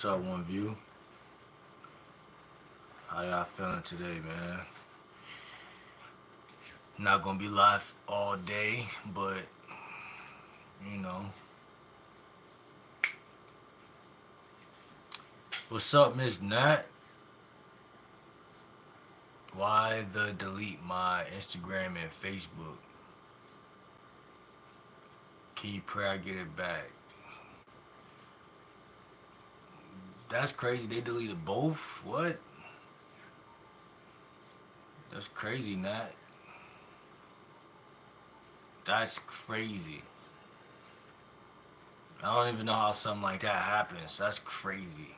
What's up, One View? How y'all feeling today, man? Not gonna be live all day, but you know. What's up, Miss Nat? Why the delete my Instagram and Facebook? Can you pray I get it back? That's crazy. They deleted both? What? That's crazy, Nat. That's crazy. I don't even know how something like that happens. That's crazy.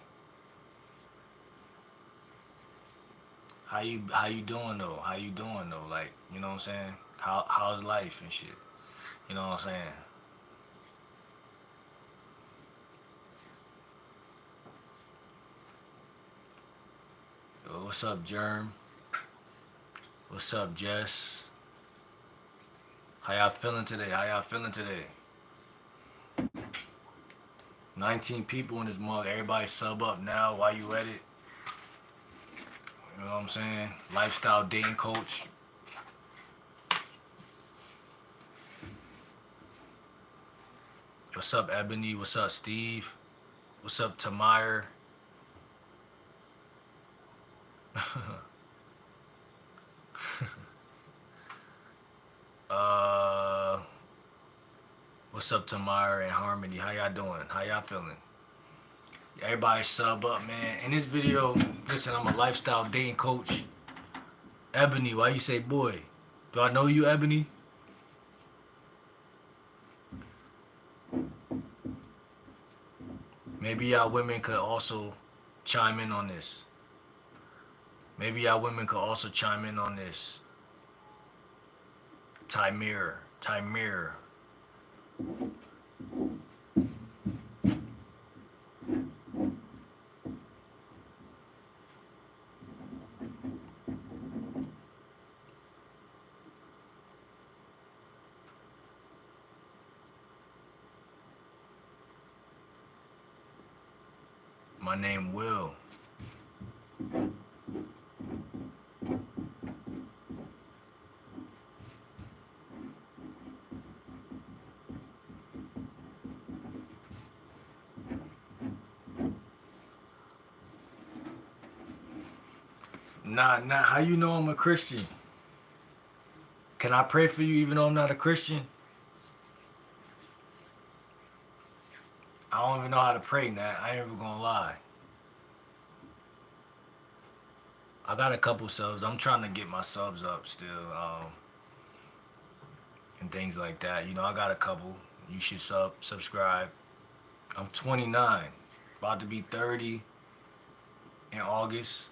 How you doing though? How you doing though? Like, you know what I'm saying? How's life and shit? You know what I'm saying? Yo, what's up, Germ? What's up, Jess? How y'all feeling today? How y'all feeling today? 19 people in this mug. Everybody sub up now while you at it. You know what I'm saying? Lifestyle dating coach. What's up, Ebony? What's up, Steve? What's up, Tamire? uh, what's up, Tamire and Harmony? How y'all doing? How y'all feeling? Everybody sub up, man. In this video, listen, I'm a lifestyle dating coach. Ebony, why you say boy? Do I know you, Ebony? Maybe y'all women could also chime in on this. Maybe y'all women could also chime in on this. Timir. My name Will. Nah. How you know I'm a Christian? Can I pray for you even though I'm not a Christian? I don't even know how to pray, Nat. I ain't even gonna lie. I got a couple subs. I'm trying to get my subs up still, and things like that. You know, I got a couple. You should subscribe. I'm 29, about to be 30 in August.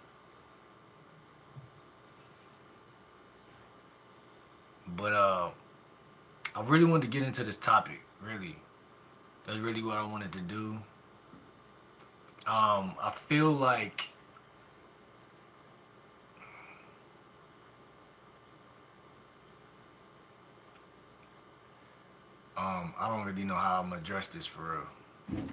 But I really wanted to get into this topic. Really, that's really what I wanted to do. I feel like I don't really know how I'm gonna address this for real.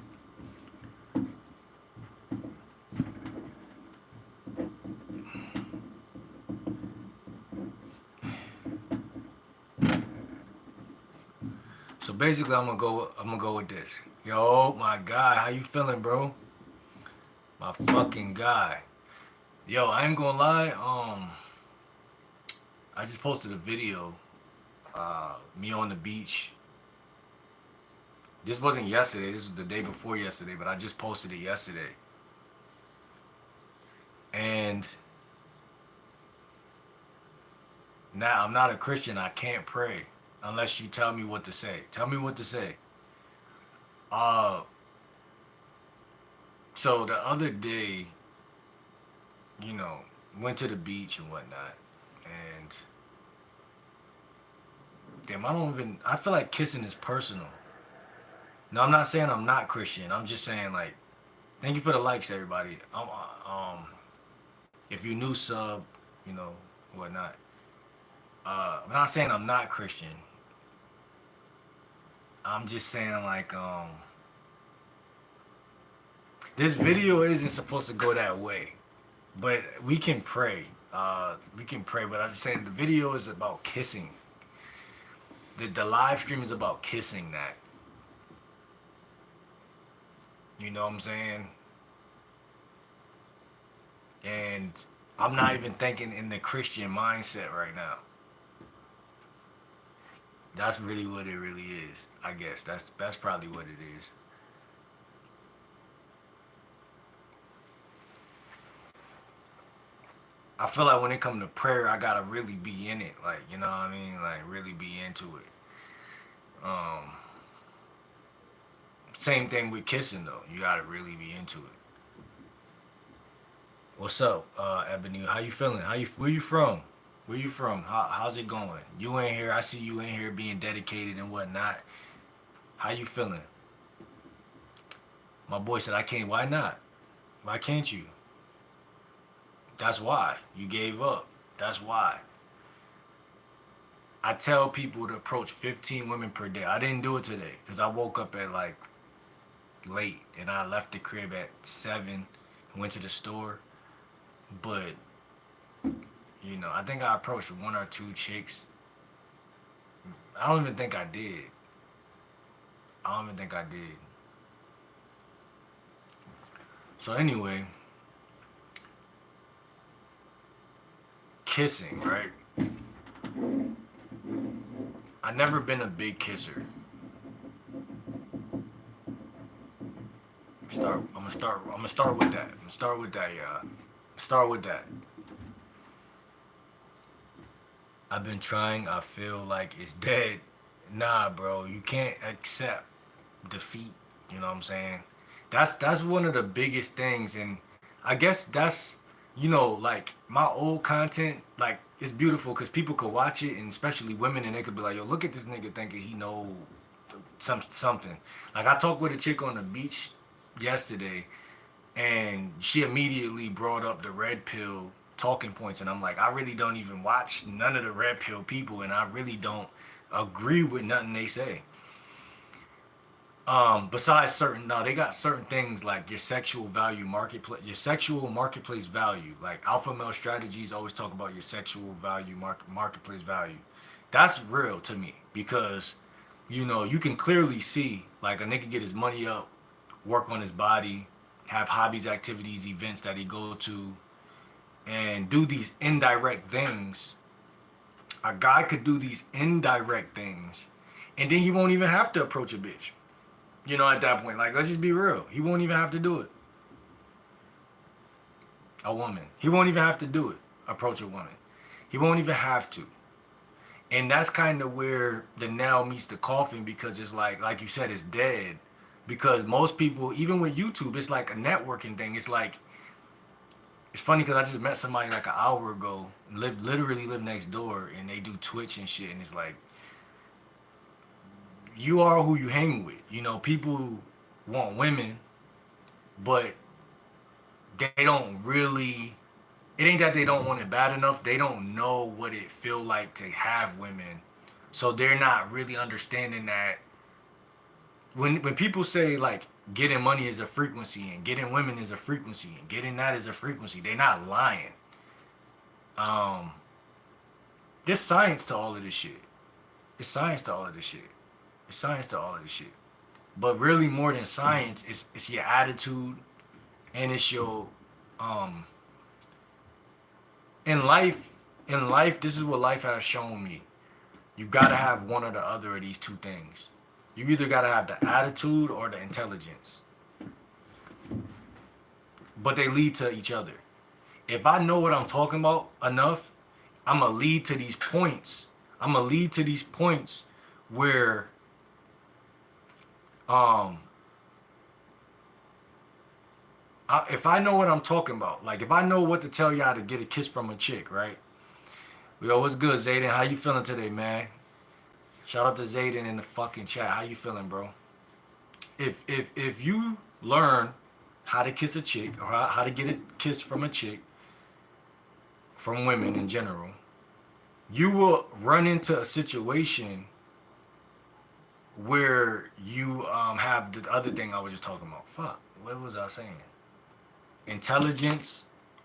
So basically, I'm gonna go with this. Yo, my guy, how you feeling, bro? My fucking guy. Yo, I ain't gonna lie. I just posted a video. Me on the beach. This wasn't yesterday. This was the day before yesterday, but I just posted it yesterday. And now I'm not a Christian. I can't pray unless you tell me what to say. Tell me what to say. Uh, so the other day, you know, went to the beach and whatnot, and damn, I don't even. I feel like kissing is personal. No, I'm not saying I'm not Christian. I'm just saying like, thank you for the likes, everybody. If you new sub, you know, whatnot. I'm not saying I'm not Christian. I'm just saying like, This video isn't supposed to go that way, but we can pray. But I'm just saying the video is about kissing. The live stream is about kissing that. You know what I'm saying? And I'm not even thinking in the Christian mindset right now. That's really what it really is. I guess that's probably what it is. I feel like when it comes to prayer, I gotta really be in it. Like, you know what I mean? Like, really be into it. Um, Same thing with kissing though. You gotta really be into it. What's up, Ebony? How you feeling? Where you from? Where you from? How's it going? You in here? I see you in here being dedicated and whatnot. How you feeling? My boy said I can't. Why not? Why can't you? That's why you gave up. That's why. I tell people to approach 15 women per day. I didn't do it today because I woke up at like late and I left the crib at 7 and went to the store. But, you know, I think I approached one or two chicks. I don't even think I did. I don't even think I did. So anyway, kissing, right? I never been a big kisser. I'm gonna start with that. Yeah. Start with that. I've been trying. I feel like it's dead. Nah, bro. You can't accept defeat. You know what I'm saying? That's one of the biggest things, and I guess that's, you know, like my old content. Like, it's beautiful because people could watch it, and especially women, and they could be like, "Yo, look at this nigga thinking he know something." Like, I talked with a chick on the beach yesterday, and she immediately brought up the red pill talking points, and I'm like, I really don't even watch none of the red pill people, and I really don't agree with nothing they say. Besides certain, no, they got certain things like your sexual marketplace value. Like, alpha male strategies always talk about your sexual value, marketplace value. That's real to me because, you know, you can clearly see like a nigga get his money up, work on his body, have hobbies, activities, events that he go to, and do these indirect things. A guy could do these indirect things, and then he won't even have to approach a bitch. You know, at that point, like, let's just be real. He won't even have to do it. A woman. He won't even have to do it. Approach a woman. He won't even have to. And that's kind of where the nail meets the coffin, because it's like you said, it's dead. Because most people, even with YouTube, it's like a networking thing. It's like, it's funny because I just met somebody like an hour ago, literally live next door, and they do Twitch and shit, and it's like, you are who you hang with. You know, people want women, but they don't really, it ain't that they don't want it bad enough. They don't know what it feel like to have women. So they're not really understanding that when people say like getting money is a frequency and getting women is a frequency and getting that is a frequency, they're not lying. There's science to all of this shit. It's science to all of this shit. It's science to all of this shit. But really, more than science, it's your attitude, and it's your in life. In life, this is what life has shown me. You gotta have one or the other of these two things. You either gotta have the attitude or the intelligence. But they lead to each other. If I know what I'm talking about enough, I'm gonna lead to these points. I'm gonna lead to these points where if I know what I'm talking about, like if I know what to tell y'all to get a kiss from a chick, right? Yo, what's good, Zayden? How you feeling today, man? Shout out to Zayden in the fucking chat. How you feeling, bro? If you learn how to kiss a chick, or how to get a kiss from a chick, from women in general, you will run into a situation where you have the other thing I was just talking about. Fuck, what was I saying? intelligence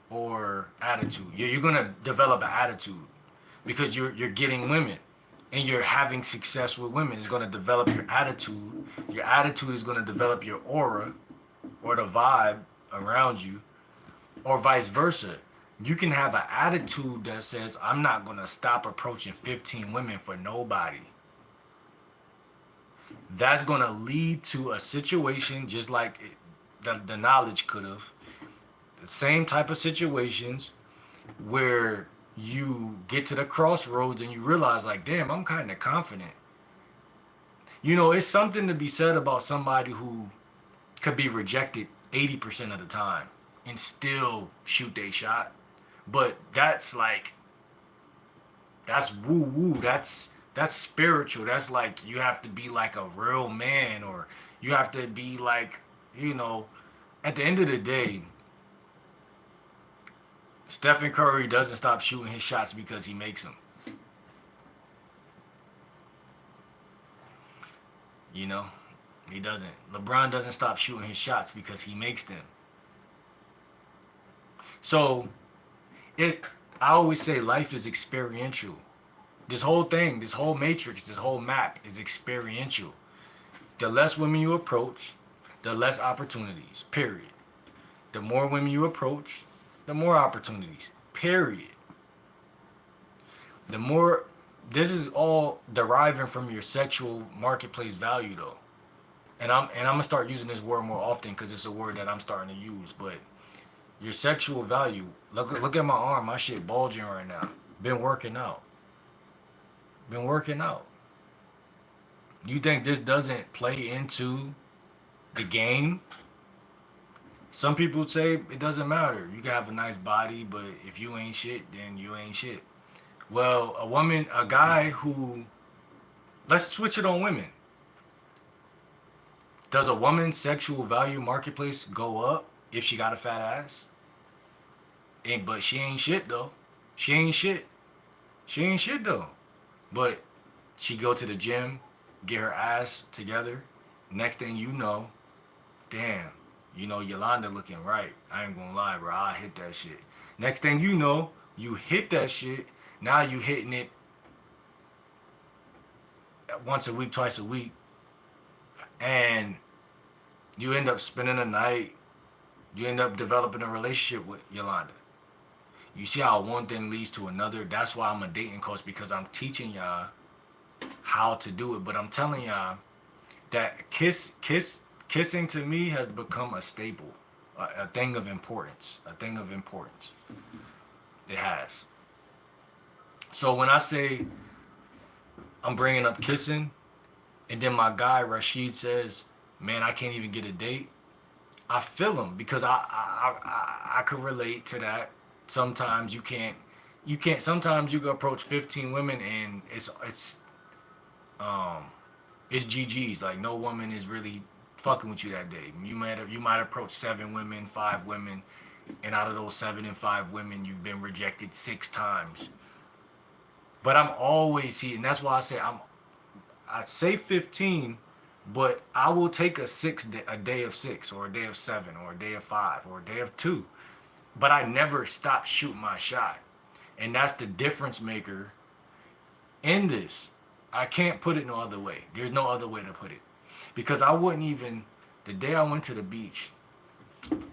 or attitude. You're gonna develop an attitude because you're getting women and you're having success with women. It's gonna develop your attitude. Your attitude is gonna develop your aura or the vibe around you, or vice versa. You can have an attitude that says, I'm not gonna stop approaching 15 women for nobody. That's gonna lead to a situation just like the knowledge could have. The same type of situations where you get to the crossroads and you realize like, damn, I'm kind of confident. You know, it's something to be said about somebody who could be rejected 80% of the time and still shoot their shot. But that's like, that's woo woo. That's spiritual. That's like you have to be like a real man, or you have to be like, you know, at the end of the day, Stephen Curry doesn't stop shooting his shots because he makes them. You know, he doesn't. LeBron doesn't stop shooting his shots because he makes them. So, I always say life is experiential. This whole thing, this whole matrix, this whole map is experiential. The less women you approach, the less opportunities, period. The more women you approach, the more opportunities, period. The more, this is all deriving from your sexual marketplace value though. And I'm gonna start using this word more often because it's a word that I'm starting to use. But your sexual value, look at my arm, my shit bulging right now. Been working out. Been working out. You think this doesn't play into the game? Some people say it doesn't matter. You can have a nice body, but if you ain't shit, then you ain't shit. Well, a guy who, let's switch it on women. Does a woman's sexual value marketplace go up if she got a fat ass? But she ain't shit though. She ain't shit. She ain't shit though. But she go to the gym, get her ass together. Next thing you know, damn, you know, Yolanda looking right. I ain't gonna lie, bro. I hit that shit. Next thing you know, you hit that shit. Now you hitting it once a week, twice a week. And you end up spending a night. You end up developing a relationship with Yolanda. You see how one thing leads to another? That's why I'm a dating coach, because I'm teaching y'all how to do it. But I'm telling y'all that kissing to me has become a staple, a thing of importance, a thing of importance. It has. So when I say I'm bringing up kissing, and then my guy Rashid says, "Man, I can't even get a date," I feel him because I could relate to that. Sometimes you can't. Sometimes you can approach 15 women and um it's GG's. Like no woman is really fucking with you that day. You might approach 7 women, 5 women, and out of those 7 and 5 women, you've been rejected 6 times. But I'm always here, and that's why I say 15, but I will take a day of 6, or a day of 7, or a day of 5, or a day of 2. But I never stop shooting my shot. And that's the difference maker in this. I can't put it no other way. There's no other way to put it. Because I wouldn't even, the day I went to the beach,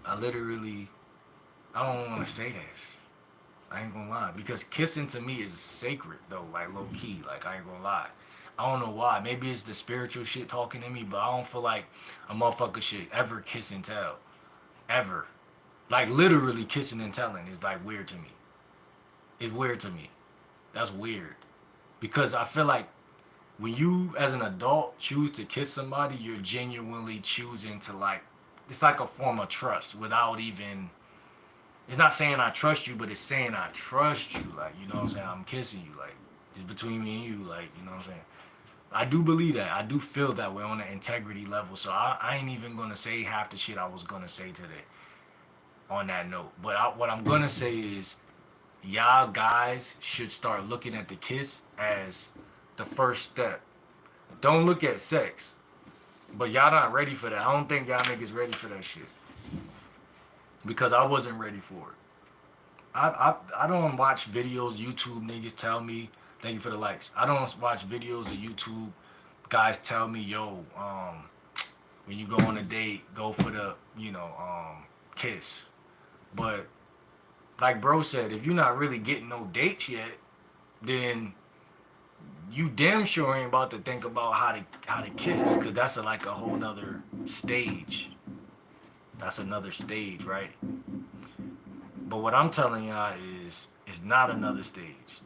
I don't want to say this. I ain't gonna lie. Because kissing to me is sacred though, like low key. Like I ain't gonna lie. I don't know why. Maybe it's the spiritual shit talking to me, but I don't feel like a motherfucker should ever kiss and tell. Ever. Like literally kissing and telling is like weird to me. It's weird to me. That's weird. Because I feel like when you as an adult choose to kiss somebody, you're genuinely choosing to like, it's like a form of trust without even, it's not saying I trust you, but it's saying I trust you. Like, you know what I'm saying? I'm kissing you. Like, it's between me and you. Like, you know what I'm saying? I do believe that. I do feel that way on an integrity level. So I ain't even going to say half the shit I was going to say today on that note. But what I'm going to say is y'all guys should start looking at the kiss as the first step. Don't look at sex. But y'all not ready for that. I don't think y'all niggas ready for that shit. because I wasn't ready for it. I don't watch videos YouTube niggas tell me, thank you for the likes. I don't watch videos of YouTube guys tell me, yo, when you go on a date, go for the, kiss. But like bro said, if you're not really getting no dates yet, then you damn sure ain't about to think about how to kiss, cause that's like a whole nother stage. That's another stage, right? But what I'm telling y'all is, it's not another stage.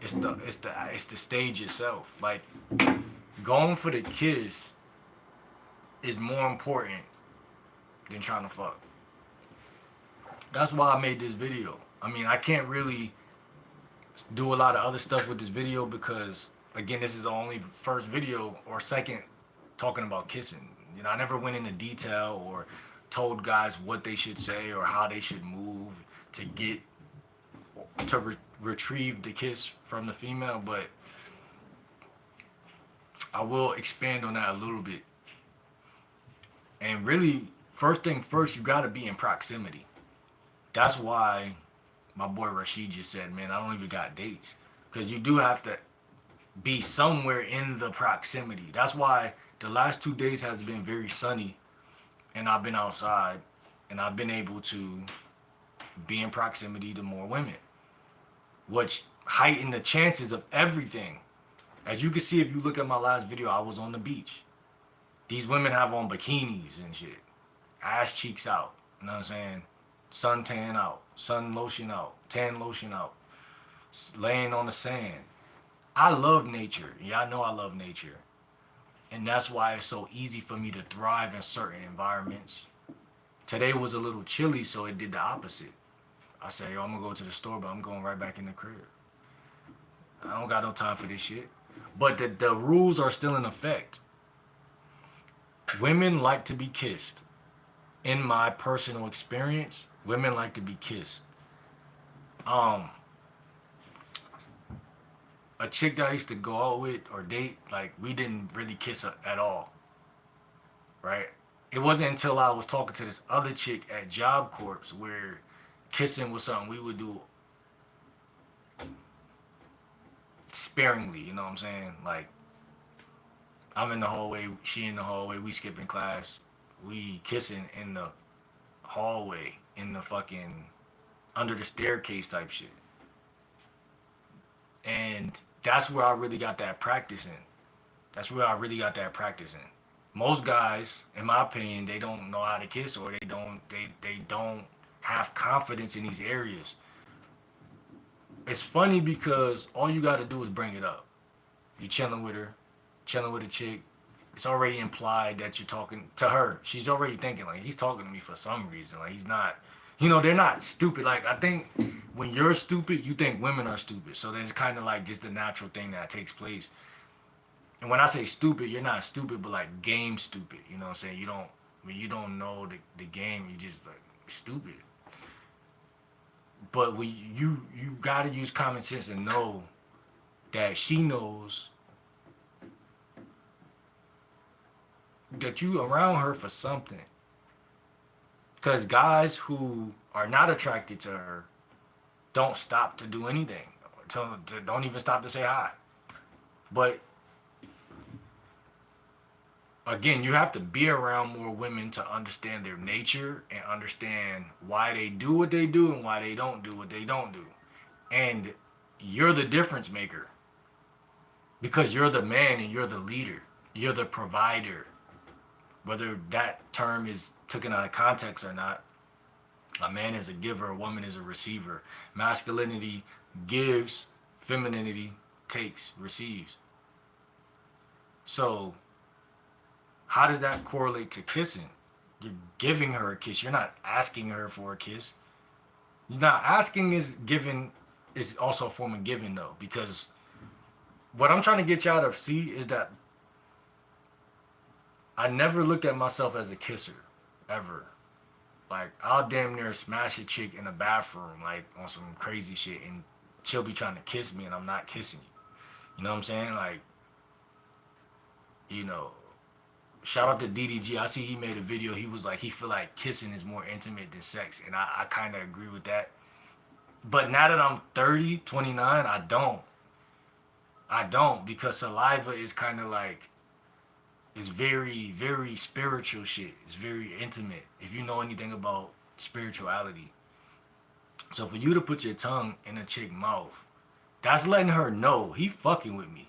It's the stage itself. Like going for the kiss is more important than trying to fuck. That's why I made this video. I mean, I can't really do a lot of other stuff with this video because, again, this is the only first video or second talking about kissing. I never went into detail or told guys what they should say or how they should move to get to retrieve the kiss from the female, but I will expand on that a little bit. And really, first thing first, you gotta be in proximity. That's why my boy Rashid just said, man, I don't even got dates. Because you do have to be somewhere in the proximity. That's why the last 2 days has been very sunny and I've been outside and I've been able to be in proximity to more women, which heighten the chances of everything. As you can see, if you look at my last video, I was on the beach. These women have on bikinis and shit. Ass cheeks out. You know what I'm saying? Suntan out. Sun lotion out. Tan lotion out. Laying on the sand. I love nature. Y'all know I love nature. And that's why it's so easy for me to thrive in certain environments. Today was a little chilly, so it did the opposite. I said, yo, I'm going to go to the store, but I'm going right back in the crib. I don't got no time for this shit. But the rules are still in effect. Women like to be kissed. In my personal experience, women like to be kissed. A chick that I used to go out with or date, like, we didn't really kiss at all. Right? It wasn't until I was talking to this other chick at Job Corps where kissing was something we would do sparingly, you know what I'm saying? Like, I'm in the hallway, she in the hallway, we skipping class, we kissing in the hallway, in the fucking, under the staircase type shit. And that's where I really got that practice in. That's where I really got that practice in. Most guys, in my opinion, they don't know how to kiss, or they don't have confidence in these areas. It's funny because all you got to do is bring it up. You chilling with her, chilling with a chick. It's already implied that you're talking to her. She's already thinking, like, he's talking to me for some reason. Like, he's not, they're not stupid. Like, I think when you're stupid, you think women are stupid. So there's kind of like just the natural thing that takes place. And when I say stupid, you're not stupid, but like game stupid. You know what I'm saying? When you don't know the game, you just like stupid. But when you gotta use common sense and know that she knows that you around her for something. Because guys who are not attracted to her don't stop to do anything. Don't even stop to say hi. But again, you have to be around more women to understand their nature and understand why they do what they do and why they don't do what they don't do. And you're the difference maker. Because you're the man and you're the leader. You're the provider. Whether that term is taken out of context or not, a man is a giver, a woman is a receiver. Masculinity gives, femininity takes, receives. So, how does that correlate to kissing? You're giving her a kiss. You're not asking her for a kiss. You're not asking is giving is also a form of giving though, because what I'm trying to get y'all to see is that I never looked at myself as a kisser, ever. Like, I'll damn near smash a chick in the bathroom, like, on some crazy shit, and she'll be trying to kiss me, and I'm not kissing you. You know what I'm saying? Like, shout out to DDG. I see he made a video. He was like, he feel like kissing is more intimate than sex. And I kind of agree with that. But now that I'm 30, 29, I don't. I don't, because saliva is kind of like, it's very, very spiritual shit. It's very intimate. If you know anything about spirituality. So for you to put your tongue in a chick's mouth, that's letting her know he fucking with me.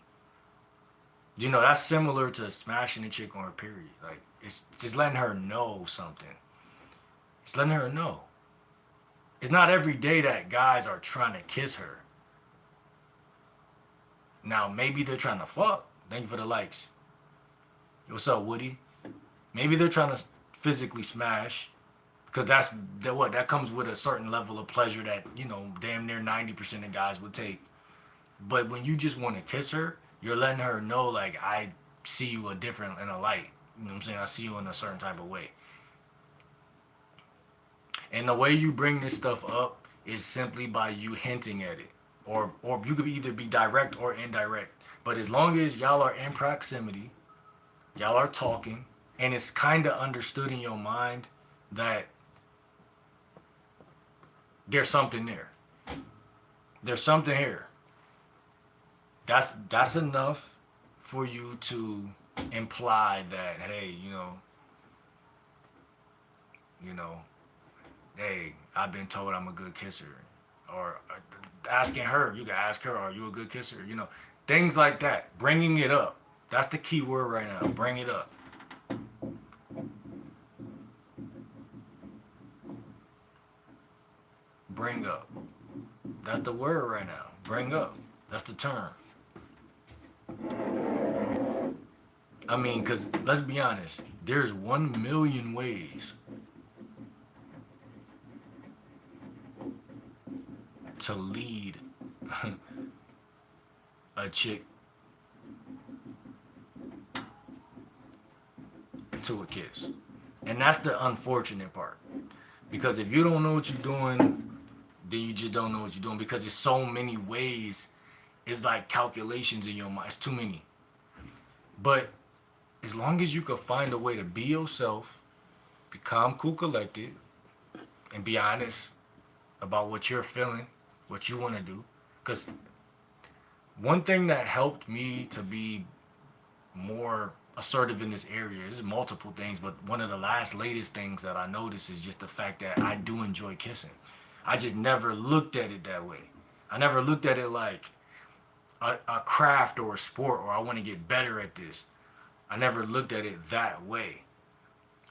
You know, that's similar to smashing a chick on her period. Like, it's just letting her know something. It's letting her know. It's not every day that guys are trying to kiss her. Now, maybe they're trying to fuck. Thank you for the likes. What's up, Woody? Maybe they're trying to physically smash. Because that comes with a certain level of pleasure that, you know, damn near 90% of guys would take. But when you just want to kiss her, you're letting her know, like, I see you in a light. You know what I'm saying? I see you in a certain type of way. And the way you bring this stuff up is simply by you hinting at it. Or you could either be direct or indirect. But as long as y'all are in proximity, y'all are talking, and it's kind of understood in your mind that there's something there. There's something here. That's enough for you to imply that, hey, you know, hey, I've been told I'm a good kisser. Or asking her, you can ask her, are you a good kisser? You know, things like that. Bringing it up. That's the key word right now. Bring it up. Bring up. That's the word right now. Bring up. That's the term. I mean, because let's be honest, there's 1,000,000 ways to lead a chick to a kiss. And that's the unfortunate part. Because if you don't know what you're doing, then you just don't know what you're doing. Because there's so many ways. It's like calculations in your mind. It's too many. But as long as you can find a way to be yourself, be calm, cool, collected, and be honest about what you're feeling, what you want to do. Because one thing that helped me to be more assertive in this area is multiple things, but one of the latest things that I noticed is just the fact that I do enjoy kissing. I just never looked at it that way. I never looked at it like a craft or a sport, or I want to get better at this. I never looked at it that way.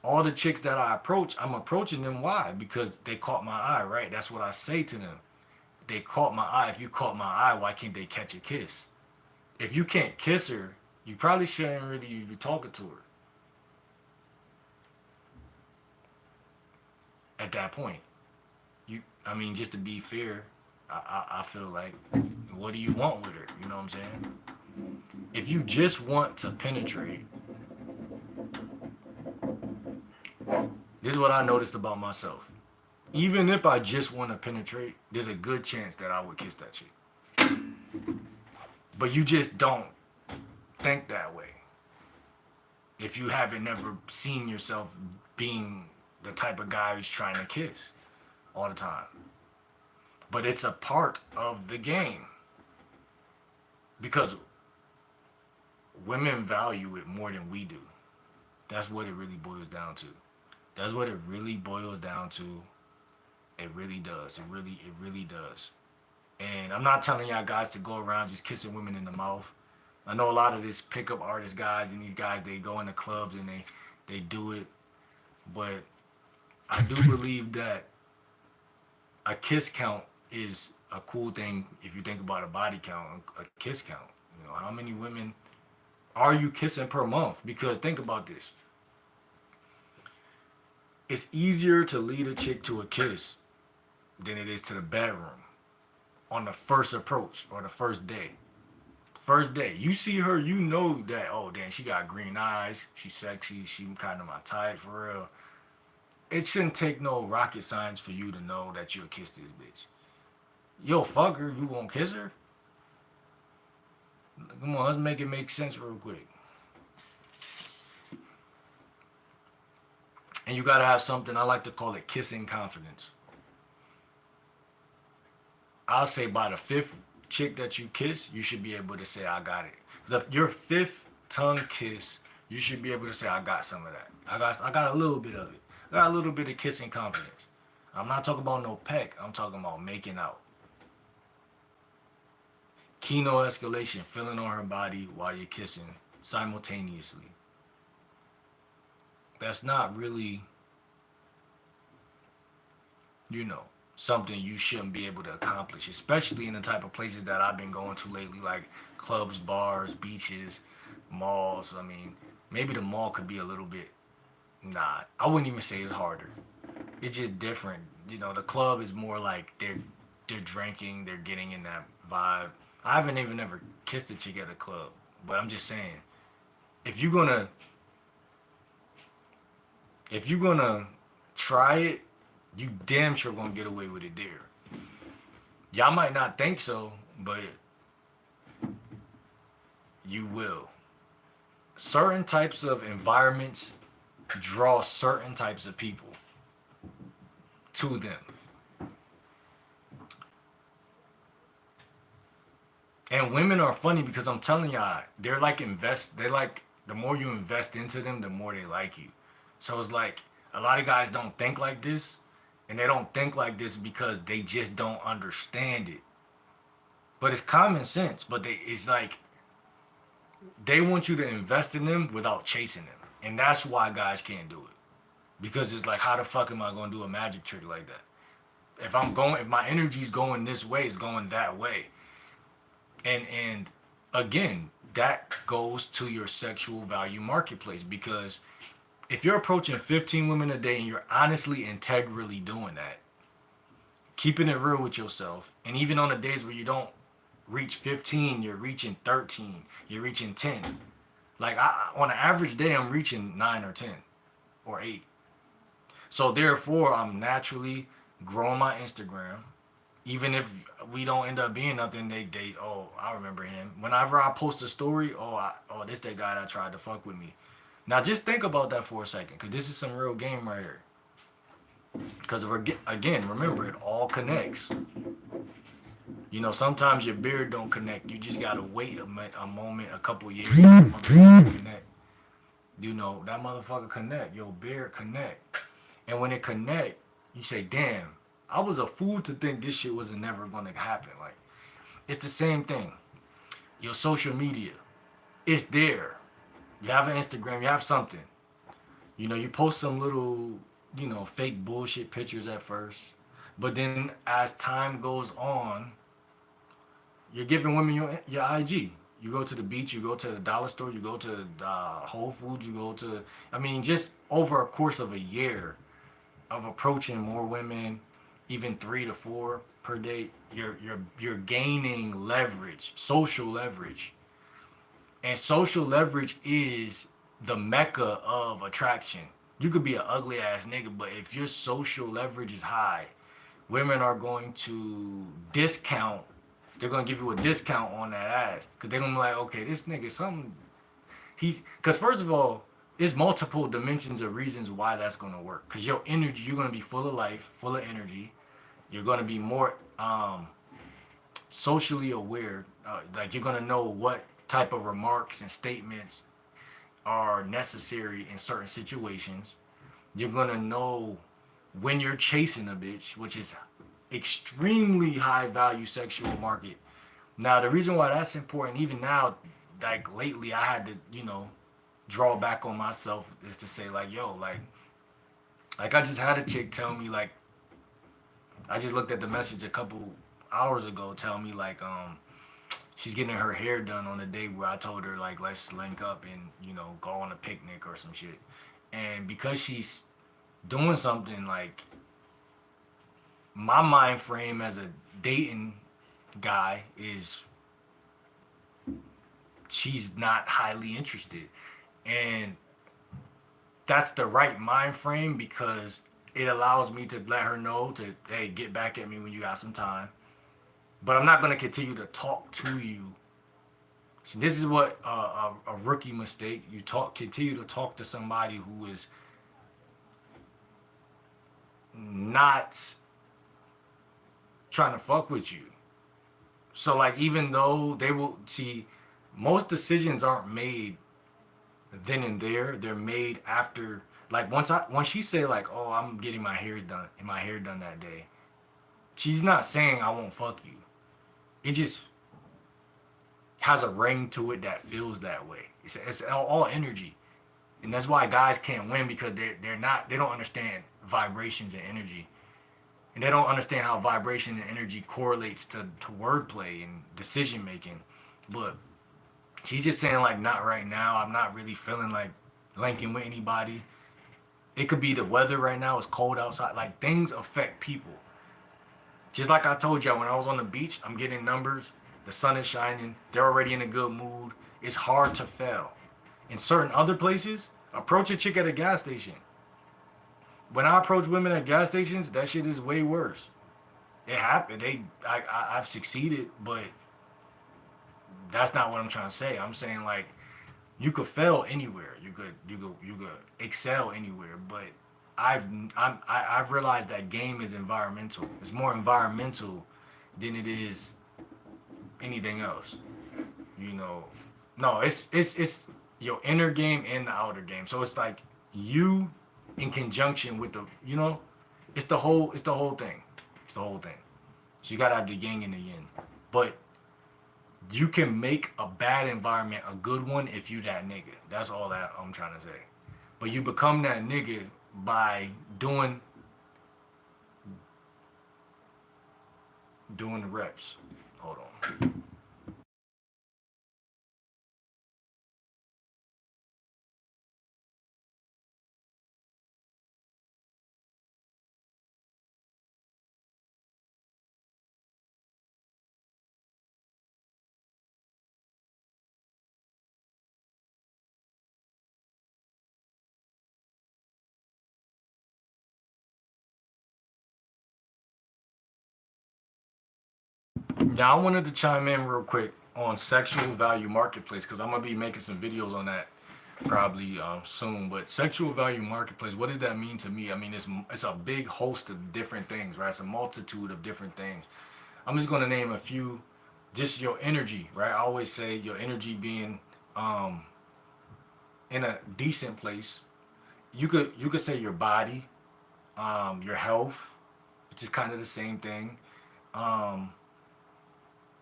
All the chicks that I approach, I'm approaching them. Why? Because they caught my eye, right? That's what I say to them. They caught my eye. If you caught my eye, why can't they catch a kiss? If you can't kiss her, you probably shouldn't really be talking to her. At that point, just to be fair, I feel like, what do you want with her? You know what I'm saying? If you just want to penetrate, this is what I noticed about myself. Even if I just want to penetrate, there's a good chance that I would kiss that chick. But you just don't think that way. If you haven't never seen yourself being the type of guy who's trying to kiss all the time. But it's a part of the game. Because women value it more than we do. That's what it really boils down to. That's what it really boils down to. It really does. It really does. And I'm not telling y'all guys to go around just kissing women in the mouth. I know a lot of this pickup artist guys and these guys, they go into clubs and they do it. But I do believe that a kiss count is a cool thing if you think about a body count, a kiss count. You know, how many women are you kissing per month? Because think about this. It's easier to lead a chick to a kiss than it is to the bedroom on the first approach or the first day. First day, you see her, you know that, oh damn, she got green eyes, she's sexy, she kind of my type for real. It shouldn't take no rocket science for you to know that you'll kiss this bitch. Yo, fuck her, you won't kiss her? Come on, let's make it make sense real quick. And you gotta have something, I like to call it kissing confidence. I'll say by the fifth chick that you kiss, you should be able to say, I got it. Your fifth tongue kiss, you should be able to say, I got some of that. I got a little bit of it. I got a little bit of kissing confidence. I'm not talking about no peck. I'm talking about making out. Kino escalation, feeling on her body while you're kissing simultaneously. That's not really, you know, something you shouldn't be able to accomplish, especially in the type of places that I've been going to lately, like clubs, bars, beaches, malls. I mean, maybe the mall could be a little bit, nah, I wouldn't even say it's harder. It's just different. You know, the club is more like they're drinking, they're getting in that vibe. I haven't even ever kissed a chick at a club, but I'm just saying, if you're gonna if you're gonna try it, you damn sure gonna get away with it there. Y'all might not think so, but you will. Certain types of environments draw certain types of people to them. And women are funny because I'm telling y'all, they like, the more you invest into them, the more they like you. So it's like, a lot of guys don't think like this, and they don't think like this because they just don't understand it. But it's common sense, but it's like, they want you to invest in them without chasing them. And that's why guys can't do it. Because it's like, how the fuck am I gonna do a magic trick like that? If my energy's going this way, it's going that way. And again, that goes to your sexual value marketplace, because if you're approaching 15 women a day and you're honestly integrally doing that, keeping it real with yourself, and even on the days where you don't reach 15, you're reaching 13, you're reaching 10. Like, on an average day, I'm reaching 9 or 10 or 8. So therefore, I'm naturally growing my Instagram. Even if we don't end up being nothing, oh, I remember him. Whenever I post a story, this that guy that tried to fuck with me. Now just think about that for a second, because this is some real game right here. Because again, remember, it all connects. You know, sometimes your beard don't connect. You just gotta wait a moment, a couple years, for that motherfucker to connect. You know, that motherfucker connect. Your beard connect. And when it connect, you say, damn, I was a fool to think this shit wasn't never gonna happen. Like, it's the same thing. Your social media, it's there. You have an Instagram, you have something. You know, you post some little, fake bullshit pictures at first. But then as time goes on, you're giving women your IG. You go to the beach, you go to the dollar store, you go to Whole Foods, you go to, I mean, just over a course of a year of approaching more women, even 3 to 4 per day, you're gaining leverage, social leverage. And social leverage is the mecca of attraction. You could be an ugly ass nigga, but if your social leverage is high, women are going to discount. They're gonna give you a discount on that ass, because they're gonna be like, okay, this nigga something. Because first of all, there's multiple dimensions of reasons why that's gonna work. Because your energy, you're gonna be full of life, full of energy. You're gonna be more socially aware. Like, you're gonna know what type of remarks and statements are necessary in certain situations. You're gonna know when you're chasing a bitch, which is extremely high value sexual market. Now, the reason why that's important, even now, like lately, I had to, draw back on myself, is to say, like, yo, like I just had a chick tell me, like, I just looked at the message a couple hours ago, tell me, like, she's getting her hair done on a day where I told her, like, let's link up and, go on a picnic or some shit. And because she's doing something, like, my mind frame as a dating guy is she's not highly interested. And that's the right mind frame, because it allows me to let her know to, hey, get back at me when you got some time. But I'm not going to continue to talk to you. So this is what a rookie mistake. You continue to talk to somebody who is not trying to fuck with you. So like even though they will see most decisions aren't made then and there, they're made after like once she say like, "Oh, I'm getting my hair done and my hair done that day." She's not saying I won't fuck you. It just has a ring to it that feels that way. It's all energy. And that's why guys can't win because they don't understand vibrations and energy. And they don't understand how vibration and energy correlates to wordplay and decision making. But she's just saying like not right now. I'm not really feeling like linking with anybody. It could be the weather right now. It's cold outside. Like things affect people. Just like I told y'all when I was on the beach, I'm getting numbers. The sun is shining. They're already in a good mood. It's hard to fail. In certain other places, approach a chick at a gas station. When I approach women at gas stations, that shit is way worse. It happened. I've succeeded, but that's not what I'm trying to say. I'm saying like you could fail anywhere. You could excel anywhere. But I've realized that game is environmental. It's more environmental than it is anything else. You know, no, it's your inner game and the outer game. So it's like you in conjunction with the it's the whole thing. It's the whole thing. So you gotta have the yin and the yin. But you can make a bad environment a good one if you that nigga. That's all that I'm trying to say. But you become that nigga by doing the reps. Hold on. Now I wanted to chime in real quick on sexual value marketplace because I'm gonna be making some videos on that probably soon. But sexual value marketplace, what does that mean to me? I mean, it's a big host of different things, right? It's a multitude of different things. I'm just gonna name a few. Just your energy, right? I always say your energy being um, in a decent place. You could say your body, your health, which is kind of the same thing. Um,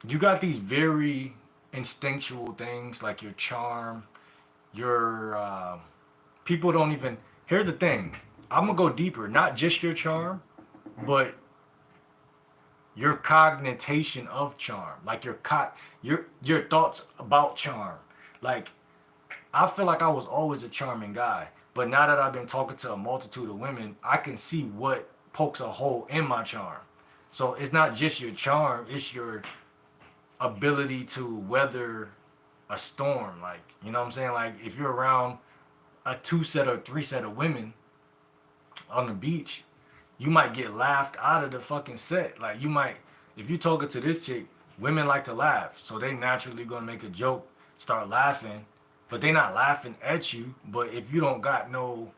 you got these very instinctual things like your charm, your people don't even. Here's the thing. I'm gonna go deeper. Not just your charm, but your cognition of charm, like your thoughts about charm. Like I feel like I was always a charming guy, but now that I've been talking to a multitude of women, I can see what pokes a hole in my charm. So it's not just your charm; it's your ability to weather a storm. Like you know what I'm saying? Like if you're around a two set or three set of women on the beach, you might get laughed out of the fucking set. Like you might, if you talking to this chick, women like to laugh, so they naturally gonna make a joke, start laughing, but they not laughing at you. But if you don't got no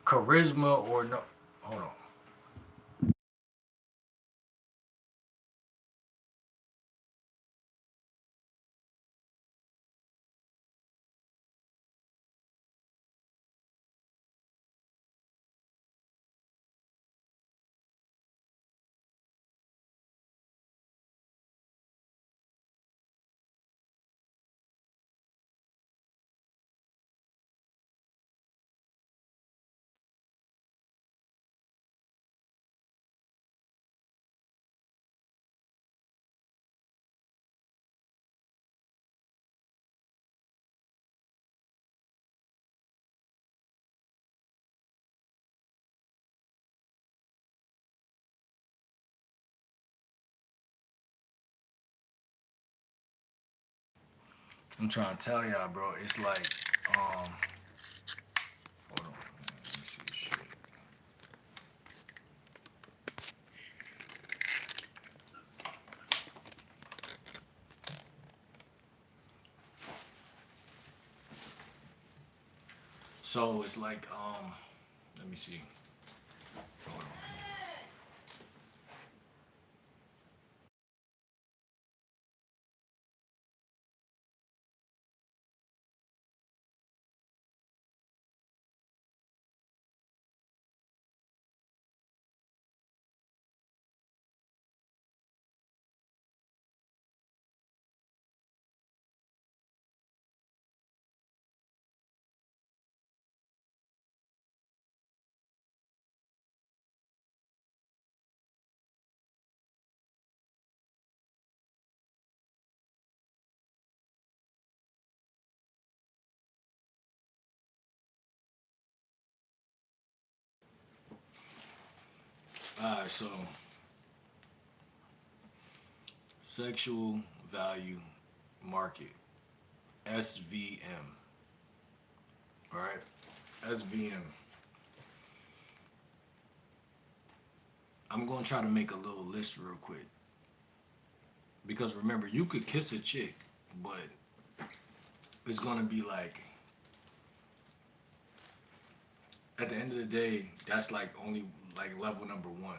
charisma or no, hold on. I'm trying to tell y'all, bro. It's like, hold on, man. Let me see this shit. So it's like, let me see. Hold on. Alright, so sexual value market, SVM. Alright? SVM. I'm gonna try to make a little list real quick. Because remember, you could kiss a chick, but it's gonna be like at the end of the day, that's like only like level number one.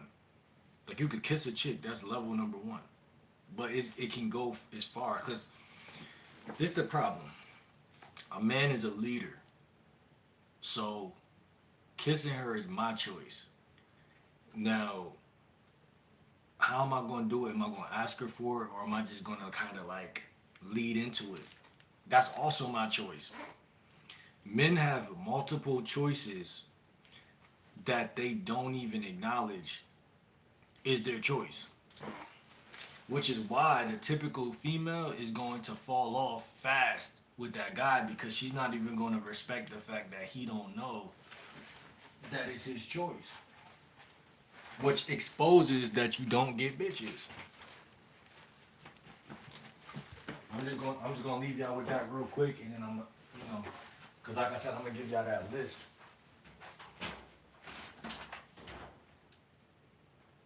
Like you could kiss a chick, that's level number one. But it can go as far because this is the problem. A man is a leader, so kissing her is my choice. Now, how am I gonna do it? Am I gonna ask her for it, or am I just gonna kind of like lead into it? That's also my choice. Men have multiple choices that they don't even acknowledge is their choice, which is why the typical female is going to fall off fast with that guy because she's not even going to respect the fact that he don't know that it's his choice, which exposes that you don't get bitches. I'm just gonna leave y'all with that real quick, and then cause like I said, I'm gonna give y'all that list.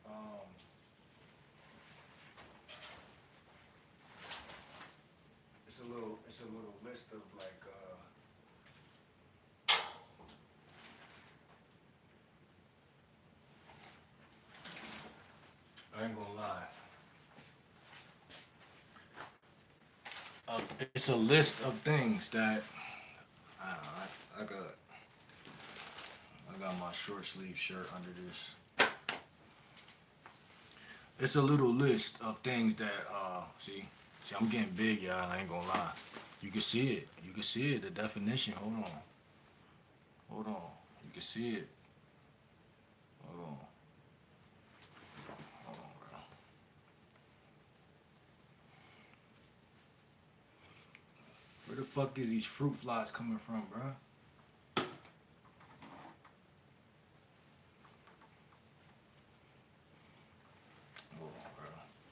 Um, it's a little list of like I ain't gonna lie. It's a list of things that I got my short sleeve shirt under this. It's a little list of things that see I'm getting big, y'all. I ain't gonna lie. You can see it. You can see it. The definition. Hold on. You can see it. Hold on. Hold on, bro. Where the fuck is these fruit flies coming from, bro? Hold on, bro.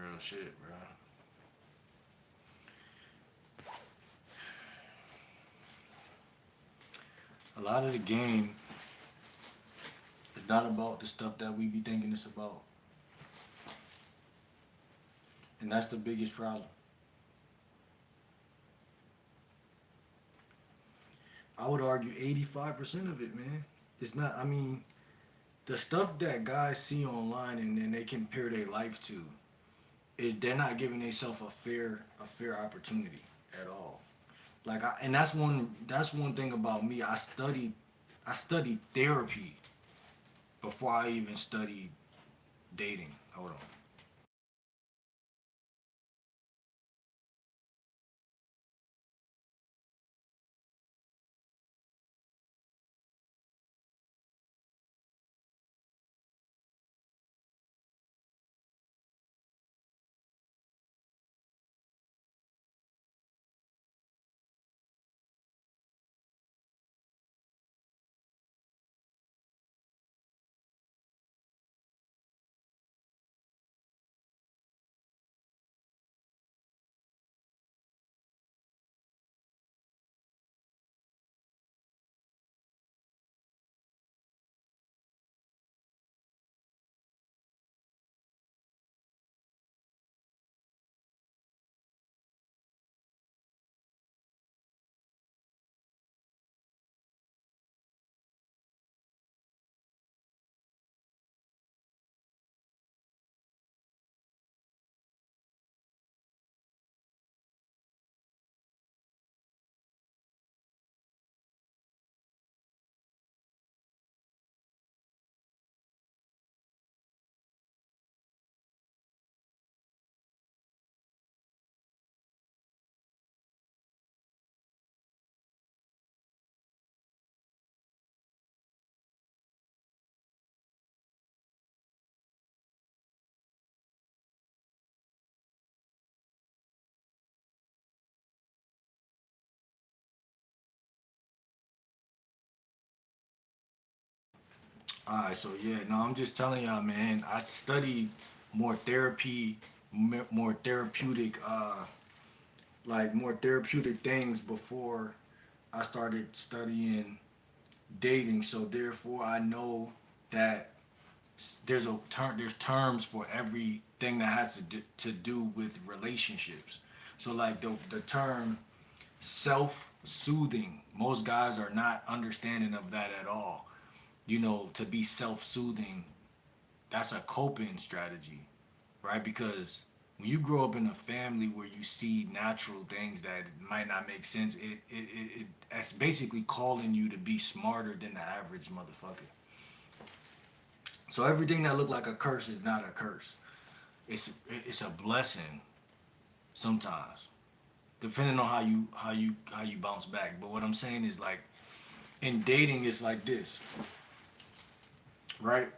Real shit, bro. A lot of the game is not about the stuff that we be thinking it's about. And that's the biggest problem. I would argue 85% of it, man. It's not, I mean, the stuff that guys see online and then they compare their life to is they're not giving themselves a fair opportunity at all. Like and that's one thing about me. I studied therapy before I even studied dating. Hold on. All right, so yeah, no, I'm just telling y'all, man. I studied more therapy, more therapeutic, like more therapeutic things before I started studying dating. So therefore, I know that there's terms for everything that has to do with relationships. So like the term self-soothing, most guys are not understanding of that at all. You know, to be self-soothing, that's a coping strategy, right? Because when you grow up in a family where you see natural things that might not make sense, it's basically calling you to be smarter than the average motherfucker. So everything that look like a curse is not a curse. It's a blessing sometimes, depending on how you bounce back. But what I'm saying is like in dating, it's like this, right?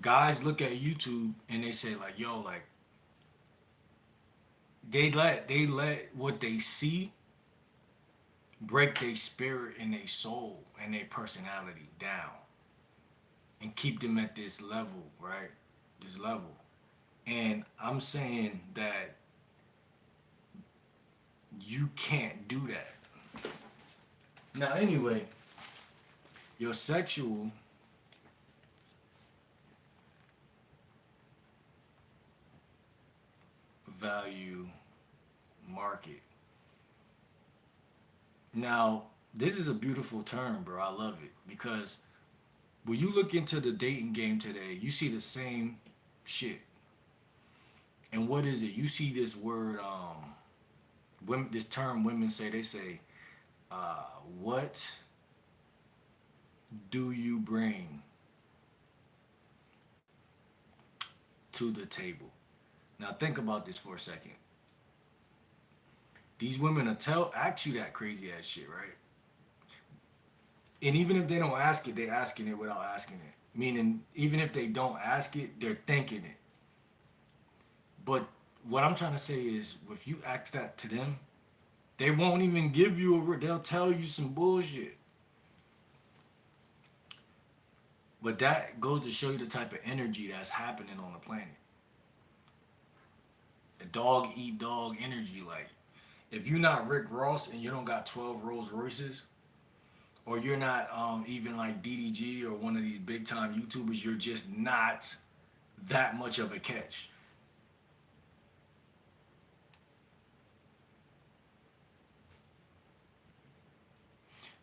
Guys look at YouTube and they say like, yo, like they let what they see break their spirit and their soul and their personality down and keep them at this level, right? This level. And I'm saying that you can't do that. Now, anyway, your sexual value market. Now, this is a beautiful term, bro. I love it because when you look into the dating game today, you see the same shit. And what is it? You see this word, women, this term women say. They say, uh, "What do you bring to the table?" Now, think about this for a second. These women will ask you that crazy ass shit, right? And even if they don't ask it, they asking it without asking it. Meaning, even if they don't ask it, they're thinking it. But what I'm trying to say is, if you ask that to them, they won't even give you they'll tell you some bullshit. But that goes to show you the type of energy that's happening on the planet. A dog eat dog energy. Like, if you're not Rick Ross and you don't got 12 Rolls Royces, or you're not even like DDG or one of these big time YouTubers, you're just not that much of a catch.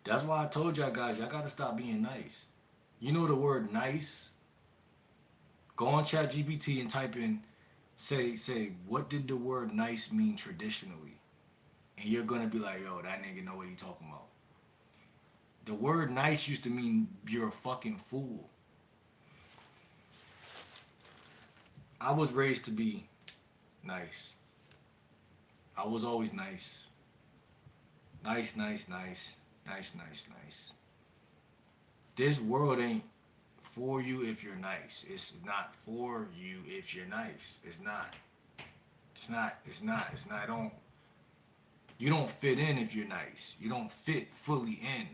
That's why I told y'all guys, y'all gotta stop being nice. You know the word nice? Go on ChatGPT and type in, say, what did the word nice mean traditionally? And you're gonna be like, yo, that nigga know what he talking about. The word nice used to mean you're a fucking fool. I was raised to be nice. I was always nice. Nice, nice, nice. Nice, nice, nice. This world ain't for you if you're nice. It's not for you if you're nice. It's not. It's not. It's not. It's not. You don't fit in if you're nice. You don't fit fully in.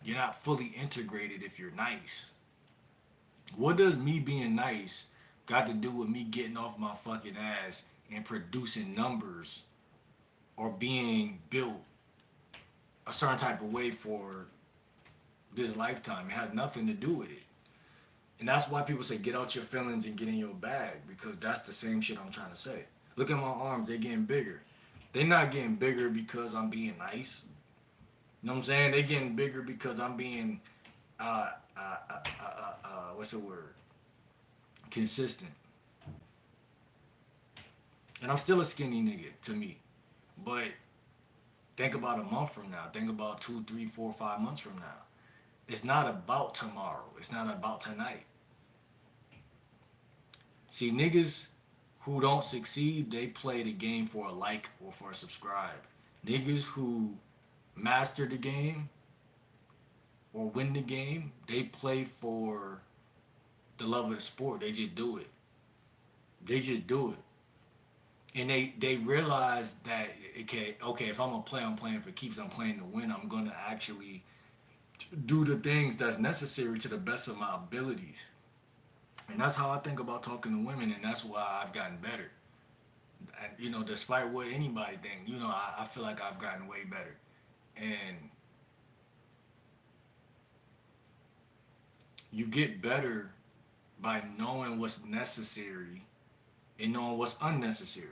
You're not fully integrated if you're nice. What does me being nice got to do with me getting off my fucking ass and producing numbers or being built a certain type of way for this lifetime? It has nothing to do with it. And that's why people say get out your feelings and get in your bag, because that's the same shit I'm trying to say. Look at my arms, they're getting bigger. They're not getting bigger because I'm being nice. You know what I'm saying? They're getting bigger because I'm being, what's the word? Consistent. And I'm still a skinny nigga to me. But think about a month from now. Think about 2, 3, 4, 5 months from now. It's not about tomorrow. It's not about tonight. See, niggas who don't succeed, they play the game for a like or for a subscribe. Niggas who master the game or win the game, they play for the love of the sport. They just do it. They just do it. And they realize that, okay, if I'm gonna play, I'm playing for keeps. I'm playing to win. I'm gonna actually do the things that's necessary to the best of my abilities. And that's how I think about talking to women, and that's why I've gotten better. And, despite what anybody think, I feel like I've gotten way better. And you get better by knowing what's necessary and knowing what's unnecessary.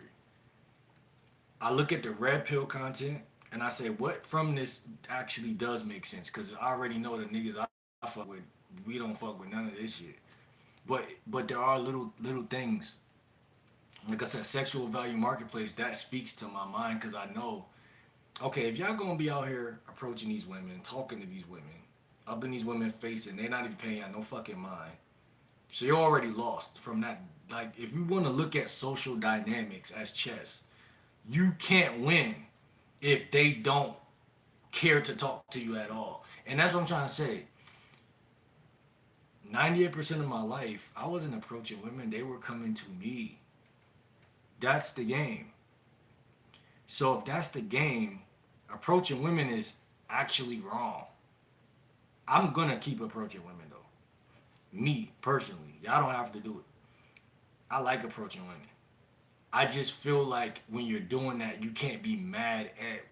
I look at the red pill content and I say, what from this actually does make sense? Because I already know the niggas I fuck with, we don't fuck with none of this shit. But there are little things. Like I said, sexual value marketplace, that speaks to my mind because I know, okay, if y'all gonna be out here approaching these women, talking to these women, up in these women facing, they're not even paying y'all no fucking mind. So you're already lost from that. Like, if you want to look at social dynamics as chess, you can't win if they don't care to talk to you at all. And that's what I'm trying to say. 98% of my life, I wasn't approaching women, they were coming to me. That's the game. So if that's the game, approaching women is actually wrong. I'm gonna keep approaching women though. Me, personally. Y'all don't have to do it. I like approaching women. I just feel like when you're doing that, you can't be mad at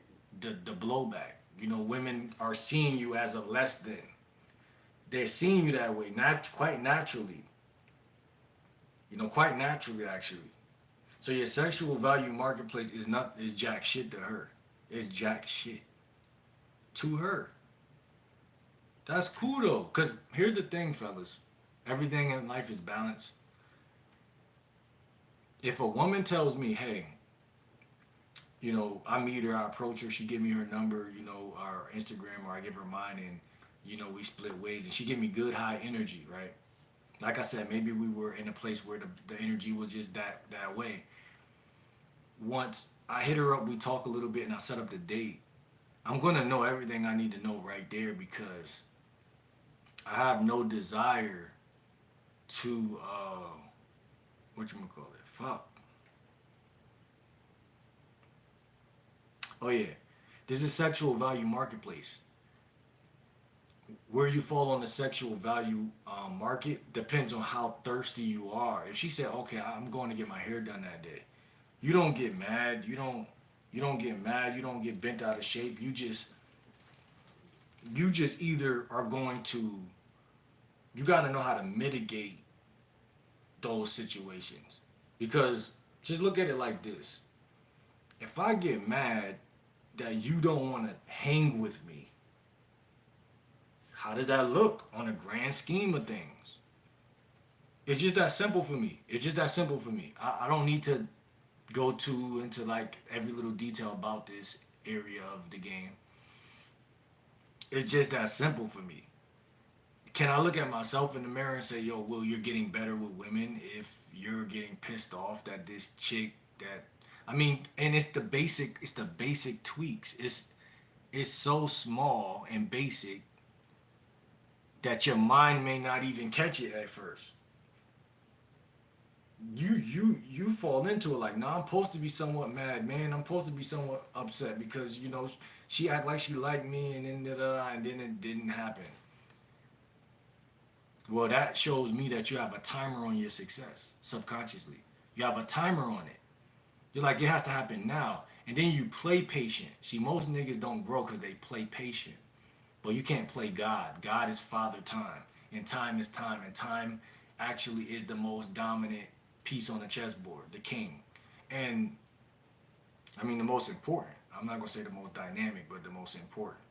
the blowback. Women are seeing you as a less than. They're seeing you that way, not quite naturally. Quite naturally actually. So your sexual value marketplace is jack shit to her. It's jack shit to her. That's cool though, cause here's the thing, fellas. Everything in life is balance. If a woman tells me, hey, I meet her, I approach her, she give me her number, our Instagram, or I give her mine, and we split ways, and she give me good high energy, right? Like I said, maybe we were in a place where the energy was just that way. Once I hit her up, we talk a little bit, and I set up the date. I'm gonna know everything I need to know right there because I have no desire to whatchamacallit, fuck. Oh yeah, this is sexual value marketplace. Where you fall on the sexual value market depends on how thirsty you are. If she said, "Okay, I'm going to get my hair done that day," you don't get mad. You don't get mad. You don't get bent out of shape. You just either are going to. You got to know how to mitigate those situations because just look at it like this: if I get mad that you don't want to hang with me, how does that look on a grand scheme of things? It's just that simple for me. It's just that simple for me. I don't need to go into like every little detail about this area of the game. It's just that simple for me. Can I look at myself in the mirror and say, yo, Will, you're getting better with women if you're getting pissed off that this chick that and it's the basic tweaks. It's so small and basic that your mind may not even catch it at first. You fall into it like, no, I'm supposed to be somewhat mad, man. I'm supposed to be somewhat upset because she act like she liked me, and then and then it didn't happen. Well, that shows me that you have a timer on your success subconsciously. You have a timer on it. You're like, it has to happen now, and then you play patient. See, most niggas don't grow because they play patient. But you can't play God. God is Father Time, and time is time, and time actually is the most dominant piece on the chessboard, the king. And the most important. I'm not gonna say the most dynamic, but the most important.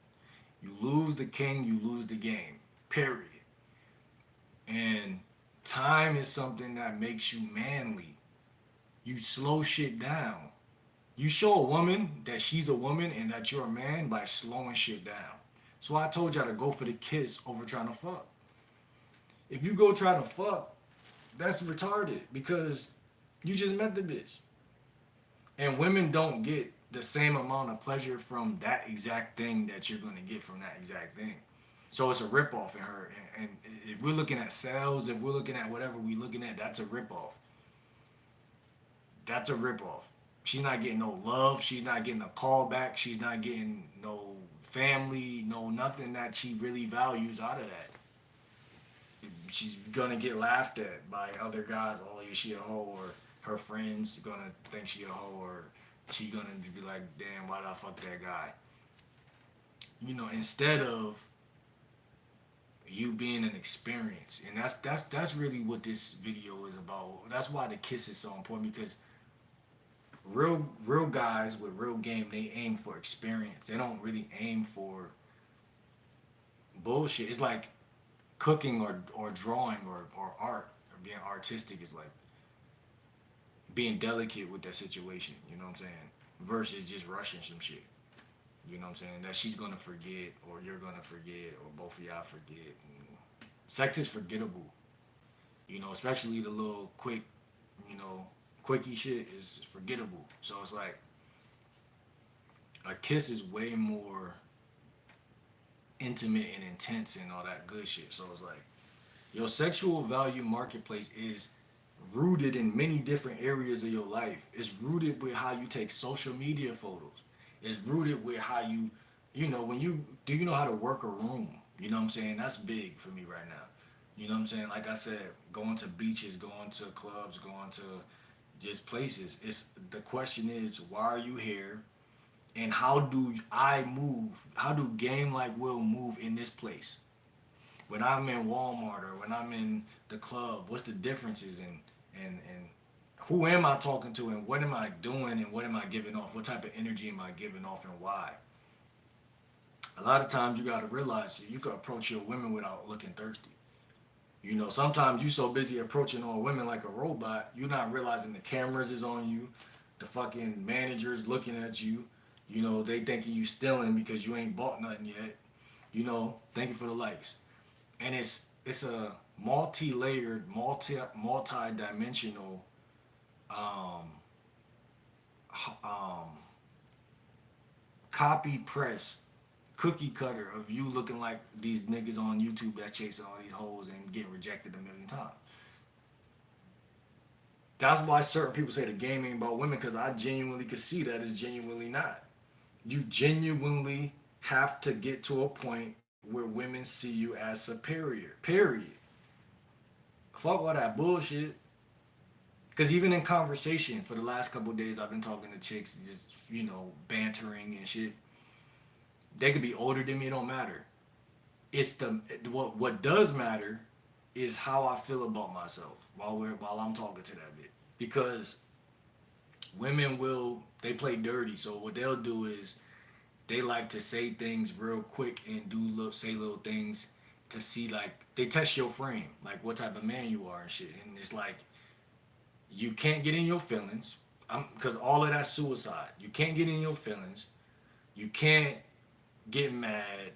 You lose the king, you lose the game. Period. And time is something that makes you manly. You slow shit down. You show a woman that she's a woman and that you're a man by slowing shit down. So I told y'all to go for the kiss over trying to fuck. If you go try to fuck, that's retarded because you just met the bitch. And women don't get the same amount of pleasure from that exact thing that you're going to get from that exact thing. So it's a ripoff in her. And if we're looking at sales, if we're looking at whatever we're looking at, that's a ripoff. That's a ripoff. She's not getting no love. She's not getting a call back. She's not getting no family, no nothing that she really values out of that. She's gonna get laughed at by other guys. Oh, is she a hoe? Or her friends gonna think she a hoe, or she gonna be like, damn, why did I fuck that guy? Instead of you being an experience, and that's really what this video is about. That's why the kiss is so important, because real guys with real game, they aim for experience. They don't really aim for bullshit. It's like cooking or drawing or art or being artistic is like being delicate with that situation, you know what I'm saying? Versus just rushing some shit. You know what I'm saying? That she's gonna forget, or you're gonna forget, or both of y'all forget. And sex is forgettable. Especially the little you know, quickie shit is forgettable. So it's like a kiss is way more intimate and intense and all that good shit. So it's like your sexual value marketplace is rooted in many different areas of your life. It's rooted with how you take social media photos. It's rooted with how when you know how to work a room? You know what I'm saying? That's big for me right now. You know what I'm saying? Like I said, going to beaches, going to clubs, going to just places. It's the question is, why are you here? And how do I move? How do game like Will move in this place? When I'm in Walmart or when I'm in the club, what's the differences, and who am I talking to, and what am I doing, and what am I giving off? What type of energy am I giving off, and why? A lot of times you gotta realize you can approach your women without looking thirsty. Sometimes you so busy approaching all women like a robot, you're not realizing the cameras is on you, the fucking managers looking at you. They thinking you stealing because you ain't bought nothing yet. Thank you for the likes. And it's a multi-layered, multi-dimensional um, um, copy press cookie cutter of you looking like these niggas on YouTube that's chasing all these hoes and getting rejected a million times. That's why certain people say the game ain't about women, because I genuinely could see that it's genuinely not. You genuinely have to get to a point where women see you as superior. Period. Fuck all that bullshit. Because even in conversation for the last couple of days, I've been talking to chicks, just bantering and shit. They could be older than me. It don't matter. It's what does matter is how I feel about myself while I'm talking to that bitch. Because women they play dirty. So what they'll do is they like to say things real quick and say little things to see, like, they test your frame, like what type of man you are and shit. And it's like you can't get in your feelings, because all of that's suicide. You can't get in your feelings. You can't get mad.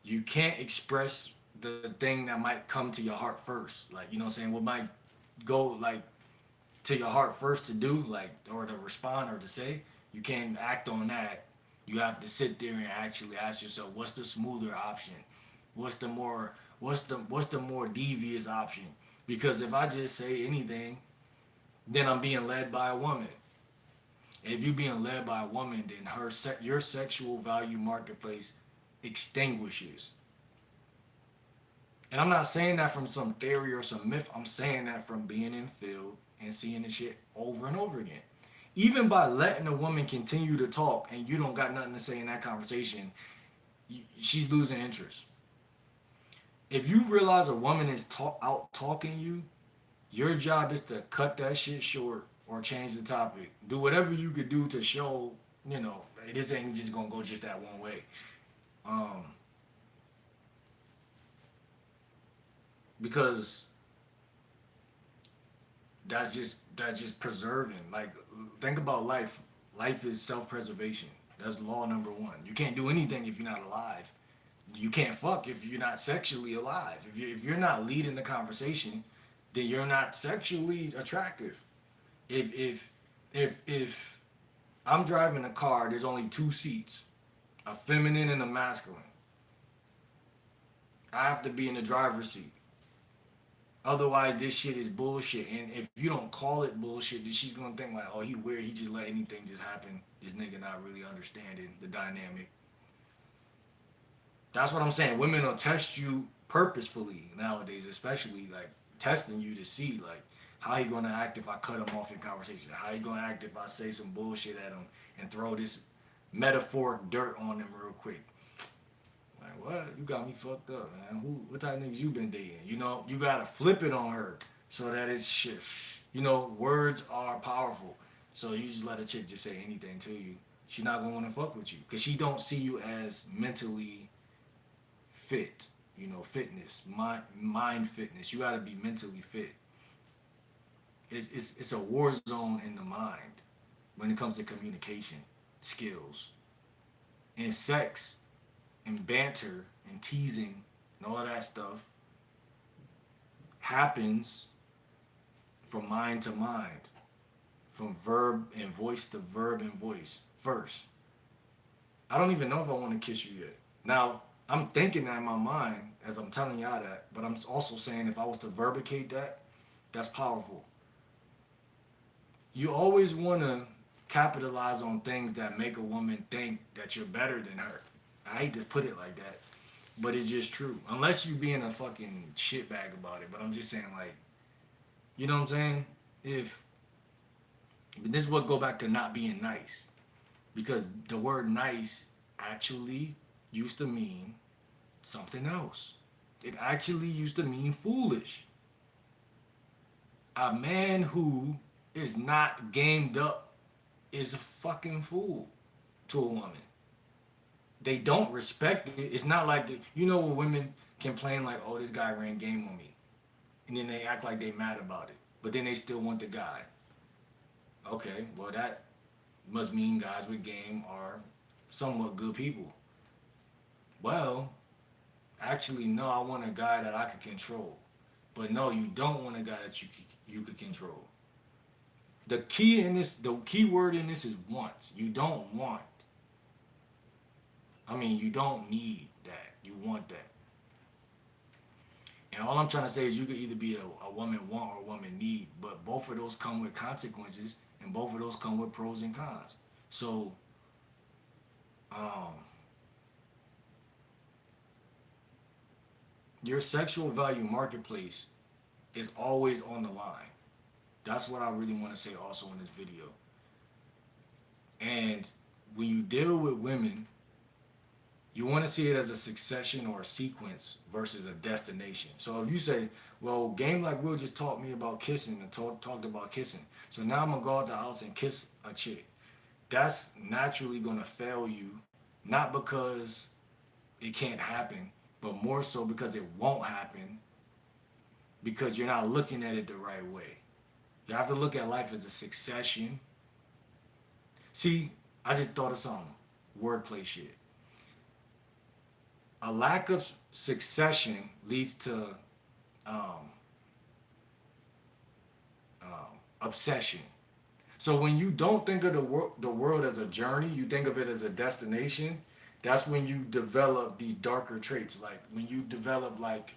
You can't express the thing that might come to your heart first. Like, you know what I'm saying? What might go like to your heart first to do, like, or to respond or to say. You can't act on that. You have to sit there and actually ask yourself, what's the smoother option? What's the more devious option? Because if I just say anything, then I'm being led by a woman. And if you're being led by a woman, then your sexual value marketplace extinguishes. And I'm not saying that from some theory or some myth. I'm saying that from being in field and seeing this shit over and over again. Even by letting a woman continue to talk and you don't got nothing to say in that conversation, she's losing interest. If you realize a woman is out talking you, your job is to cut that shit short or change the topic. Do whatever you could do to show, this ain't just gonna go just that one way. Because that's just preserving. Like, think about life. Life is self-preservation. That's law number one. You can't do anything if you're not alive. You can't fuck if you're not sexually alive. If you're not leading the conversation, then you're not sexually attractive. If I'm driving a car, there's only two seats, a feminine and a masculine. I have to be in the driver's seat. Otherwise, this shit is bullshit. And if you don't call it bullshit, then she's gonna think like, oh, he weird. He just let anything just happen. This nigga not really understanding the dynamic. That's what I'm saying. Women will test you purposefully nowadays, especially like testing you to see like how he gonna act if I cut him off in conversation. How he gonna act if I say some bullshit at him and throw this metaphoric dirt on him real quick. Like what? You got me fucked up, man. Who? What type of niggas you been dating? You know, you gotta flip it on her so that it's shit. You know, words are powerful. So you just let a chick just say anything to you. She not gonna wanna fuck with you because she don't see you as mentally fit. You know, fitness, mind fitness. You gotta be mentally fit. It's a war zone in the mind when it comes to communication skills and sex and banter and teasing and all of that stuff happens from mind to mind, from verb and voice to verb and voice first. I don't even know if I want to kiss you yet. Now, I'm thinking that in my mind as I'm telling y'all that, but I'm also saying if I was to verbicate that, that's powerful. You always want to capitalize on things that make a woman think that you're better than her. I hate to put it like that, but it's just true. Unless you being a fucking shitbag about it, but I'm just saying like, you know what I'm saying? If this is what go back to not being nice, because the word nice actually used to mean something else. It actually used to mean foolish. A man who is not gamed up is a fucking fool to a woman. They don't respect it. It's not like you know when women complain like, "Oh, this guy ran game on me," and then they act like they mad about it, but then they still want the guy. Okay, well that must mean guys with game are somewhat good people. Well, actually, no. I want a guy that I could control. But no, you don't want a guy that you could control. The key word in this is want. You don't want. I mean, you don't need that. You want that. And all I'm trying to say is you could either be a woman want or a woman need, but both of those come with consequences, and both of those come with pros and cons. So, um, your sexual value marketplace is always on the line. That's what I really want to say also in this video. And when you deal with women, you want to see it as a succession or a sequence versus a destination. So if you say, well, Game Like Will just taught me about kissing and talked about kissing. So now I'm going to go out the house and kiss a chick. That's naturally going to fail you, not because it can't happen, but more so because it won't happen because you're not looking at it the right way. You have to look at life as a succession. See, I just thought of something. Wordplay shit. A lack of succession leads to um, obsession. So when you don't think of the world as a journey, you think of it as a destination. That's when you develop these darker traits. Like when you develop like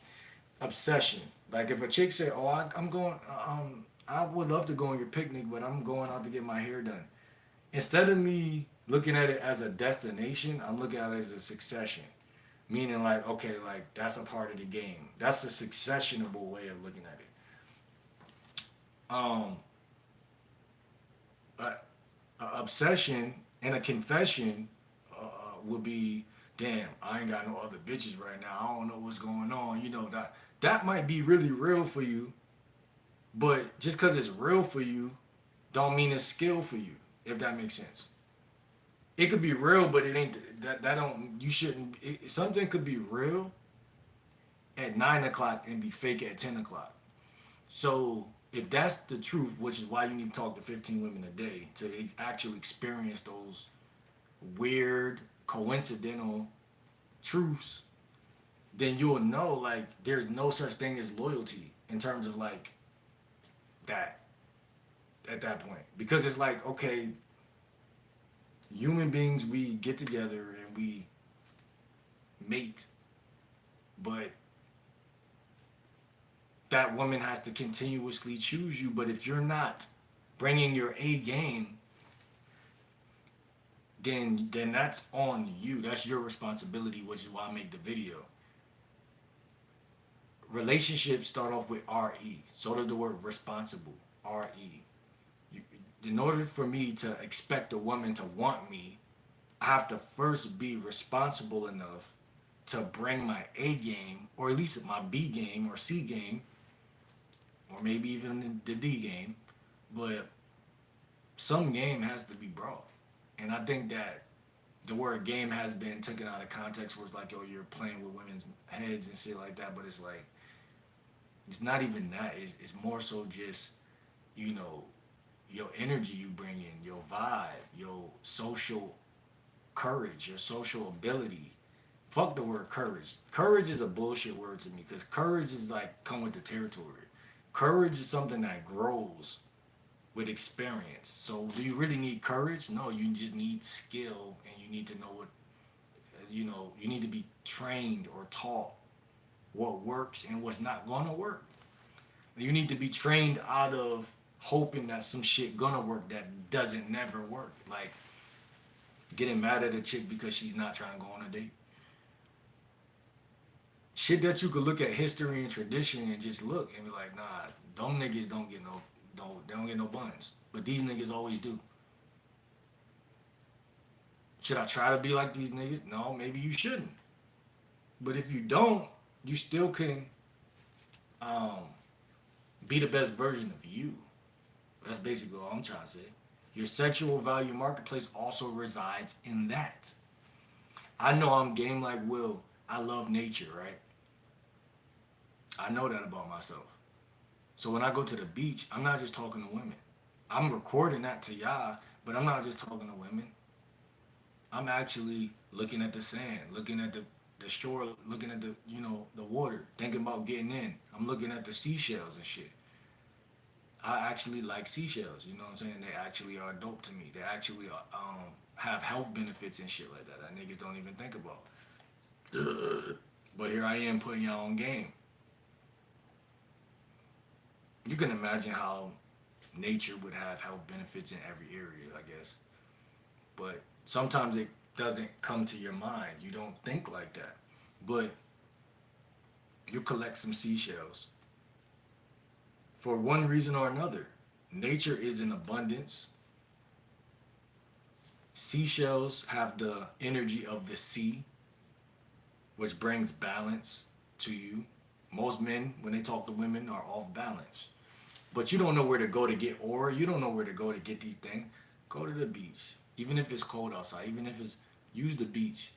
obsession. Like if a chick say, "Oh, I'm going, I would love to go on your picnic, but I'm going out to get my hair done." Instead of me looking at it as a destination, I'm looking at it as a succession. Meaning like, okay, like that's a part of the game. That's a successionable way of looking at it. Um, a, a obsession and a confession would be, damn, I ain't got no other bitches right now. I don't know what's going on. You know that might be really real for you, but just because it's real for you, don't mean it's skill for you. If that makes sense. It could be real, but it ain't that. That don't. You shouldn't. Something could be real at 9 o'clock and be fake at 10 o'clock. So if that's the truth, which is why you need to talk to 15 women a day to actually experience those weird, coincidental truths, then you'll know like there's no such thing as loyalty in terms of like that at that point. Because it's like, okay, human beings, we get together and we mate, but that woman has to continuously choose you. But if you're not bringing your A game, then that's on you. That's your responsibility, which is why I make the video. Relationships start off with RE. So does the word responsible. RE. You, in order for me to expect a woman to want me, I have to first be responsible enough to bring my A game, or at least my B game or C game, or maybe even the D game. But some game has to be brought. And I think that the word game has been taken out of context where it's like, yo, you're playing with women's heads and shit like that. But it's like, it's not even that. It's more so just, you know, your energy you bring in, your vibe, your social courage, your social ability. Fuck the word courage. Courage is a bullshit word to me because courage is like come with the territory. Courage is something that grows with experience. So do you really need courage? No, you just need skill and you need to know what you need to be trained or taught what works and what's not gonna work. You need to be trained out of hoping that some shit gonna work that doesn't never work. Like getting mad at a chick because she's not trying to go on a date. Shit that you could look at history and tradition and just look and be like, nah, them niggas don't get no buns. But these niggas always do. Should I try to be like these niggas? No, maybe you shouldn't. But if you don't, you still can um, be the best version of you. That's basically all I'm trying to say. Your sexual value marketplace also resides in that. I know I'm game like Will. I love nature, right? I know that about myself. So when I go to the beach, I'm not just talking to women. I'm recording that to y'all, but I'm not just talking to women. I'm actually looking at the sand, looking at the shore, looking at the water, thinking about getting in. I'm looking at the seashells and shit. I actually like seashells. You know what I'm saying? They actually are dope to me. They actually have health benefits and shit like that niggas don't even think about. But here I am putting y'all on game. You can imagine how nature would have health benefits in every area, I guess. But sometimes it doesn't come to your mind. You don't think like that. But you collect some seashells for one reason or another. Nature is in abundance. Seashells have the energy of the sea, which brings balance to you. Most men, when they talk to women, are off balance. But you don't know where to go to get ore. You don't know where to go to get these things. Go to the beach. Even if it's cold outside, even if it's use the beach.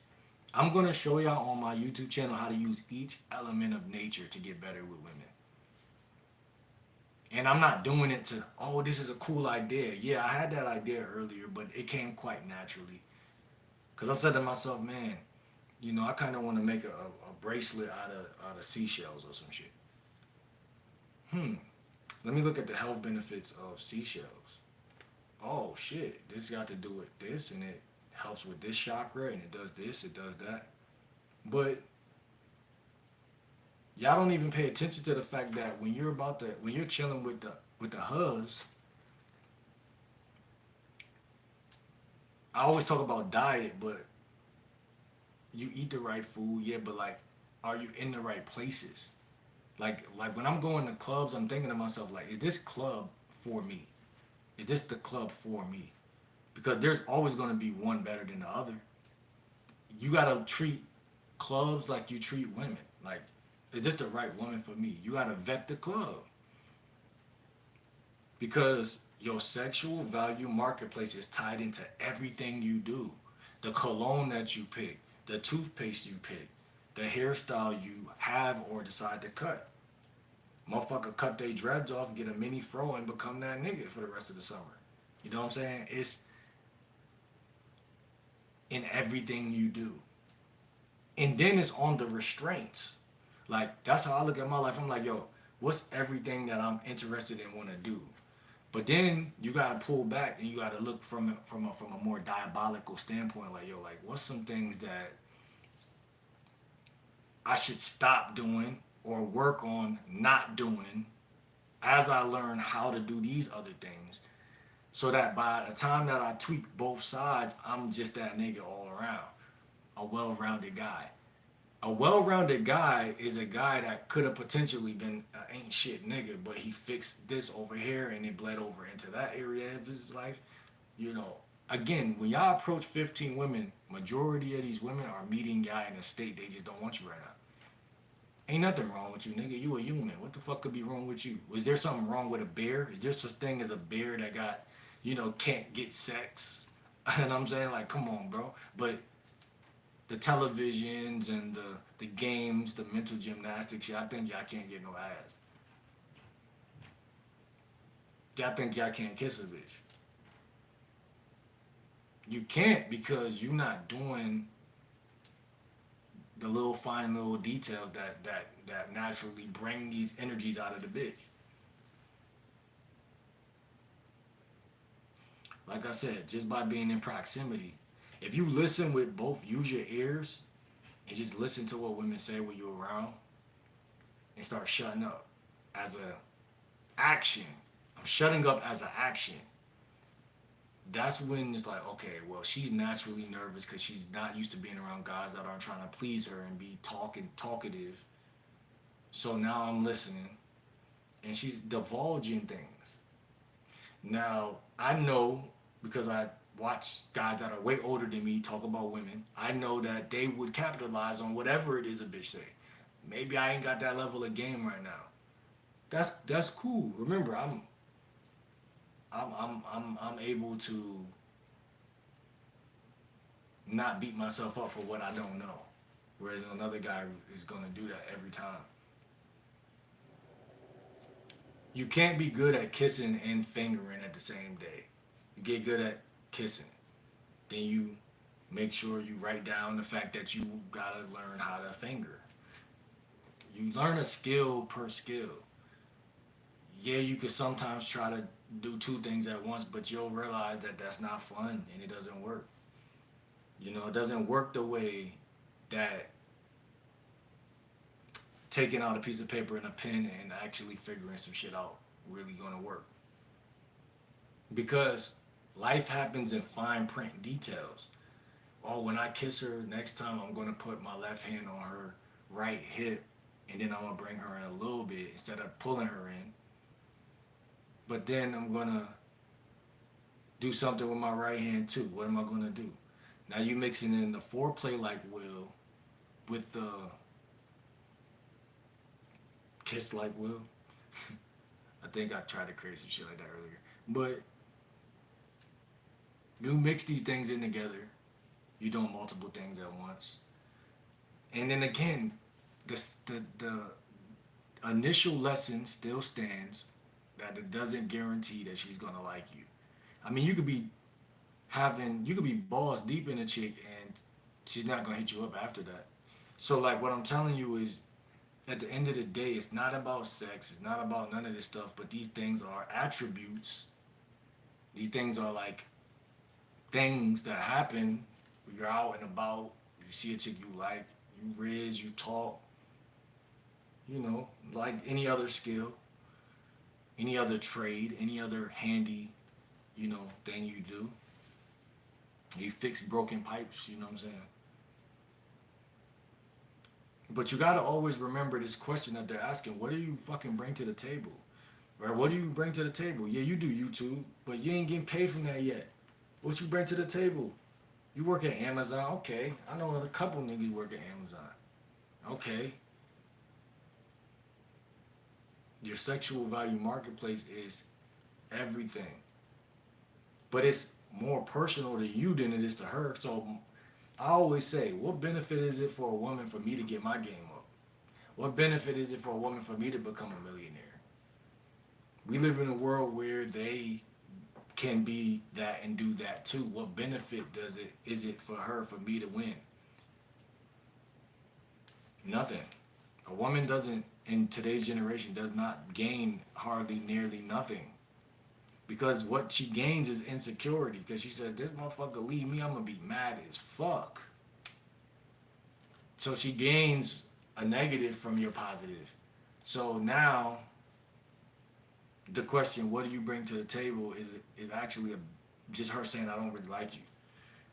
I'm gonna show y'all on my YouTube channel how to use each element of nature to get better with women. And I'm not doing it to, oh, this is a cool idea. Yeah, I had that idea earlier, but it came quite naturally. Cause I said to myself, man, I kind of want to make a bracelet out of seashells or some shit. Let me look at the health benefits of seashells. Oh shit, this got to do with this, and it helps with this chakra, and it does this, it does that. But y'all don't even pay attention to the fact that when you're chilling with the huz, I always talk about diet, but you eat the right food, yeah, but like, are you in the right places? Like when I'm going to clubs, I'm thinking to myself, like, is this club for me? Is this the club for me? Because there's always going to be one better than the other. You got to treat clubs like you treat women. Like, is this the right woman for me? You got to vet the club. Because your sexual value marketplace is tied into everything you do. The cologne that you pick, the toothpaste you pick, the hairstyle you have or decide to cut. Motherfucker cut their dreads off, get a mini fro, and become that nigga for the rest of the summer. You know what I'm saying? It's in everything you do. And then it's on the restraints. Like, that's how I look at my life. I'm like, yo, what's everything that I'm interested in want to do? But then you gotta pull back and you gotta look from a more diabolical standpoint. Like, yo, like, what's some things that I should stop doing or work on not doing as I learn how to do these other things So that by the time that I tweak both sides, I'm just that nigga all around. A well-rounded guy. A well-rounded guy is a guy that could have potentially been an ain't shit nigga, but he fixed this over here and it bled over into that area of his life. You know, again, when y'all approach 15 women, majority of these women are meeting y'all in a state they just don't want you right now. Ain't nothing wrong with you, nigga. You a human. What the fuck could be wrong with you? Was there something wrong with a bear? Is there such thing as a bear that got, can't get sex? And I'm saying, like, come on, bro. But the televisions and the games, the mental gymnastics, y'all think y'all can't get no ass. Y'all think y'all can't kiss a bitch. You can't because you're not doing the little fine little details that naturally bring these energies out of the bitch. Like I said, just by being in proximity, if you listen with both, use your ears and just listen to what women say when you're around and start shutting up as a action. I'm shutting up as an action. That's when it's like, okay, well, she's naturally nervous because she's not used to being around guys that aren't trying to please her and be talkative. So now I'm listening, and she's divulging things. Now I know because I watch guys that are way older than me talk about women. I know that they would capitalize on whatever it is a bitch say. Maybe I ain't got that level of game right now. That's cool. Remember, I'm able to not beat myself up for what I don't know. Whereas another guy is gonna do that every time. You can't be good at kissing and fingering at the same day. You get good at kissing. Then you make sure you write down the fact that you gotta learn how to finger. You learn a skill per skill. Yeah, you could sometimes try to do two things at once, but you'll realize that that's not fun and it doesn't work. It doesn't work the way that taking out a piece of paper and a pen and actually figuring some shit out really gonna work. Because life happens in fine print details. Oh, when I kiss her next time, I'm gonna put my left hand on her right hip and then I'm gonna bring her in a little bit instead of pulling her in. But then I'm gonna do something with my right hand too. What am I gonna do? Now you mixing in the foreplay like Will with the kiss like Will. I think I tried to create some shit like that earlier. But you mix these things in together. You doing multiple things at once. And then again, the initial lesson still stands that it doesn't guarantee that she's gonna like you. I mean, you could be balls deep in a chick and she's not gonna hit you up after that. So like what I'm telling you is at the end of the day, it's not about sex, it's not about none of this stuff, but these things are attributes. These things are like things that happen when you're out and about, you see a chick you like, you rizz, you talk, like any other skill, any other trade, any other handy, thing you do. You fix broken pipes, you know what I'm saying? But you gotta always remember this question that they're asking: what do you fucking bring to the table? Right? What do you bring to the table? Yeah, you do YouTube, but you ain't getting paid from that yet. What you bring to the table? You work at Amazon, okay. I know a couple niggas work at Amazon. Okay. Your sexual value marketplace is everything. But it's more personal to you than it is to her. So I always say, what benefit is it for a woman for me to get my game up? What benefit is it for a woman for me to become a millionaire? We live in a world where they can be that and do that too. What benefit is it for her for me to win? Nothing. A woman doesn't in today's generation does not gain hardly nearly nothing. Because what she gains is insecurity. Because she says, this motherfucker leave me, I'm gonna be mad as fuck. So she gains a negative from your positive. So now the question, what do you bring to the table, is actually just her saying, I don't really like you.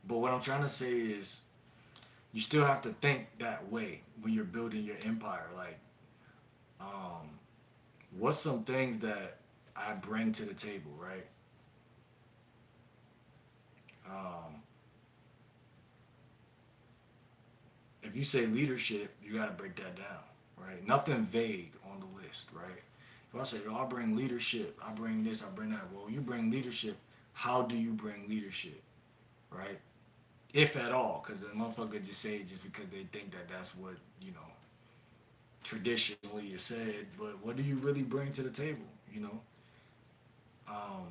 But what I'm trying to say is, you still have to think that way when you're building your empire. Like, um, what's some things that I bring to the table, right? Um, if you say leadership, you got to break that down, right? Nothing vague on the list, right? If I say, oh, I bring leadership, I bring this, I bring that. Well, you bring leadership. How do you bring leadership, right? If at all, because the motherfucker just say it just because they think that that's what, traditionally is said. But what do you really bring to the table? Um,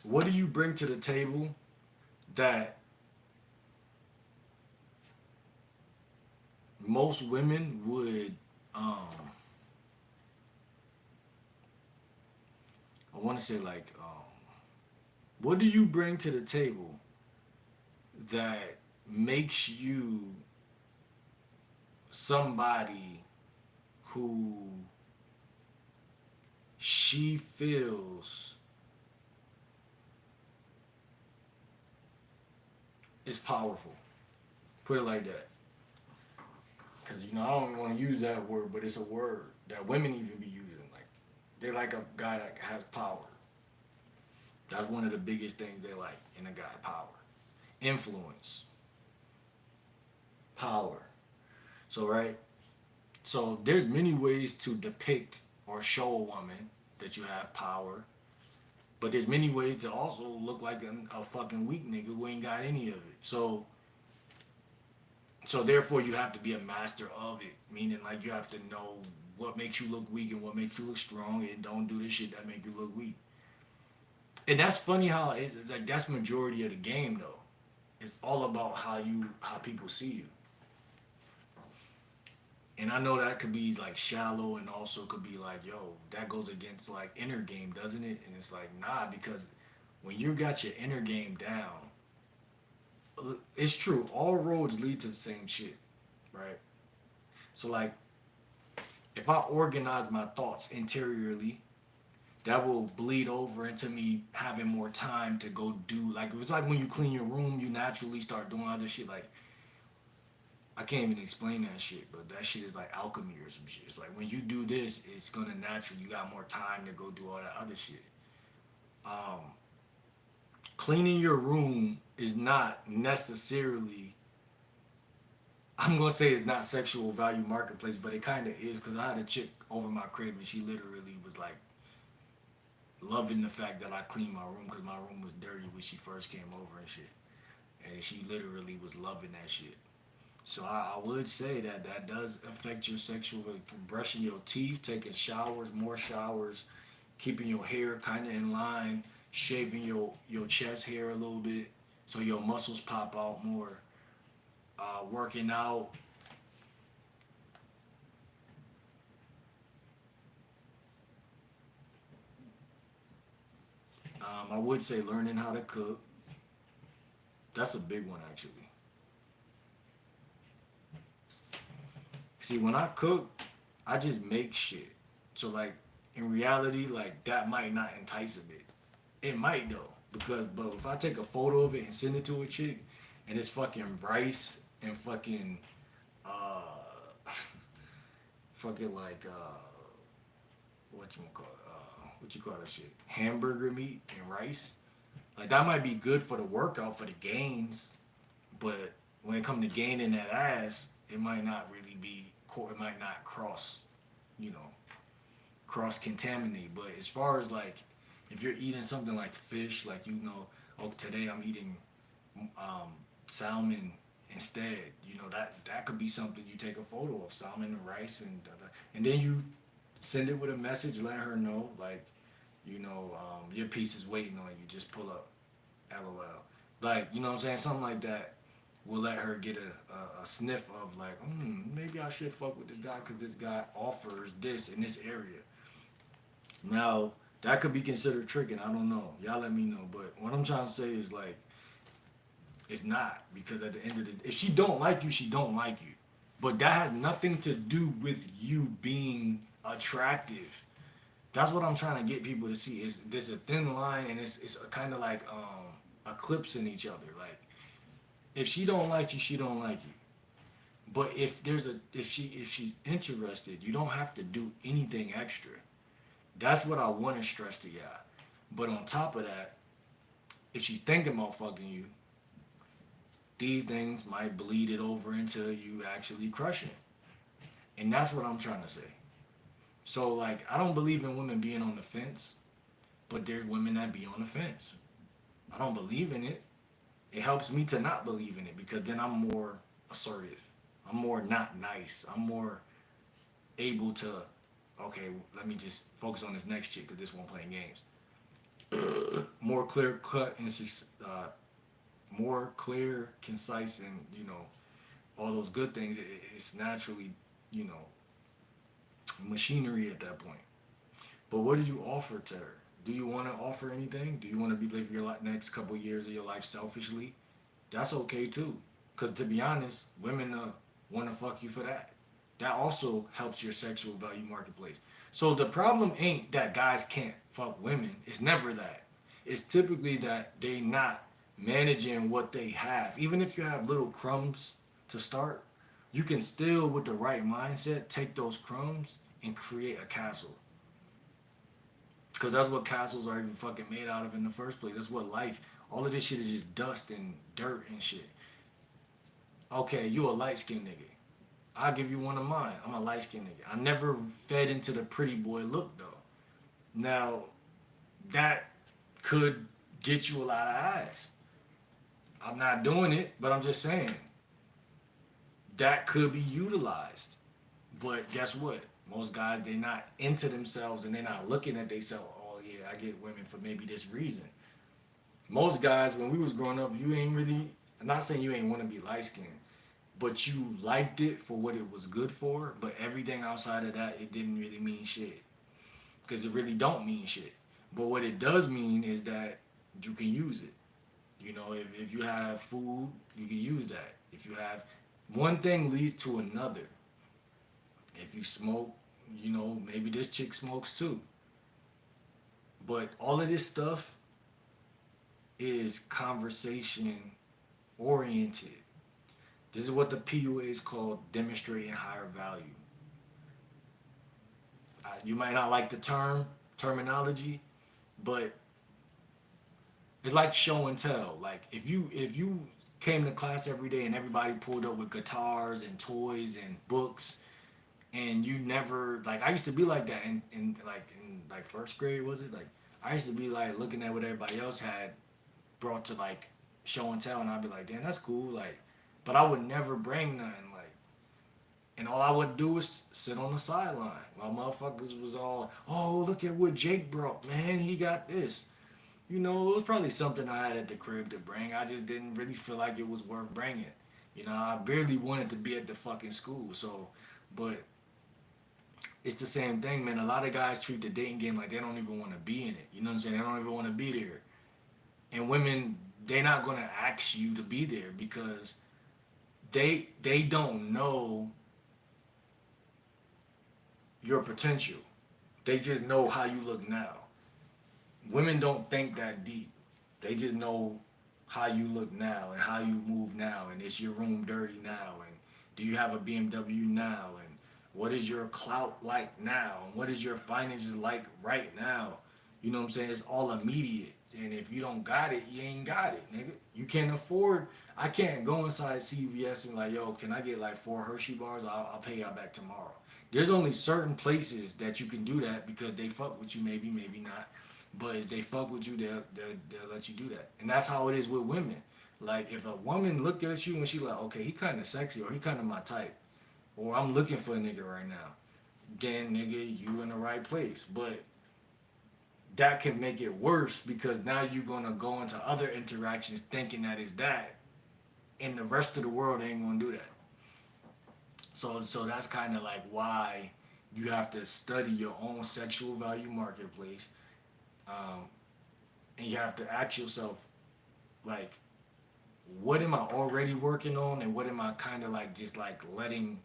what do you bring to the table that most women would, I want to say, like, what do you bring to the table that makes you somebody who she feels is powerful? Put it like that. Because, I don't want to use that word, but it's a word that women even be using. Like, they like a guy that has power. That's one of the biggest things they like in a guy: power, influence, power. So, right? So, there's many ways to depict or show a woman that you have power, but there's many ways to also look like a fucking weak nigga who ain't got any of it. So therefore, you have to be a master of it, meaning like you have to know what makes you look weak and what makes you look strong, and don't do the shit that make you look weak. And that's funny how it's like that's majority of the game though. It's all about how people see you. And I know that could be like shallow, and also could be like, yo, that goes against like inner game, doesn't it? And it's like, nah, because when you got your inner game down, it's true. All roads lead to the same shit, right? So like, if I organize my thoughts interiorly, that will bleed over into me having more time to go do, like, it's like when you clean your room, you naturally start doing other shit. Like, I can't even explain that shit, but that shit is like alchemy or some shit. It's like when you do this, it's gonna naturally, you got more time to go do all that other shit. Um, Cleaning your room is not necessarily, I'm gonna say it's not sexual value marketplace, but it kind of is, because I had a chick over my crib and she literally was like loving the fact that I cleaned my room, because my room was dirty when she first came over and shit, and she literally was loving that shit. So I would say that that does affect your sexual, brushing your teeth, taking showers, more showers, keeping your hair kind of in line, shaving your chest hair a little bit so your muscles pop out more, working out. I would say learning how to cook. That's a big one actually. See, when I cook, I just make shit. So like in reality, like that might not entice a bit. It might though, because but if I take a photo of it and send it to a chick, and it's fucking rice and fucking uh fucking like what you call it? What you call that shit? Hamburger meat and rice. Like that might be good for the workout, for the gains, but when it comes to gaining that ass, it might not really be. It might not cross, you know, cross contaminate. But as far as like, if you're eating something like fish, like oh today I'm eating um, salmon instead. That could be something you take a photo of salmon and rice and then you send it with a message, letting her know like, your piece is waiting on you. Just pull up, LOL. Like, you know what I'm saying? Something like that will let her get a sniff of like, maybe I should fuck with this guy because this guy offers this in this area. Now, that could be considered tricking. I don't know. Y'all let me know. But what I'm trying to say is like, it's not, because at the end of the day, if she don't like you, she don't like you. But that has nothing to do with you being attractive. That's what I'm trying to get people to see. Is there's a thin line, and it's kind of like eclipsing each other. Like if she don't like you, she don't like you. But if she's interested, you don't have to do anything extra. That's what I want to stress to y'all. But on top of that, if she's thinking about fucking you, these things might bleed it over into you actually crushing. And that's what I'm trying to say. So like I don't believe in women being on the fence, but there's women that be on the fence. I don't believe in it. It helps me to not believe in it because then I'm more assertive. I'm more not nice. I'm more able to, okay, let me just focus on this next chick because this one playing games. More clear cut and more clear, concise, and all those good things. It's naturally, you know, machinery at that point. But what do you offer to her? Do you want to offer anything? Do you want to be live your next couple of years of your life selfishly? That's okay too. Cause to be honest, women want to fuck you for that. That also helps your sexual value marketplace. So the problem ain't that guys can't fuck women. It's never that. It's typically that they not managing what they have. Even if you have little crumbs to start, you can still, with the right mindset, take those crumbs and create a castle. Because that's what castles are even fucking made out of in the first place. That's what life, all of this shit is just dust and dirt and shit. Okay, you a light skinned nigga. I'll give you one of mine. I'm a light skinned nigga. I never fed into the pretty boy look though. Now, that could get you a lot of ass. I'm not doing it, but I'm just saying that could be utilized. But guess what? Most guys they not into themselves and they're not looking at themselves. Oh yeah, I get women for maybe this reason. Most guys, when we was growing up, you ain't really. I'm not saying you ain't want to be light skinned, but you liked it for what it was good for. But everything outside of that, it didn't really mean shit because it really don't mean shit. But what it does mean is that you can use it. If you have food, you can use that. If you have one thing leads to another. If you smoke, maybe this chick smokes too. But all of this stuff is conversation oriented. This is what the PUA is called, demonstrating higher value. You might not like the terminology, but it's like show and tell. Like if you came to class every day and everybody pulled up with guitars and toys and books and you never like I used to be like that in first grade was it like I used to be like looking at what everybody else had brought to like show and tell and I'd be like damn that's cool like but I would never bring nothing like and all I would do was sit on the sideline while motherfuckers was all oh look at what Jake brought man he got this it was probably something I had at the crib to bring I just didn't really feel like it was worth bringing I barely wanted to be at the fucking school so but it's the same thing, man. A lot of guys treat the dating game like they don't even want to be in it. You know what I'm saying? They don't even want to be there. And women, they're not gonna ask you to be there because they don't know your potential. They just know how you look now. Women don't think that deep. They just know how you look now and how you move now and is your room dirty now and do you have a BMW now and what is your clout like now and what is your finances like right now. You know what I'm saying? It's all immediate. And if you don't got it, you ain't got it, nigga. You can't afford. I can't go inside CVS and like, yo, can I get like 4 Hershey bars? I'll pay y'all back tomorrow. There's only certain places that you can do that because they fuck with you, maybe, maybe not. But if they fuck with you, they'll let you do that. And that's how it is with women. Like if a woman look at you and she like, okay, he kind of sexy or he kind of my type, or I'm looking for a nigga right now, then nigga, you in the right place. But that can make it worse because now you're gonna go into other interactions thinking that it's that, and the rest of the world ain't gonna do that. So that's kind of like why you have to study your own sexual value marketplace, um, and you have to ask yourself, like, what am I already working on, and what am I kind of like just like letting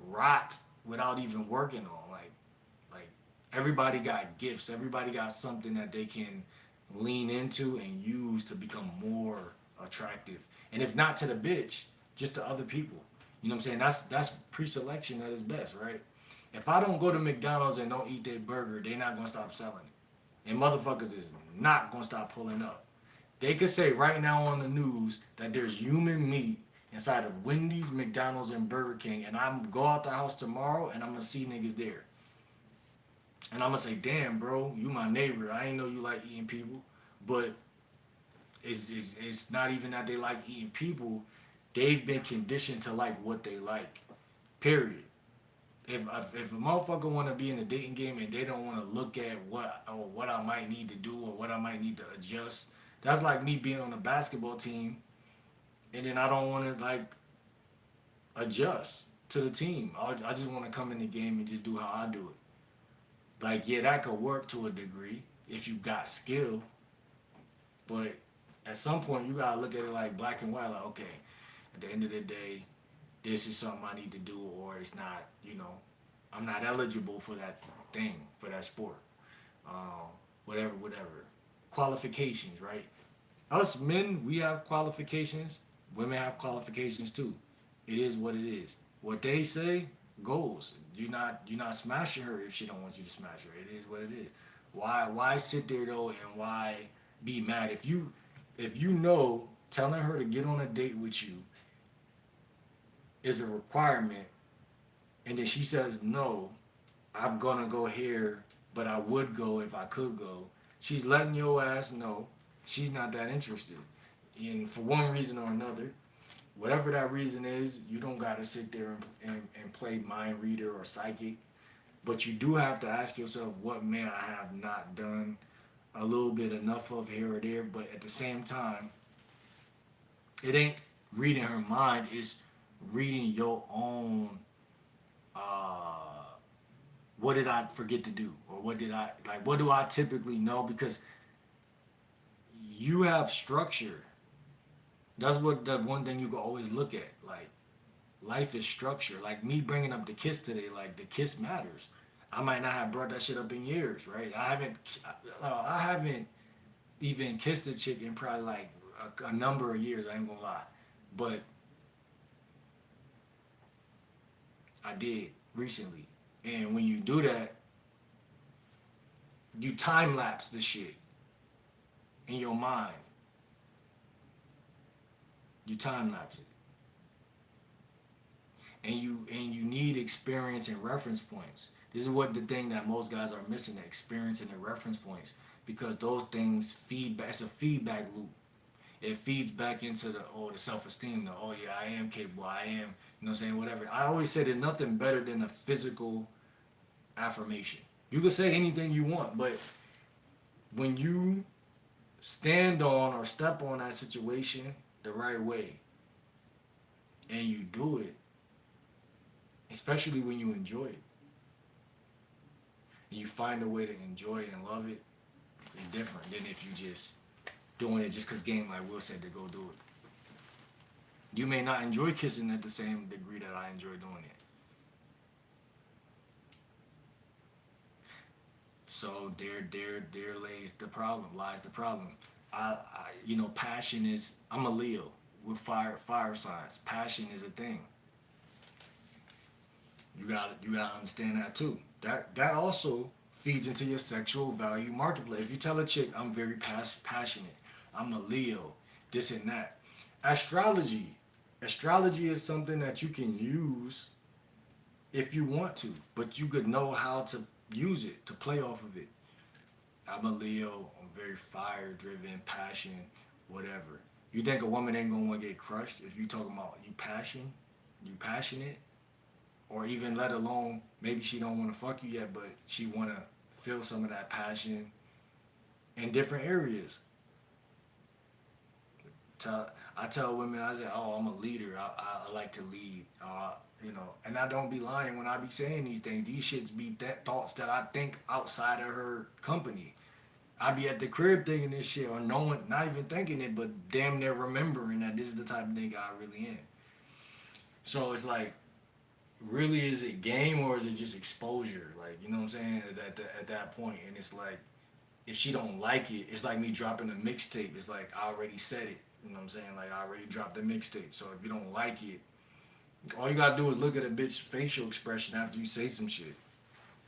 rot without even working on, like Everybody got gifts. Everybody got something that they can lean into and use to become more attractive. And if not to the bitch, just to other people. You know what I'm saying? That's pre-selection at its best, right? If I don't go to McDonald's and don't eat their burger, they're not gonna stop selling it. And motherfuckers is not gonna stop pulling up. They could say right now on the news that there's human meat inside of Wendy's, McDonald's, and Burger King, and I'm go out the house tomorrow and I'm gonna see niggas there. And I'm gonna say, damn, bro, you my neighbor. I ain't know you like eating people. But it's not even that they like eating people. They've been conditioned to like what they like. Period. If a motherfucker want to be in the dating game and they don't want to look at what I might need to do or what I might need to adjust, that's like me being on a basketball team and then I don't want to like adjust to the team. I just want to come in the game and just do how I do it. Like, yeah, that could work to a degree if you got skill, but at some point you gotta look at it like black and white. Like, okay, at the end of the day, this is something I need to do, or it's not. I'm not eligible for that thing, for that sport. Whatever. Qualifications, right? Us men, we have qualifications. Women have qualifications too. It is what it is. What they say goes. You're not smashing her if she don't want you to smash her. It is what it is. Why sit there though and why be mad if you know telling her to get on a date with you is a requirement and then she says no, I'm gonna go here, but I would go if I could go. She's letting your ass know she's not that interested. And for one reason or another, whatever that reason is, you don't gotta sit there and play mind reader or psychic. But you do have to ask yourself, what may I have not done a little bit enough of here or there? But at the same time, it ain't reading her mind, it's reading your own uh what did I forget to do? Or what do I typically know? Because you have structure. That's what the one thing you can always look at. Like, life is structure. Like me bringing up the kiss today, like the kiss matters. I might not have brought that shit up in years, right? I haven't even kissed a chick in probably like a number of years. I ain't gonna lie, but I did recently. And when you do that, you time lapse the shit in your mind. You time lapse it. And you need experience and reference points. This is what the thing that most guys are missing: the experience and the reference points, because those things feed back. It's a feedback loop. It feeds back into the self-esteem. The oh yeah, I am capable. I am, you know what I'm saying, whatever. I always say there's nothing better than a physical affirmation. You can say anything you want, but when you stand on or step on that situation the right way and you do it, especially when you enjoy it, and you find a way to enjoy it and love it, it's different than if you just doing it just because game, like Will said, to go do it. You may not enjoy kissing at the same degree that I enjoy doing it. So there lays the problem. Lies the problem. Passion is. I'm a Leo with fire signs. Passion is a thing. You gotta understand that too. That also feeds into your sexual value marketplace. If you tell a chick I'm very passionate, I'm a Leo, this and that. Astrology. Astrology is something that you can use if you want to, but you could know how to use it, to play off of it. I'm a Leo, I'm very fire driven, passion, whatever. You think a woman ain't gonna want to get crushed if you talking about you passionate, or even let alone maybe she don't want to fuck you yet, but she want to feel some of that passion in different areas. I tell women, I say, oh, I'm a leader. I like to lead. And I don't be lying when I be saying these things. These shits be thoughts that I think outside of her company. I be at the crib thinking this shit, or knowing, not even thinking it, but damn near remembering that this is the type of nigga I really am. So it's like, really, is it game or is it just exposure? Like, you know what I'm saying? At that point, and it's like, if she don't like it, it's like me dropping a mixtape. It's like I already said it. You know what I'm saying? Like I already dropped the mixtape. So if you don't like it, all you gotta do is look at a bitch facial expression after you say some shit.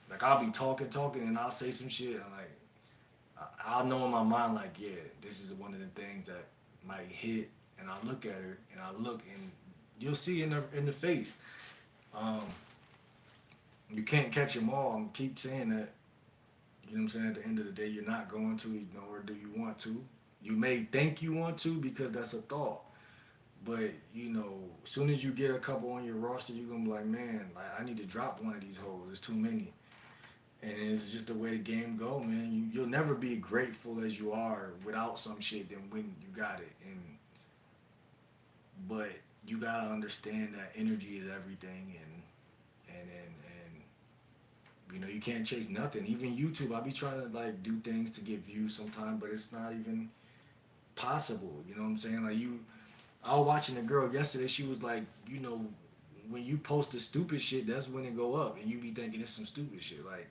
Like I'll be talking, and I'll say some shit, and like I'll know in my mind, like, yeah, this is one of the things that might hit, and I look at her, and I look, and you'll see in the face. Um, you can't catch them all. I'm keep saying that. You know what I'm saying? At the end of the day, you're not going to, nor do you want to. You may think you want to because that's a thought. But, as soon as you get a couple on your roster, you're going to be like, man, like, I need to drop one of these hoes. There's too many. And it's just the way the game go, man. You'll never be grateful as you are without some shit than when you got it. But you got to understand that energy is everything. And you can't chase nothing. Even YouTube, I be trying to like do things to get views sometimes, but it's not even possible. You know what I'm saying? Like I was watching a girl yesterday. She was like, when you post the stupid shit, that's when it go up, and you be thinking it's some stupid shit. Like,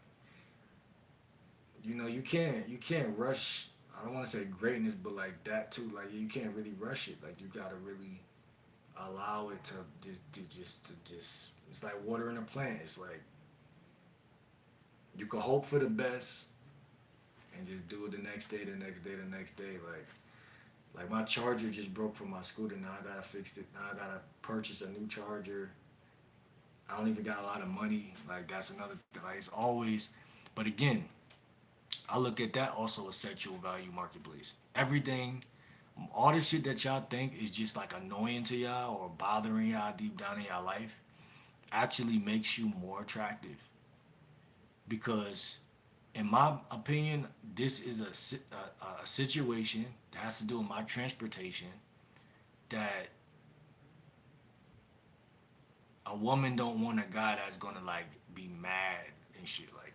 you can't rush. I don't want to say greatness, but like that too. Like you can't really rush it. Like you gotta really allow it to just. It's like watering a plant. It's like you can hope for the best and just do it the next day, the next day, the next day. Like my charger just broke from my scooter. Now I gotta fix it. Now I gotta purchase a new charger. I don't even got a lot of money. Like that's another thing. Like it's always, but again, I look at that also as sexual value marketplace. Everything, all the shit that y'all think is just like annoying to y'all or bothering y'all deep down in y'all life, actually makes you more attractive because in my opinion, this is a situation that has to do with my transportation that a woman don't want a guy that's gonna like be mad and shit. Like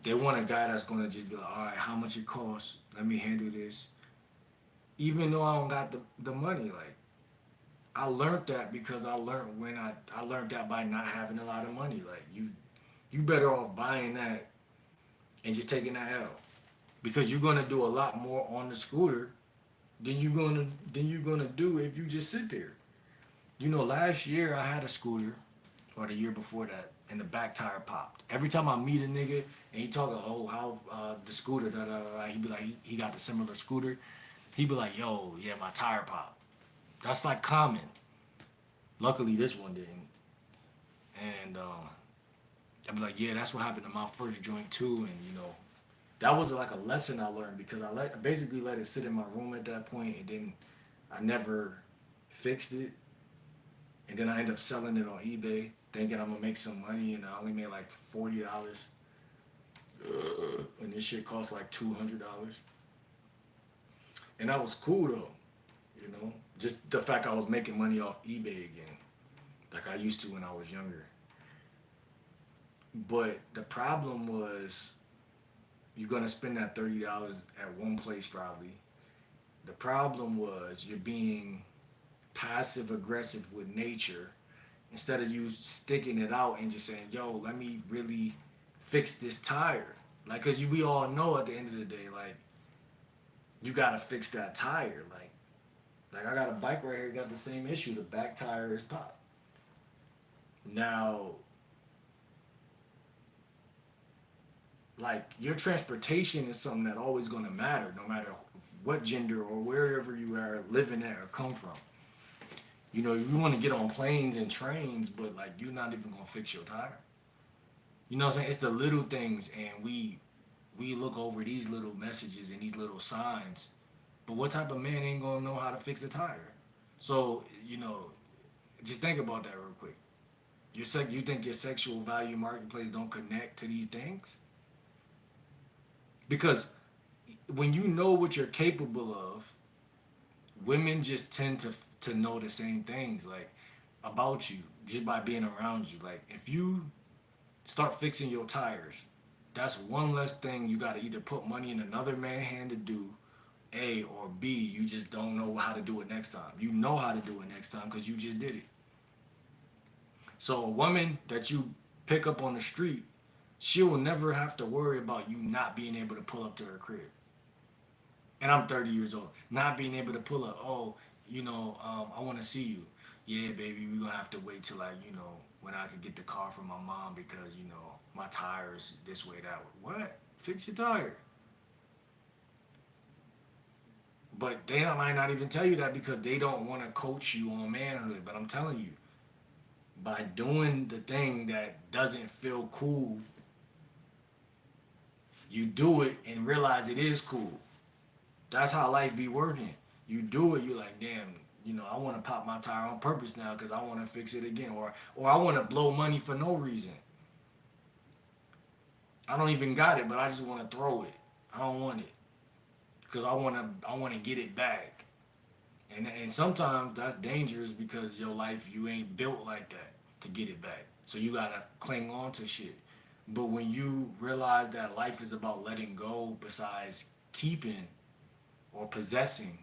they want a guy that's gonna just be like, all right, how much it costs? Let me handle this. Even though I don't got the money, like I learned that because I learned that by not having a lot of money. Like you better off buying that and just taking that L because you're gonna do a lot more on the scooter than you're gonna do if you just sit there. Last year I had a scooter, or the year before that, and the back tire popped. Every time I meet a nigga and he talking, oh, how the scooter, da da da, he be like, he got the similar scooter. He be like, yo, yeah, my tire popped. That's like common. Luckily, this one didn't. And I be like, yeah, that's what happened to my first joint too. And that was like a lesson I learned because basically let it sit in my room at that point, and then I never fixed it, and then I ended up selling it on eBay, thinking I'm gonna make some money, and I only made like $40, and this shit cost like $200, and that was cool though, just the fact I was making money off eBay again, like I used to when I was younger. But the problem was you're gonna spend that $30 at one place probably. The problem was you're being passive aggressive with nature instead of you sticking it out and just saying, yo, let me really fix this tire. Like, cause we all know at the end of the day, like, you gotta fix that tire. Like I got a bike right here, got the same issue. The back tire is popped. Now, like your transportation is something that always gonna matter, no matter what gender or wherever you are living at or come from. You want to get on planes and trains, but like you're not even gonna fix your tire. You know what I'm saying? It's the little things, and we look over these little messages and these little signs. But what type of man ain't gonna know how to fix a tire? So just think about that real quick. You think your sexual value marketplace don't connect to these things? Because when you know what you're capable of, women just tend to know the same things like about you just by being around you. Like if you start fixing your tires, that's one less thing you got to either put money in another man's hand to do, A, or B, you just don't know how to do it next time. You know how to do it next time because you just did it. So a woman that you pick up on the street, she will never have to worry about you not being able to pull up to her crib. And I'm 30 years old, not being able to pull up. Oh, I want to see you. Yeah, baby, we're gonna have to wait till like when I could get the car from my mom because my tires this way that way. What? Fix your tire. But they might not even tell you that because they don't want to coach you on manhood. But I'm telling you, by doing the thing that doesn't feel cool, you do it and realize it is cool. That's how life be working. You do it, you're like, damn, I want to pop my tire on purpose now because I want to fix it again, or I want to blow money for no reason. I don't even got it, but I just want to throw it. I don't want it because I want to get it back. And sometimes that's dangerous because your life you ain't built like that to get it back. So you gotta cling on to shit. But when you realize that life is about letting go, besides keeping or possessing,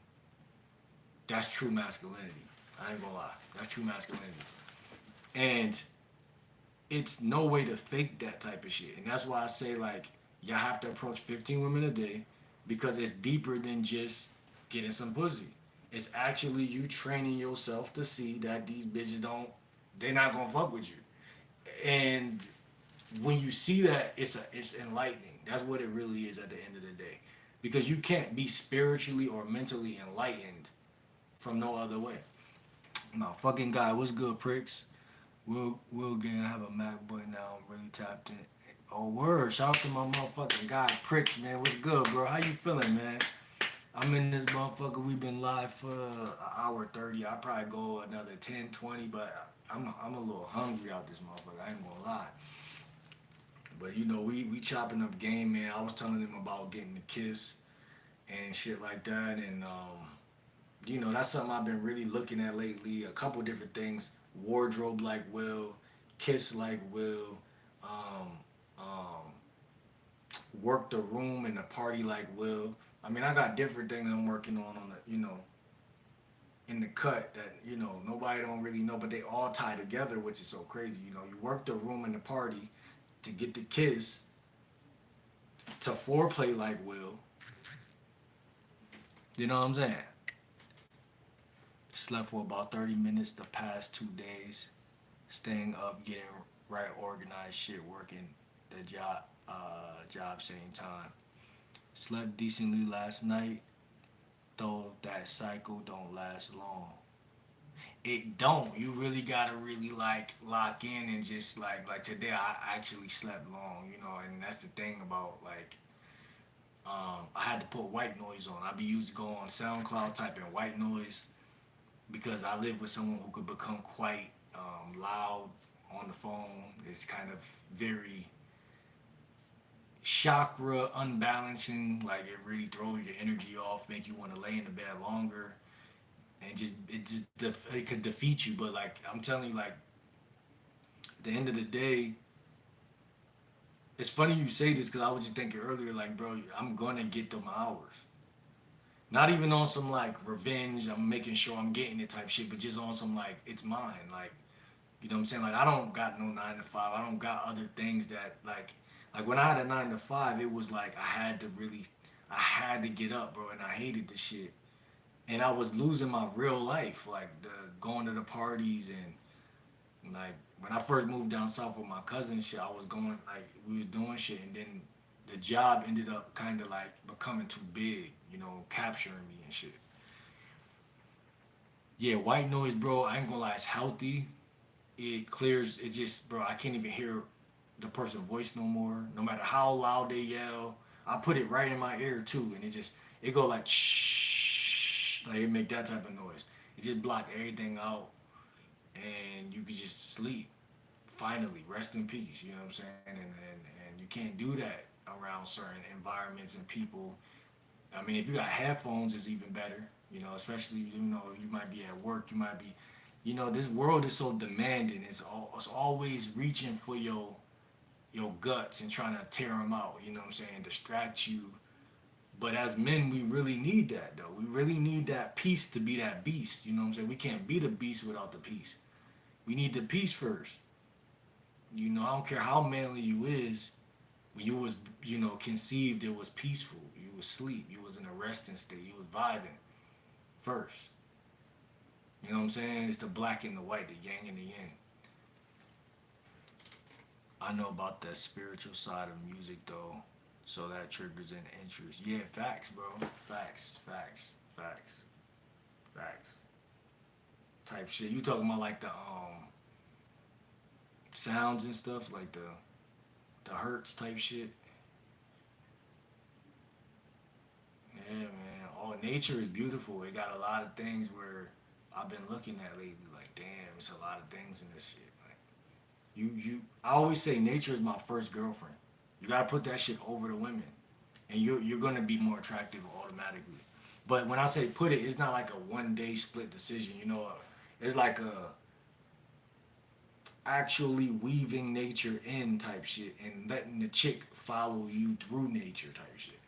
that's true masculinity. I ain't gonna lie. That's true masculinity. And it's no way to fake that type of shit. And that's why I say like y'all have to approach 15 women a day because it's deeper than just getting some pussy. It's actually you training yourself to see that these bitches they're not gonna fuck with you. And when you see that, it's enlightening. That's what it really is at the end of the day. Because you can't be spiritually or mentally enlightened from no other way. My fucking guy, what's good, pricks? We'll again have a Mac button now. I'm really tapped in. Oh word! Shout out to my motherfucking guy, pricks, man. What's good, bro? How you feeling, man? I'm in this motherfucker. We've been live for an hour 30. I'll probably go another 10, 20, but I'm a little hungry out this motherfucker. I ain't gonna lie. But we chopping up game, man. I was telling him about getting the kiss and shit like that, and that's something I've been really looking at lately. A couple different things: wardrobe like Will, kiss like Will, um, um, work the room and the party like Will. I mean, I got different things I'm working on the in the cut that nobody don't really know, but they all tie together, which is so crazy. You work the room and the party to get the kiss, to foreplay like Will. You know what I'm saying? Slept for about 30 minutes the past 2 days, staying up, getting right organized, shit, working the job same time. Slept decently last night, though that cycle don't last long. It don't. You really gotta really like lock in and just like today I actually slept long, and that's the thing about like I had to put white noise on. I be used to go on SoundCloud type in white noise because I live with someone who could become quite loud on the phone. It's kind of very chakra unbalancing. Like it really throws your energy off, make you want to lay in the bed longer, and it could defeat you. But like I'm telling you, like at the end of the day, it's funny you say this because I was just thinking earlier, like bro, I'm gonna get them hours. Not even on some like revenge. I'm making sure I'm getting it type shit, but just on some like it's mine. Like you know what I'm saying? Like I don't got no 9 to 5. I don't got other things that like when I had a 9 to 5, it was like I had to get up, bro, and I hated the shit. And I was losing my real life, like the going to the parties and like when I first moved down south with my cousin and shit, I was going like we was doing shit, and then the job ended up kind of like becoming too big, capturing me and shit. Yeah, white noise, bro. I ain't gonna lie, it's healthy. It clears. It's just, bro. I can't even hear the person's voice no more. No matter how loud they yell, I put it right in my ear too, and it go like shh, like it make that type of noise. It just block everything out, and you can just sleep. Finally, rest in peace. You know what I'm saying? And you can't do that around certain environments and people. I mean, if you got headphones, it's even better. Especially you might be at work, you might be, this world is so demanding. It's always reaching for your guts and trying to tear them out. You know what I'm saying? Distract you. But as men, we really need that though. We really need that peace to be that beast. You know what I'm saying? We can't be the beast without the peace. We need the peace first. You know, I don't care how manly you is. When you was, you know, conceived, it was peaceful. You was asleep. You was in a resting state. You was vibing first. You know what I'm saying? It's the black and the white, the yang and the yin. I know about that spiritual side of music though, so that triggers an interest. Yeah, facts, bro. Facts, facts, facts, facts. Type shit. You talking about like the sounds and stuff, like the hertz type shit. Yeah, man. All nature is beautiful. It got a lot of things where I've been looking at lately. Like, damn, it's a lot of things in this shit. Like, you. I always say nature is my first girlfriend. You gotta put that shit over the women, and you're gonna be more attractive automatically. But when I say put it, it's not like a 1 day split decision. You know, it's like a actually weaving nature in type shit and letting the chick follow you through nature type shit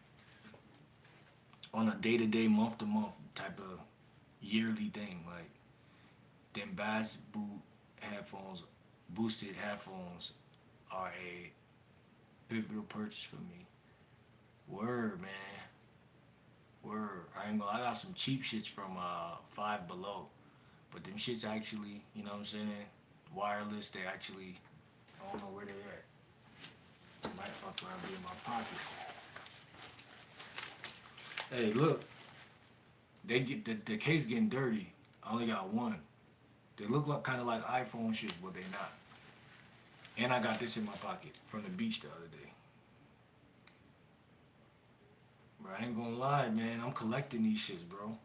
on a day to day, month to month type of yearly thing. Like them bass boot headphones, boosted headphones are a pivotal purchase for me. Word, man. Word. I ain't gonna. I got some cheap shits from Five Below, but them shits actually, you know what I'm saying? Wireless. They actually, I don't know where they at. They might fuck around be in my pocket. Hey, look, they get the case getting dirty. I only got one. They look like kind of like iPhone shit, but they not. And I got this in my pocket from the beach the other day. Bro, I ain't gonna lie, man. I'm collecting these shits, bro.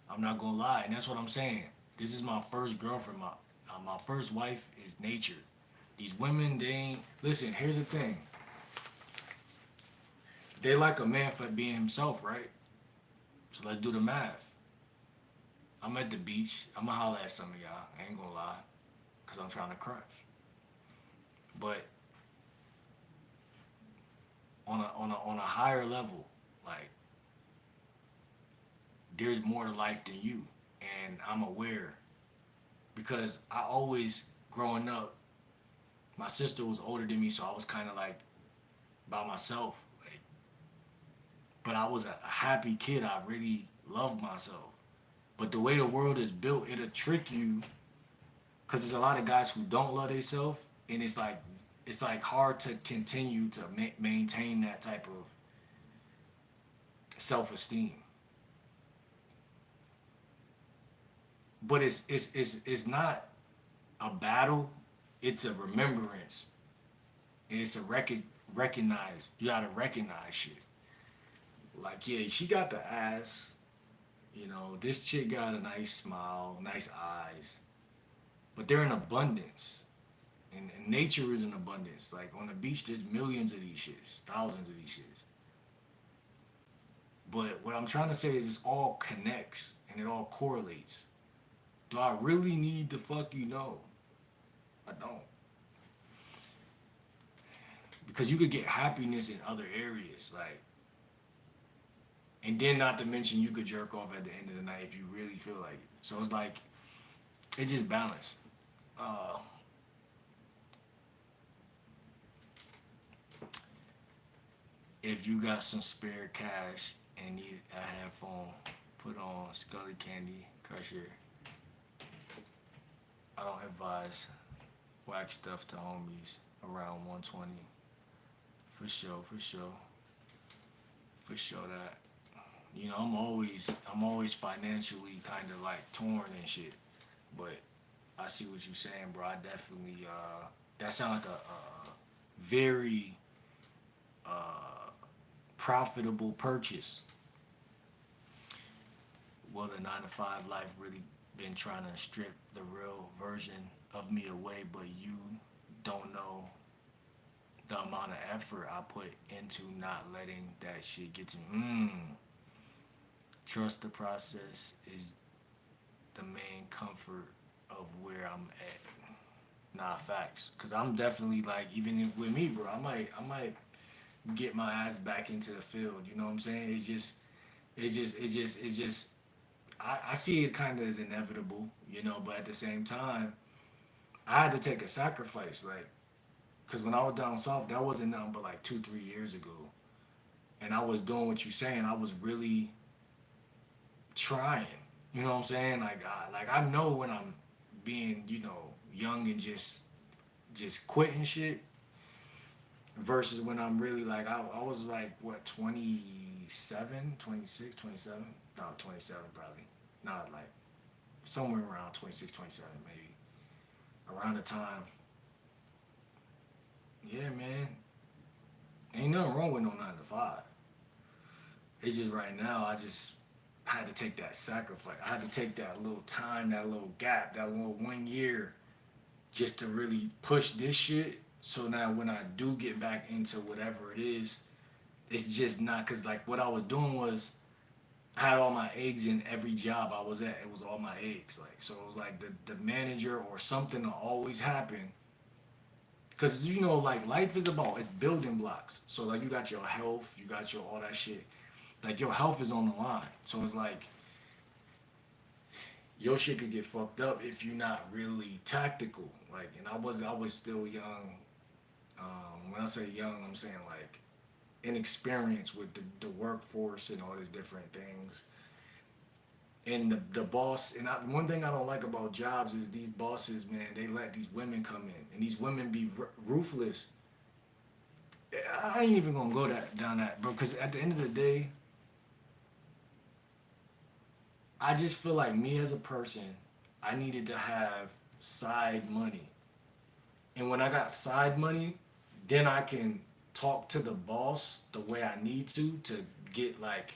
I'm not gonna lie, and that's what I'm saying. This is my first girlfriend. My first wife is nature. These women, they ain't. Listen, here's the thing. They like a man for being himself, right? So let's do the math. I'm at the beach. I'ma holler at some of y'all. I ain't gonna lie, cause I'm trying to crush. But on a higher level, like there's more to life than you, and I'm aware because I always growing up, my sister was older than me, so I was kind of like by myself. Like, but I was a happy kid. I really loved myself. But the way the world is built, it'll trick you because there's a lot of guys who don't love themselves, and it's like hard to continue to maintain that type of self esteem. But it's not a battle. It's a remembrance. And it's a recognize. You gotta recognize shit. Like yeah, she got the ass. You know, this chick got a nice smile, nice eyes, but they're in abundance. And nature is in abundance. Like on the beach, there's millions of these shits, thousands of these shits. But what I'm trying to say is this all connects and it all correlates. Do I really need to fuck you? No, I don't. Because you could get happiness in other areas, like, and then not to mention you could jerk off at the end of the night if you really feel like it. So it's like it's just balance. Uh, if you got some spare cash and need a headphone, put on Scully Candy Crusher. I don't advise whack stuff to homies around 120. For sure, for sure, for sure that. You know, I'm always financially kind of like torn and shit. But I see what you're saying, bro. I definitely that sounds like a very uh profitable purchase. Well, the 9 to 5 life really been trying to strip the real version of me away, but you don't know the amount of effort I put into not letting that shit get to me. Trust the process is the main comfort of where I'm at. Nah, facts. Cause I'm definitely like, even with me, bro. I might get my ass back into the field. You know what I'm saying? It's just. I see it kind of as inevitable, you know. But at the same time, I had to take a sacrifice. Like Cause when I was down south, that wasn't nothing but like 2, 3 years ago, and I was doing what you saying. I was really trying. You know what I'm saying? Like I know when I'm being, young and just quitting shit versus when I'm really like I was like what 27, 26, 27, no 27 probably, not like somewhere around 26, 27 maybe around the time. Yeah, man, ain't nothing wrong with no 9 to 5. It's just right now I just had to take that sacrifice. I had to take that little time, that little gap, that little 1 year just to really push this shit. So now when I do get back into whatever it is, it's just not because like what I was doing was I had all my eggs in every job I was at. It was all my eggs. Like so it was like the manager or something will always happen. Cause like life is about it's building blocks. So like you got your health, you got your all that shit. Like your health is on the line. So it's like your shit could get fucked up if you're not really tactical. Like and I was still young. When I say young, I'm saying like inexperienced with the workforce and all these different things. And the boss, and one thing I don't like about jobs is these bosses, man, they let these women come in, and these women be ruthless. I ain't even gonna go down that, bro, because at the end of the day, I just feel like me as a person, I needed to have side money. And when I got side money, then I can talk to the boss the way I need to get like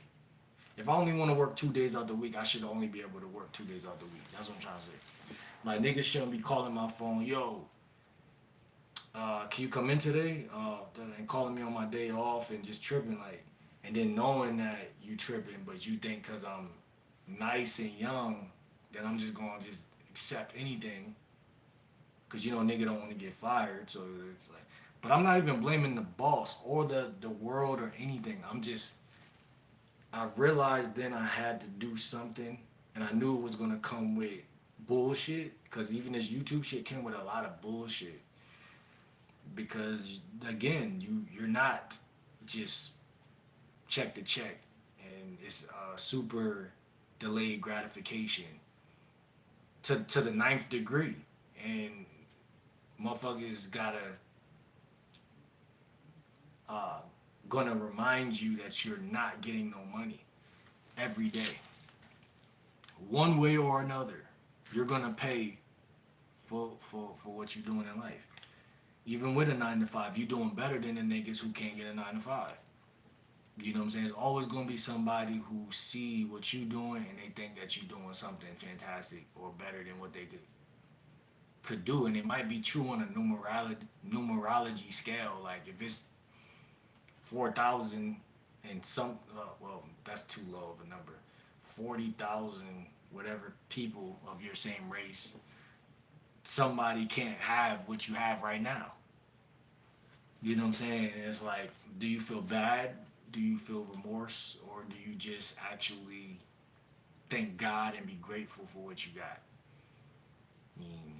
if I only want to work 2 days out the week, I should only be able to work 2 days out the week. That's what I'm trying to say. Like niggas shouldn't be calling my phone, yo, can you come in today? And calling me on my day off and just tripping like, and then knowing that you tripping, but you think because I'm nice and young, that I'm just gonna just accept anything, because nigga don't want to get fired. So it's like, but I'm not even blaming the boss or the world or anything. I realized then I had to do something, and I knew it was gonna come with bullshit. Cause even this YouTube shit came with a lot of bullshit. Because again, you're not just check to check, and it's super delayed gratification to the ninth degree, and motherfuckers gotta uh, gonna remind you that you're not getting no money every day. One way or another, you're gonna pay for what you're doing in life. Even with a 9 to 5, you're doing better than the niggas who can't get a 9 to 5. You know what I'm saying? It's always gonna be somebody who see what you doing and they think that you're doing something fantastic or better than what they could do. And it might be true on a numerology scale. Like if it's 4,000 and some, well, that's too low of a number. 40,000 whatever people of your same race, somebody can't have what you have right now. You know what I'm saying? And it's like, do you feel bad? Do you feel remorse? Or do you just actually thank God and be grateful for what you got? I mean,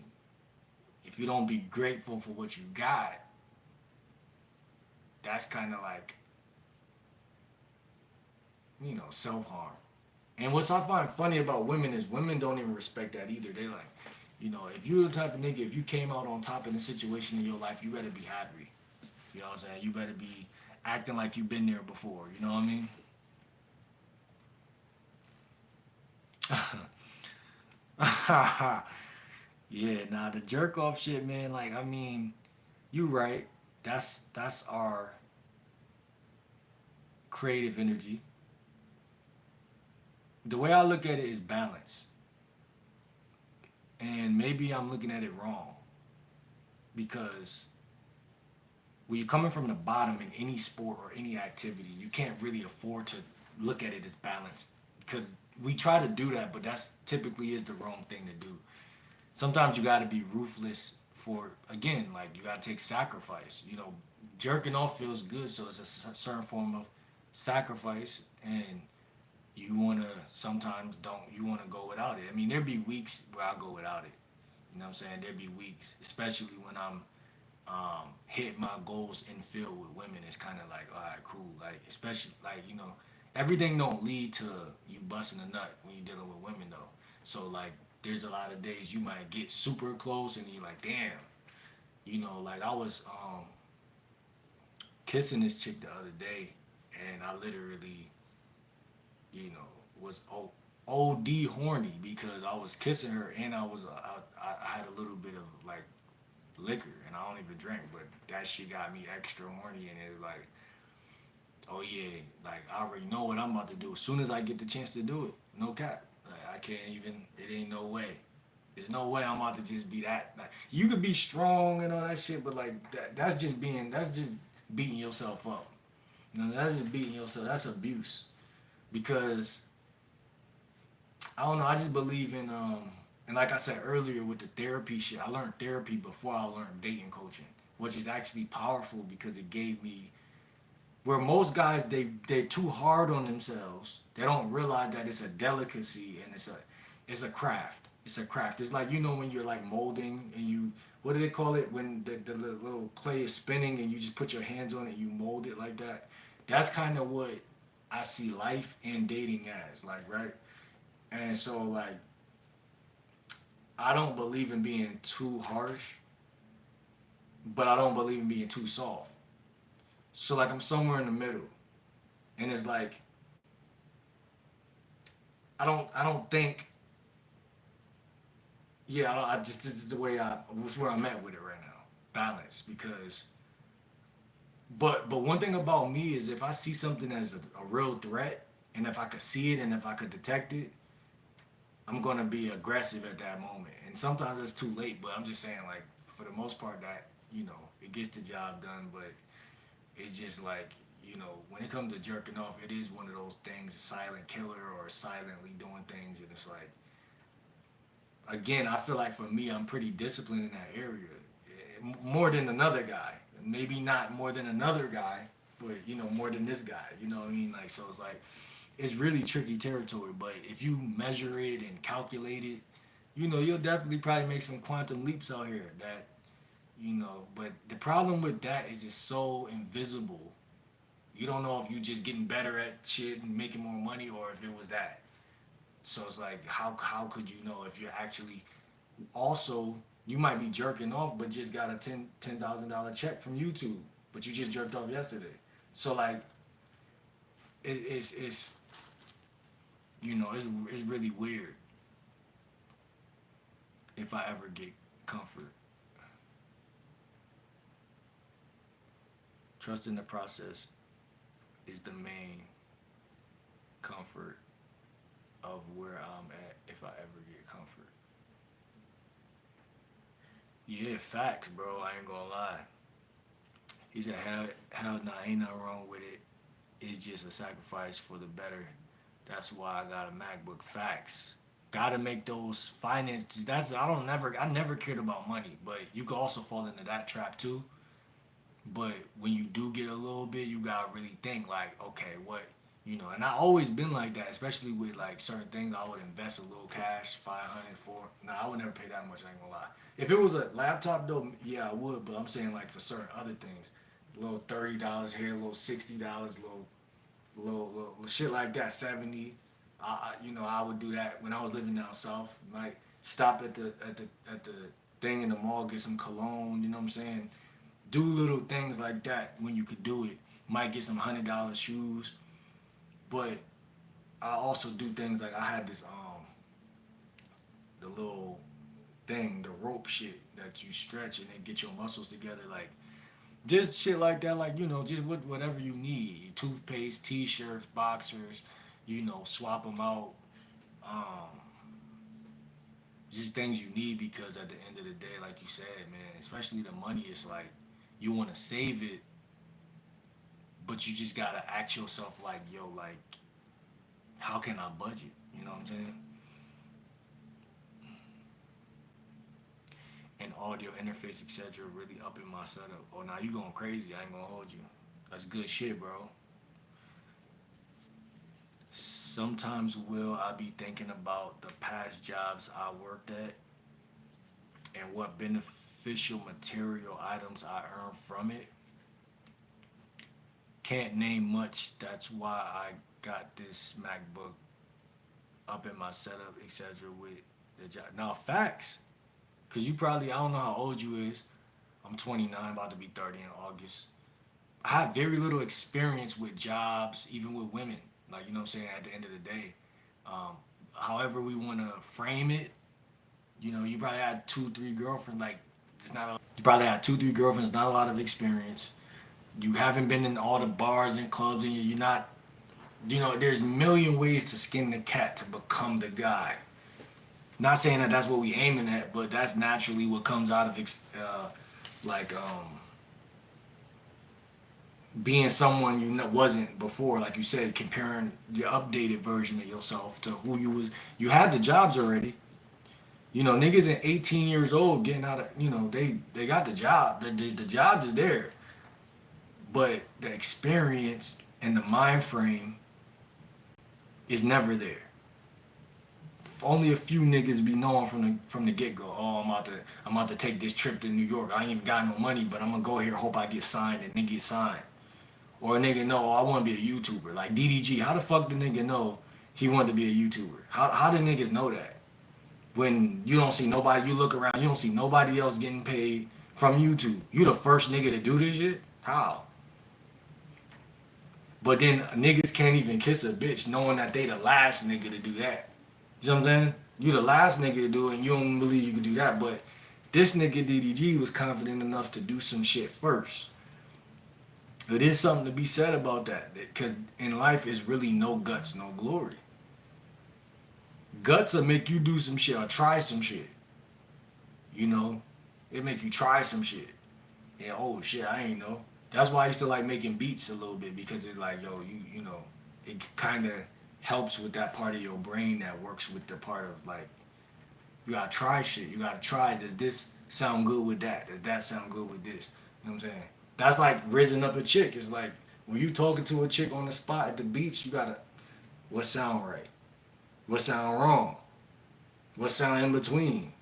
if you don't be grateful for what you got, that's kind of like, self harm. And what I find funny about women is women don't even respect that either. They like, if you're the type of nigga, if you came out on top in a situation in your life, you better be happy. You know what I'm saying? You better be acting like you've been there before. You know what I mean? Yeah, nah, the jerk off shit, man. Like, I mean, you right. That's our creative energy. The way I look at it is balance, and maybe I'm looking at it wrong because when you're coming from the bottom in any sport or any activity, you can't really afford to look at it as balance because we try to do that, but that's typically is the wrong thing to do. Sometimes you got to be ruthless for again, like you got to take sacrifice. Jerking off feels good, so it's a certain form of sacrifice, and you wanna sometimes don't you wanna go without it. I mean, there be weeks where I go without it. You know what I'm saying? There be weeks, especially when I'm hit my goals in field with women, it's kind of like, all right, cool. Like, especially like, everything don't lead to you busting a nut when you're dealing with women though. So like, there's a lot of days you might get super close and you're like, damn, like I was kissing this chick the other day, and I literally, was OD horny because I was kissing her and I had a little bit of like liquor and I don't even drink, but that shit got me extra horny and it was like, oh yeah, like I already know what I'm about to do as soon as I get the chance to do it. No cap, like I can't even. It ain't no way. There's no way I'm about to just be that. Like, you could be strong and all that shit, but like that's just beating yourself up. That's just beating yourself. That's abuse because I don't know. I just believe in and like I said earlier with the therapy shit, I learned therapy before I learned dating coaching, which is actually powerful because it gave me where most guys they're too hard on themselves. They don't realize that it's a delicacy and it's a craft. It's a craft. It's like when you're like molding and you what do they call it when the little clay is spinning and you just put your hands on it and you mold it like that. That's kind of what I see life and dating as like, right? And so like I don't believe in being too harsh, but I don't believe in being too soft. So like I'm somewhere in the middle, and it's like I don't think yeah I just this is the way I was where I'm at with it right now, balance because but one thing about me is if I see something as a real threat and if I could see it and if I could detect it, I'm gonna be aggressive at that moment. And sometimes it's too late, but I'm just saying like for the most part that it gets the job done, but it's just like when it comes to jerking off, it is one of those things, a silent killer or silently doing things, and it's like again, I feel like for me, I'm pretty disciplined in that area, more than another guy. Maybe not more than another guy, but more than this guy. You know what I mean? Like so, it's like it's really tricky territory. But if you measure it and calculate it, you'll definitely probably make some quantum leaps out here. But the problem with that is it's so invisible. You don't know if you're just getting better at shit and making more money, or if it was that. So it's like, how could you know if you're actually also you might be jerking off, but just got a $10,000 check from YouTube, but you just jerked off yesterday. So like, it's it's really weird if I ever get comfort. Trust in the process is the main comfort of where I'm at if I ever get comfort. Yeah, facts, bro. I ain't gonna lie. He said, hell nah, ain't nothing wrong with it. It's just a sacrifice for the better. That's why I got a MacBook. Facts. Gotta make those finances. I never cared about money, but you could also fall into that trap too. But when you do get a little bit, you gotta really think like, okay, and I always been like that, especially with like certain things. I would invest a little cash, 500 for. Nah, I would never pay that much. I ain't gonna lie. If it was a laptop though, yeah, I would. But I'm saying like for certain other things, a little $30 here, a little $60, little shit like that, 70. I would do that when I was living down south. Might stop at the thing in the mall, get some cologne. You know what I'm saying? Do little things like that when you could do it. Might get some $100 shoes, but I also do things like I had this the little thing, the rope shit that you stretch and then get your muscles together, like just shit like that, like just whatever you need, toothpaste, t-shirts, boxers, swap them out, um, just things you need because at the end of the day, like you said, man, especially the money, it's like you want to save it, but you just gotta ask yourself like, yo, like how can I budget? You know what I'm saying? And audio interface, etc. Really upping my setup. Oh, now you going crazy? I ain't gonna hold you. That's good shit, bro. Sometimes will I be thinking about the past jobs I worked at and what beneficial material items I earned from it. Can't name much. That's why I got this MacBook up in my setup, etc. With the job. Now, facts. Cause you probably, I don't know how old you is. I'm 29, about to be 30 in August. I have very little experience with jobs, even with women. Like, you know what I'm saying, at the end of the day. However we want to frame it, you probably had two, three girlfriends. Like, it's not. You probably had two, three girlfriends. Not a lot of experience. You haven't been in all the bars and clubs, and you're not. There's a million ways to skin the cat to become the guy. Not saying that that's what we aiming at, but that's naturally what comes out of like being someone wasn't before. Like you said, comparing the updated version of yourself to who you was. You had the jobs already. Niggas in 18 years old getting out of, they got the job. The jobs is there. But the experience and the mind frame is never there. Only a few niggas be knowing from the get go. Oh, I'm about to take this trip to New York. I ain't even got no money, but I'm gonna go here, hope I get signed, and nigga get signed. Or a nigga know, oh, I want to be a YouTuber. Like DDG, how the fuck the nigga know he wanted to be a YouTuber? How do niggas know that? When you don't see nobody, you look around, you don't see nobody else getting paid from YouTube. You the first nigga to do this shit? How? But then niggas can't even kiss a bitch knowing that they the last nigga to do that. You know what I'm saying? You the last nigga to do it and you don't believe you can do that. But this nigga DDG was confident enough to do some shit first. It is something to be said about that. Because in life, it's really no guts, no glory. Guts will make you do some shit or try some shit. It make you try some shit. And oh shit, I ain't know. That's why I used to like making beats a little bit, because it like, yo, it kind of helps with that part of your brain that works with the part of like, you gotta try shit. You gotta try, does this sound good with that? Does that sound good with this? You know what I'm saying? That's like rizzing up a chick. It's like when you talking to a chick on the spot at the beach, you gotta, what sound right? What sound wrong? What sound in between?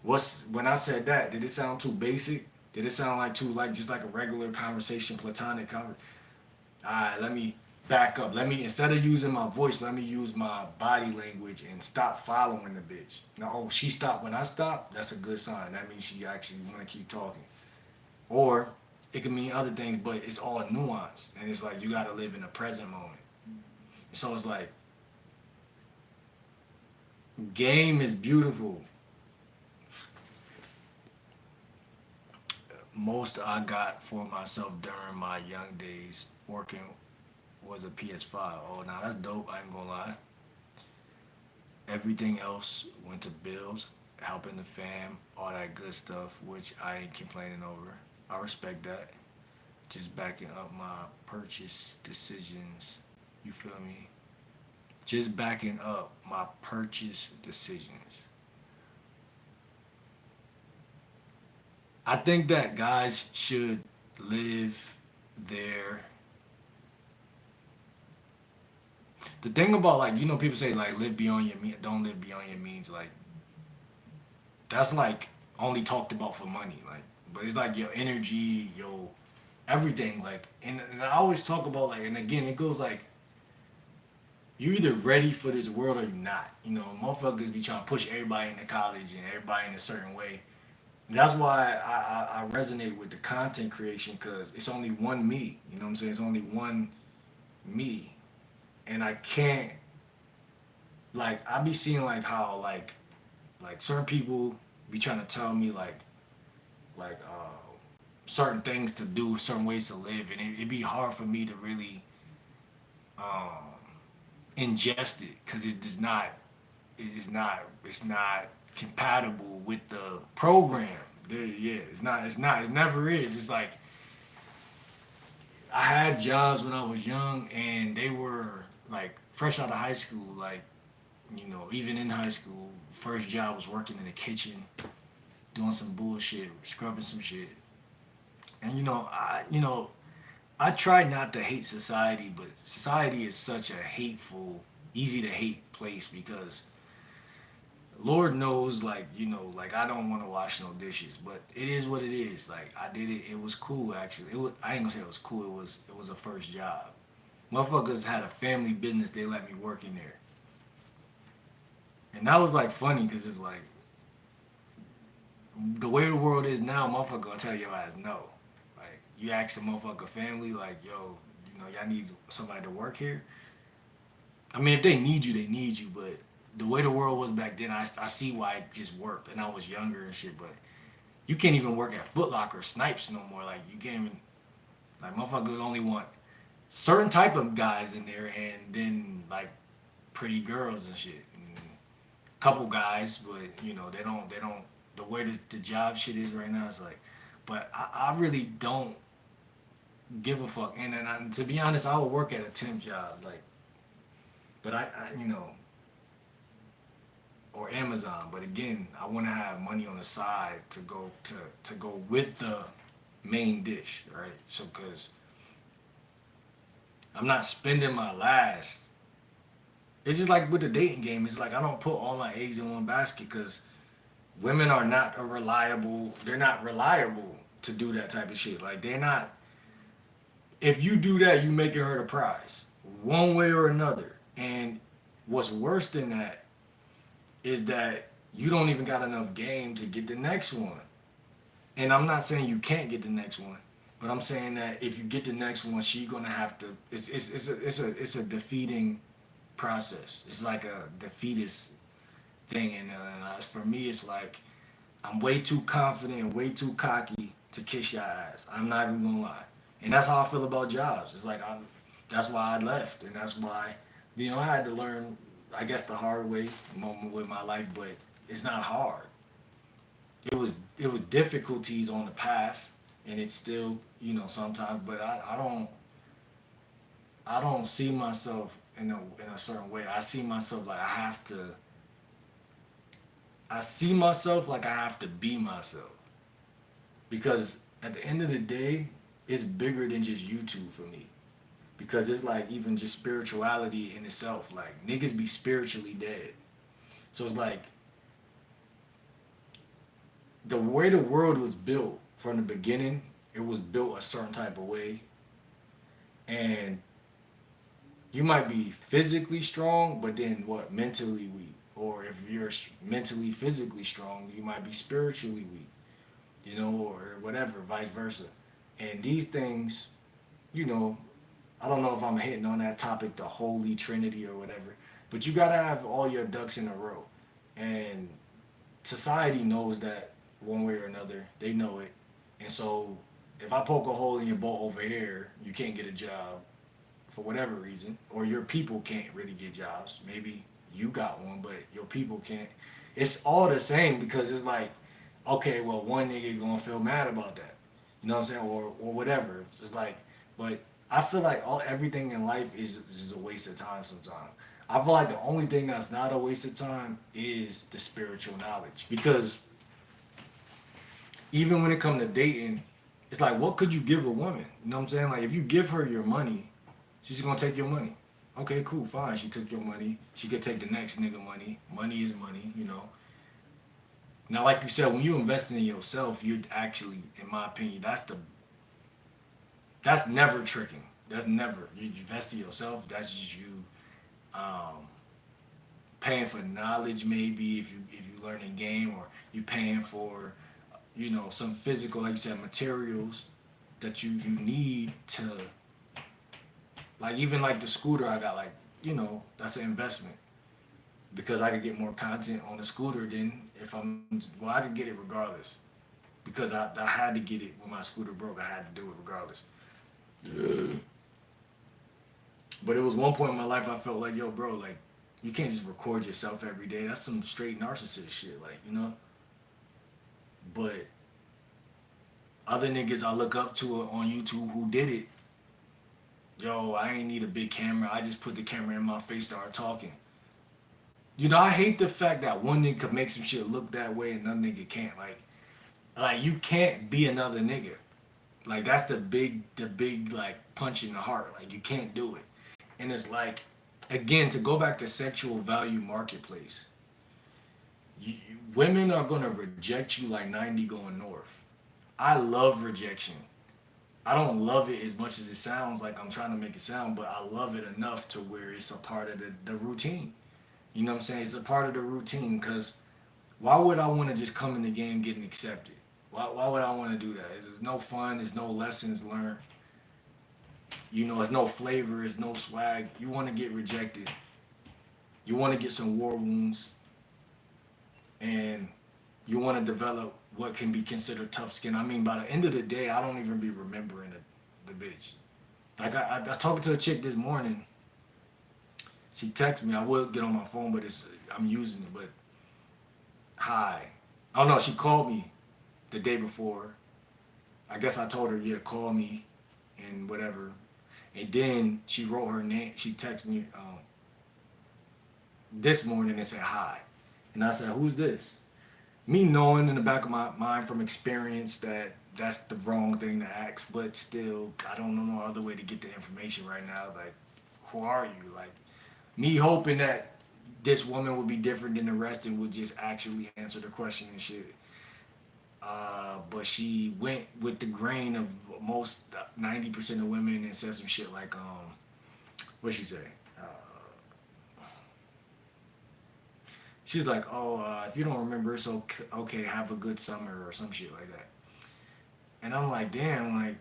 When I said that, did it sound too basic? Did it sound like too like just like a regular conversation, platonic conversation? Alright, let me back up. Instead of using my voice, let me use my body language and stop following the bitch. Now, oh, she stopped when I stopped. That's a good sign. That means she actually want to keep talking. Or it can mean other things, but it's all nuance, and it's like you got to live in the present moment. So it's like game is beautiful. Most I got for myself during my young days working was a PS5. Oh, now that's dope. I ain't gonna lie. Everything else went to bills, helping the fam, all that good stuff, which I ain't complaining over. I respect that. Just backing up my purchase decisions. You feel me? Just backing up my purchase decisions. I think that guys should live their. The thing about like, people say like live beyond your means, don't live beyond your means. Like that's like only talked about for money. Like, but it's like your energy, your everything. Like, and I always talk about like, and again, it goes like you're either ready for this world or you're not. Motherfuckers be trying to push everybody into college and everybody in a certain way. That's why I resonate with the content creation, because it's only one me. You know what I'm saying? It's only one me. And I can't, like, I be seeing like how like certain people be trying to tell me like certain things to do, certain ways to live, and it'd be hard for me to really ingest it, because it's not compatible with the program. Yeah, it never is. It's like I had jobs when I was young, and they were like fresh out of high school. Like, even in high school, first job was working in the kitchen, doing some bullshit, scrubbing some shit. And I try not to hate society, but society is such a hateful, easy to hate place, because Lord knows, like, like I don't want to wash no dishes, but it is what it is. Like I did it. It was cool actually. It was. I ain't gonna say it was cool. It was a first job. Motherfuckers had a family business. They let me work in there, and that was like funny because it's like the way the world is now. Motherfucker gonna tell your ass no. Like you ask a motherfucker family, like yo, y'all need somebody to work here. I mean, if they need you, they need you. But the way the world was back then, I see why it just worked. And I was younger and shit. But you can't even work at Foot Locker, Snipes no more. Like you can't even, like motherfuckers only want certain type of guys in there, and then like pretty girls and shit. And couple guys, but they don't. The way the job shit is right now, it's like. But I really don't give a fuck. And then to be honest, I would work at a temp job, like. But or Amazon. But again, I want to have money on the side to go with the main dish, right? So, cause I'm not spending my last. It's just like with the dating game. It's like I don't put all my eggs in one basket because women are not a reliable. They're not reliable to do that type of shit. Like they're not. If you do that, you making her the prize, one way or another. And what's worse than that is that you don't even got enough game to get the next one. And I'm not saying you can't get the next one, but I'm saying that if you get the next one, she's gonna have to. It's a defeating process. It's like a defeatist thing, and for me, it's like I'm way too confident and way too cocky to kiss your ass. I'm not even gonna lie, and that's how I feel about jobs. It's like That's why I left, and that's why, I had to learn. I guess the hard way moment with my life, but it's not hard. It was difficulties on the path, and it's still sometimes. But I don't see myself in a certain way. I see myself like I have to. I see myself like I have to be myself because at the end of the day, it's bigger than just YouTube for me. Because it's like even just spirituality in itself. Like niggas be spiritually dead. So it's like the way the world was built from the beginning, it was built a certain type of way. And you might be physically strong, but then what? Mentally weak. Or if you're mentally, physically strong, you might be spiritually weak, or whatever, vice versa. And these things, you know, I don't know if I'm hitting on that topic, the Holy Trinity or whatever, but you gotta have all your ducks in a row. And society knows that one way or another. They know it. And so if I poke a hole in your boat over here, you can't get a job for whatever reason, or your people can't really get jobs. Maybe you got one, but your people can't. It's all the same because it's like, okay, well, one nigga gonna feel mad about that. You know what I'm saying? Or whatever. It's just like, but I feel like everything in life is a waste of time sometimes. I feel like the only thing that's not a waste of time is the spiritual knowledge. Because even when it comes to dating, it's like, what could you give a woman? You know what I'm saying? Like, if you give her your money, she's gonna take your money. Okay, cool, fine. She took your money. She could take the next nigga money. Money is money. Now, like you said, when you investing in yourself, you're actually, in my opinion, that's never tricking. That's never. You invest in yourself. That's just you um, paying for knowledge, maybe if you learn a game, or you paying for some physical, like you said, materials that you need to, like, even like the scooter I got, like, that's an investment because I could get more content on the scooter than if I could get it regardless because I had to get it when my scooter broke. I had to do it regardless. But it was one point in my life I felt like, yo, bro, like, you can't just record yourself every day. That's some straight narcissist shit, like. But other niggas I look up to on YouTube who did it, yo, I ain't need a big camera. I just put the camera in my face, start talking. I hate the fact that one nigga could make some shit look that way and another nigga can't. Like you can't be another nigga. Like that's the big like punch in the heart. Like you can't do it. And it's like, again, to go back to sexual value marketplace. Women are gonna reject you like 90 going north. I love rejection. I don't love it as much as it sounds like I'm trying to make it sound, but I love it enough to where it's a part of the routine. You know what I'm saying? It's a part of the routine because why would I want to just come in the game getting accepted? Why would I want to do that? There's no fun, there's no lessons learned. You know, there's no flavor, there's no swag. You want to get rejected. You want to get some war wounds, and you want to develop what can be considered tough skin. I mean, by the end of the day, I don't even be remembering the bitch. Like I talked to a chick this morning. She texted me. I will get on my phone, but I'm using it. But hi, oh no, she called me the day before. I guess I told her, yeah, call me and whatever. And then she wrote her name. She texted me this morning and said hi. And I said, who's this? Me knowing in the back of my mind from experience that that's the wrong thing to ask, but still, I don't know no other way to get the information right now. Like, who are you? Like, me hoping that this woman would be different than the rest and would just actually answer the question and shit. But she went with the grain of most 90% of women and said some shit like, what she say? She's like, oh, if you don't remember, it's okay. Okay, have a good summer or some shit like that. And I'm like, damn, like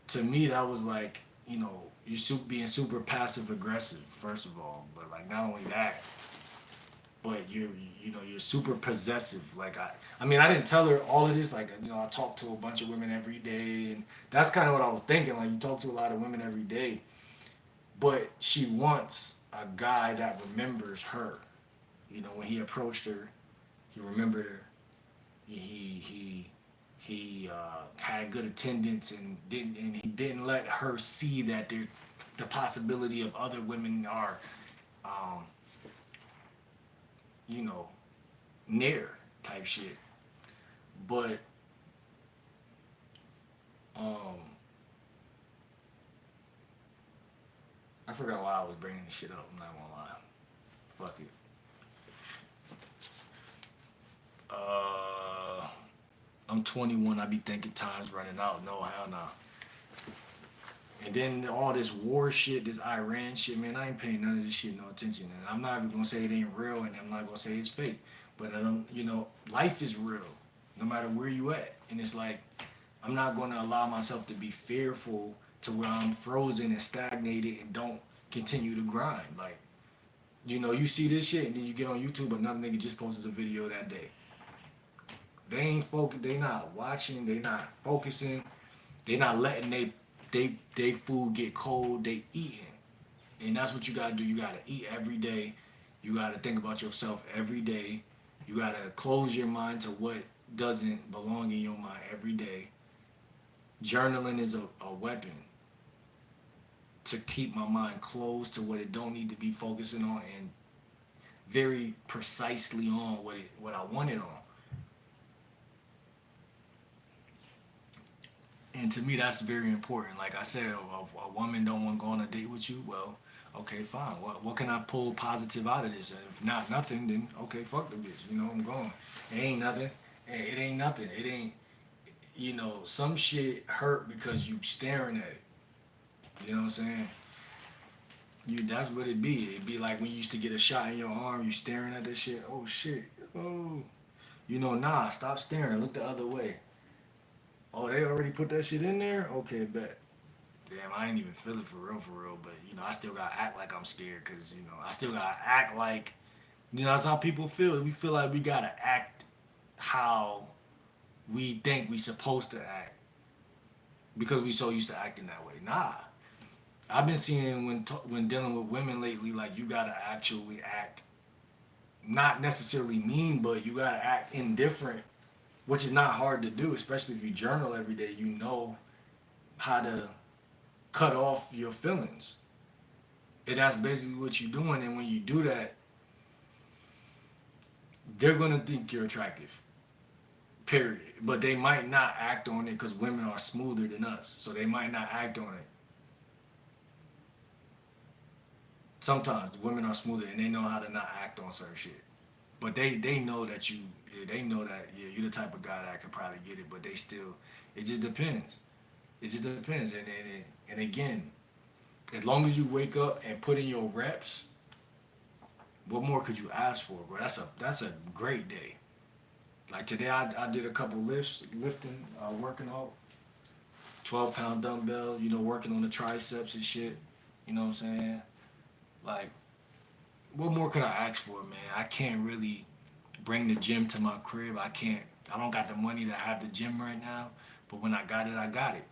to me that was like, you being super passive aggressive first of all, but like not only that, but you're super possessive. Like I mean, I didn't tell her all of this. Like I talk to a bunch of women every day, and that's kind of what I was thinking. Like you talk to a lot of women every day, but she wants a guy that remembers her. When he approached her, he remembered her. He had good attendance and he didn't let her see that there the possibility of other women are um, you know near type shit. But um, I forgot why I was bringing this shit up. I'm not gonna lie. Fuck it. Uh, I'm 21. I be thinking time's running out. No, hell no. And then all this war shit, this Iran shit, man, I ain't paying none of this shit no attention. And I'm not even gonna say it ain't real, and I'm not gonna say it's fake. But life is real, no matter where you at. And it's like I'm not gonna allow myself to be fearful to where I'm frozen and stagnated and don't continue to grind. Like, you see this shit, and then you get on YouTube, another nigga just posted a video that day. They ain't focused. They not watching. They not focusing. They not letting they food get cold. They eating, and that's what you gotta do. You gotta eat every day. You gotta think about yourself every day. You gotta close your mind to what doesn't belong in your mind every day. Journaling is a weapon to keep my mind closed to what it don't need to be focusing on and very precisely on what I want it on. And to me, that's very important. Like I said, a woman don't want to go on a date with you. Well, okay, fine. What can I pull positive out of this? And if not nothing, then okay, fuck the bitch. I'm going. It ain't nothing. It ain't nothing. It ain't. Some shit hurt because you staring at it. You know what I'm saying? That's what it be. It'd be like when you used to get a shot in your arm, you staring at this shit. Oh shit. Oh. Nah. Stop staring. Look the other way. Oh, they already put that shit in there? Okay, bet. Damn, I ain't even feel it for real, but I still gotta act like I'm scared because, I still gotta act like, that's how people feel. We feel like we gotta act how we think we supposed to act because we so used to acting that way. Nah. I've been seeing when dealing with women lately, like you gotta actually act, not necessarily mean, but you gotta act indifferent, which is not hard to do, especially if you journal every day. You know how to cut off your feelings. And that's basically what you're doing. And when you do that, they're gonna think you're attractive. Period. But they might not act on it because women are smoother than us. So they might not act on it. Sometimes women are smoother and they know how to not act on certain shit. But they know that you, yeah, they know that, yeah, you're the type of guy that could probably get it, but they still, it just depends. It just depends. And again, as long as you wake up and put in your reps, what more could you ask for, bro? That's a great day. Like today, I did a couple lifts, lifting, working out, 12-pound dumbbell, working on the triceps and shit. You know what I'm saying? Like, what more could I ask for, man? I can't really bring the gym to my crib. I don't got the money to have the gym right now, but when I got it, I got it.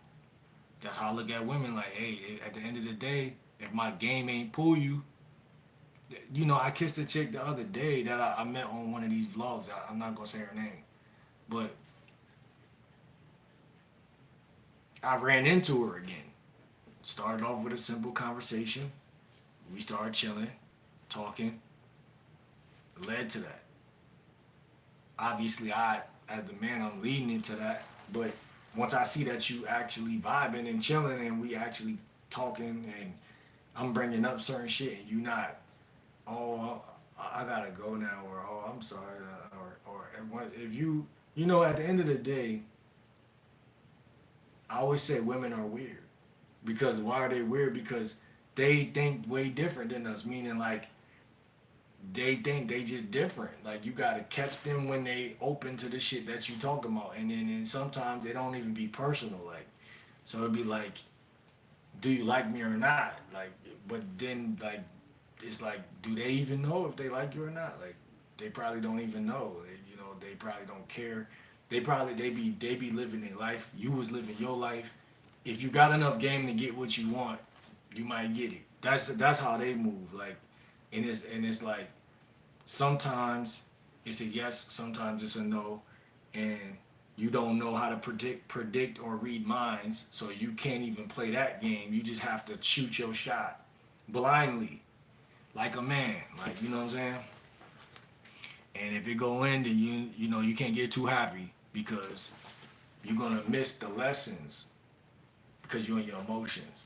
That's how I look at women. Like, hey, at the end of the day, if my game ain't pull you, I kissed a chick the other day that I met on one of these vlogs. I'm not gonna say her name, but I ran into her again. Started off with a simple conversation. We started chilling, talking. Led to that. Obviously, as the man, I'm leading into that. But once I see that you actually vibing and chilling, and we actually talking, and I'm bringing up certain shit, and you not, oh, I gotta go now, or oh, I'm sorry, or if at the end of the day, I always say women are weird. Because why are they weird? Because they think way different than us, meaning like they think they just different. Like you gotta catch them when they open to the shit that you talking about, and sometimes they don't even be personal. Like, so it'd be like, do you like me or not? Like, but then like, it's like, do they even know if they like you or not? Like, they probably don't even know. They probably don't care. They be living their life. You was living your life. If you got enough game to get what you want, you might get it. That's how they move. Like, and it's like sometimes it's a yes, sometimes it's a no, and you don't know how to predict or read minds, so you can't even play that game. You just have to shoot your shot blindly, like a man. Like, you know what I'm saying? And if it go in, then you can't get too happy because you're gonna miss the lessons because you're in your emotions.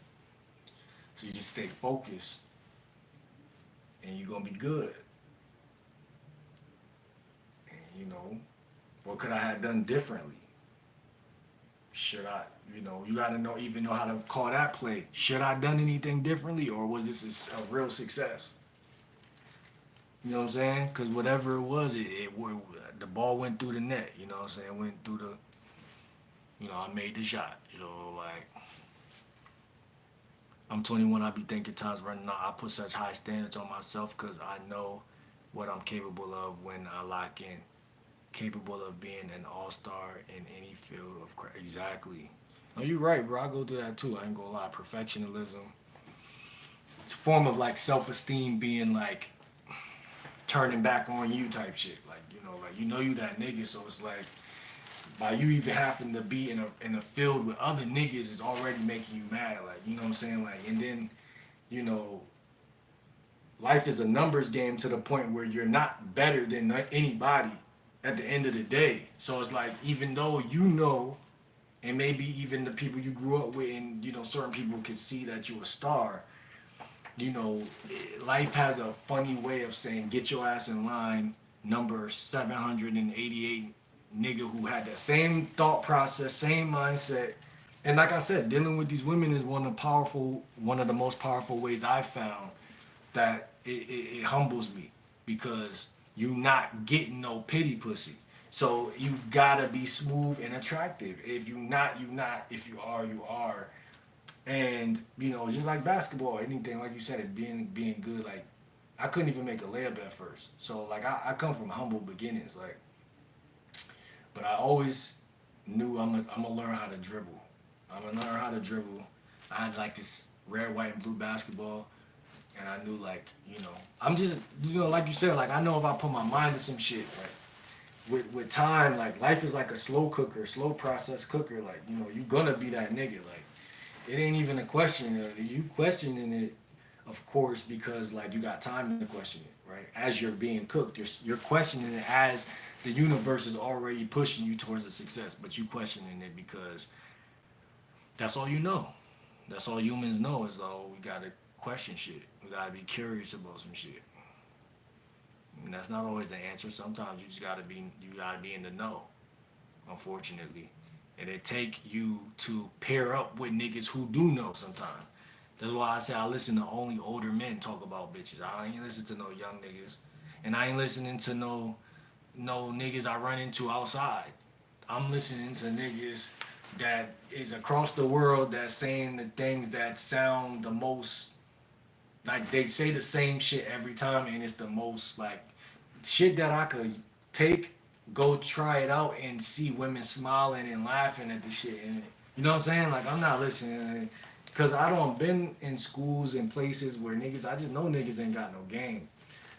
So you just stay focused, and you're gonna be good. And what could I have done differently? Should I, you gotta even know how to call that play. Should I done anything differently, or was this a real success? You know what I'm saying? Because whatever it was, the ball went through the net. You know what I'm saying? It went through I made the shot. Like, I'm 21. I be thinking time's running out. I put such high standards on myself because I know what I'm capable of when I lock in. Capable of being an all-star in any field of craft. Exactly. No, you're right, bro. I go through that too. I ain't gonna lie. Perfectionism. It's a form of like self-esteem being like turning back on you type shit. Like, you that nigga, so it's like by you even having to be in a field with other niggas is already making you mad. Like, you know what I'm saying? Like, and then, you know, life is a numbers game to the point where you're not better than anybody at the end of the day. So it's like, even though and maybe even the people you grew up with, and certain people can see that you're a star. Life has a funny way of saying, get your ass in line, number 788 nigga who had the same thought process, same mindset. And like I said, dealing with these women is one of the most powerful ways I've found that it humbles me, because you not getting no pity pussy. So you gotta be smooth and attractive. If you not, you not. If you are, you are. And just like basketball, anything like you said, being good. Like, I couldn't even make a layup at first. So like I come from humble beginnings. Like, but I always knew I'm gonna learn how to dribble. I'm gonna learn how to dribble. I had like this red, white, and blue basketball, and I knew like I'm just like you said, like I know if I put my mind to some shit, like with time, like life is like a slow cooker, slow process cooker. Like you gonna be that nigga. Like, it ain't even a question. You questioning it, of course, because like you got time to question it, right? As you're being cooked, you're questioning it as the universe is already pushing you towards the success, but you questioning it because that's all you know. That's all humans know is, oh, we gotta question shit. We gotta be curious about some shit. And that's not always the answer. Sometimes you gotta be in the know, unfortunately. And it take you to pair up with niggas who do know sometimes. That's why I say I listen to only older men talk about bitches. I ain't listen to no young niggas. And I ain't listening to no niggas I run into outside. I'm listening to niggas that is across the world that's saying the things that sound the most like they say the same shit every time and it's the most like shit that I could take, go try it out and see women smiling and laughing at the shit and you know what I'm saying? Like I'm not listening because I don't been in schools and places where niggas I just know niggas ain't got no game.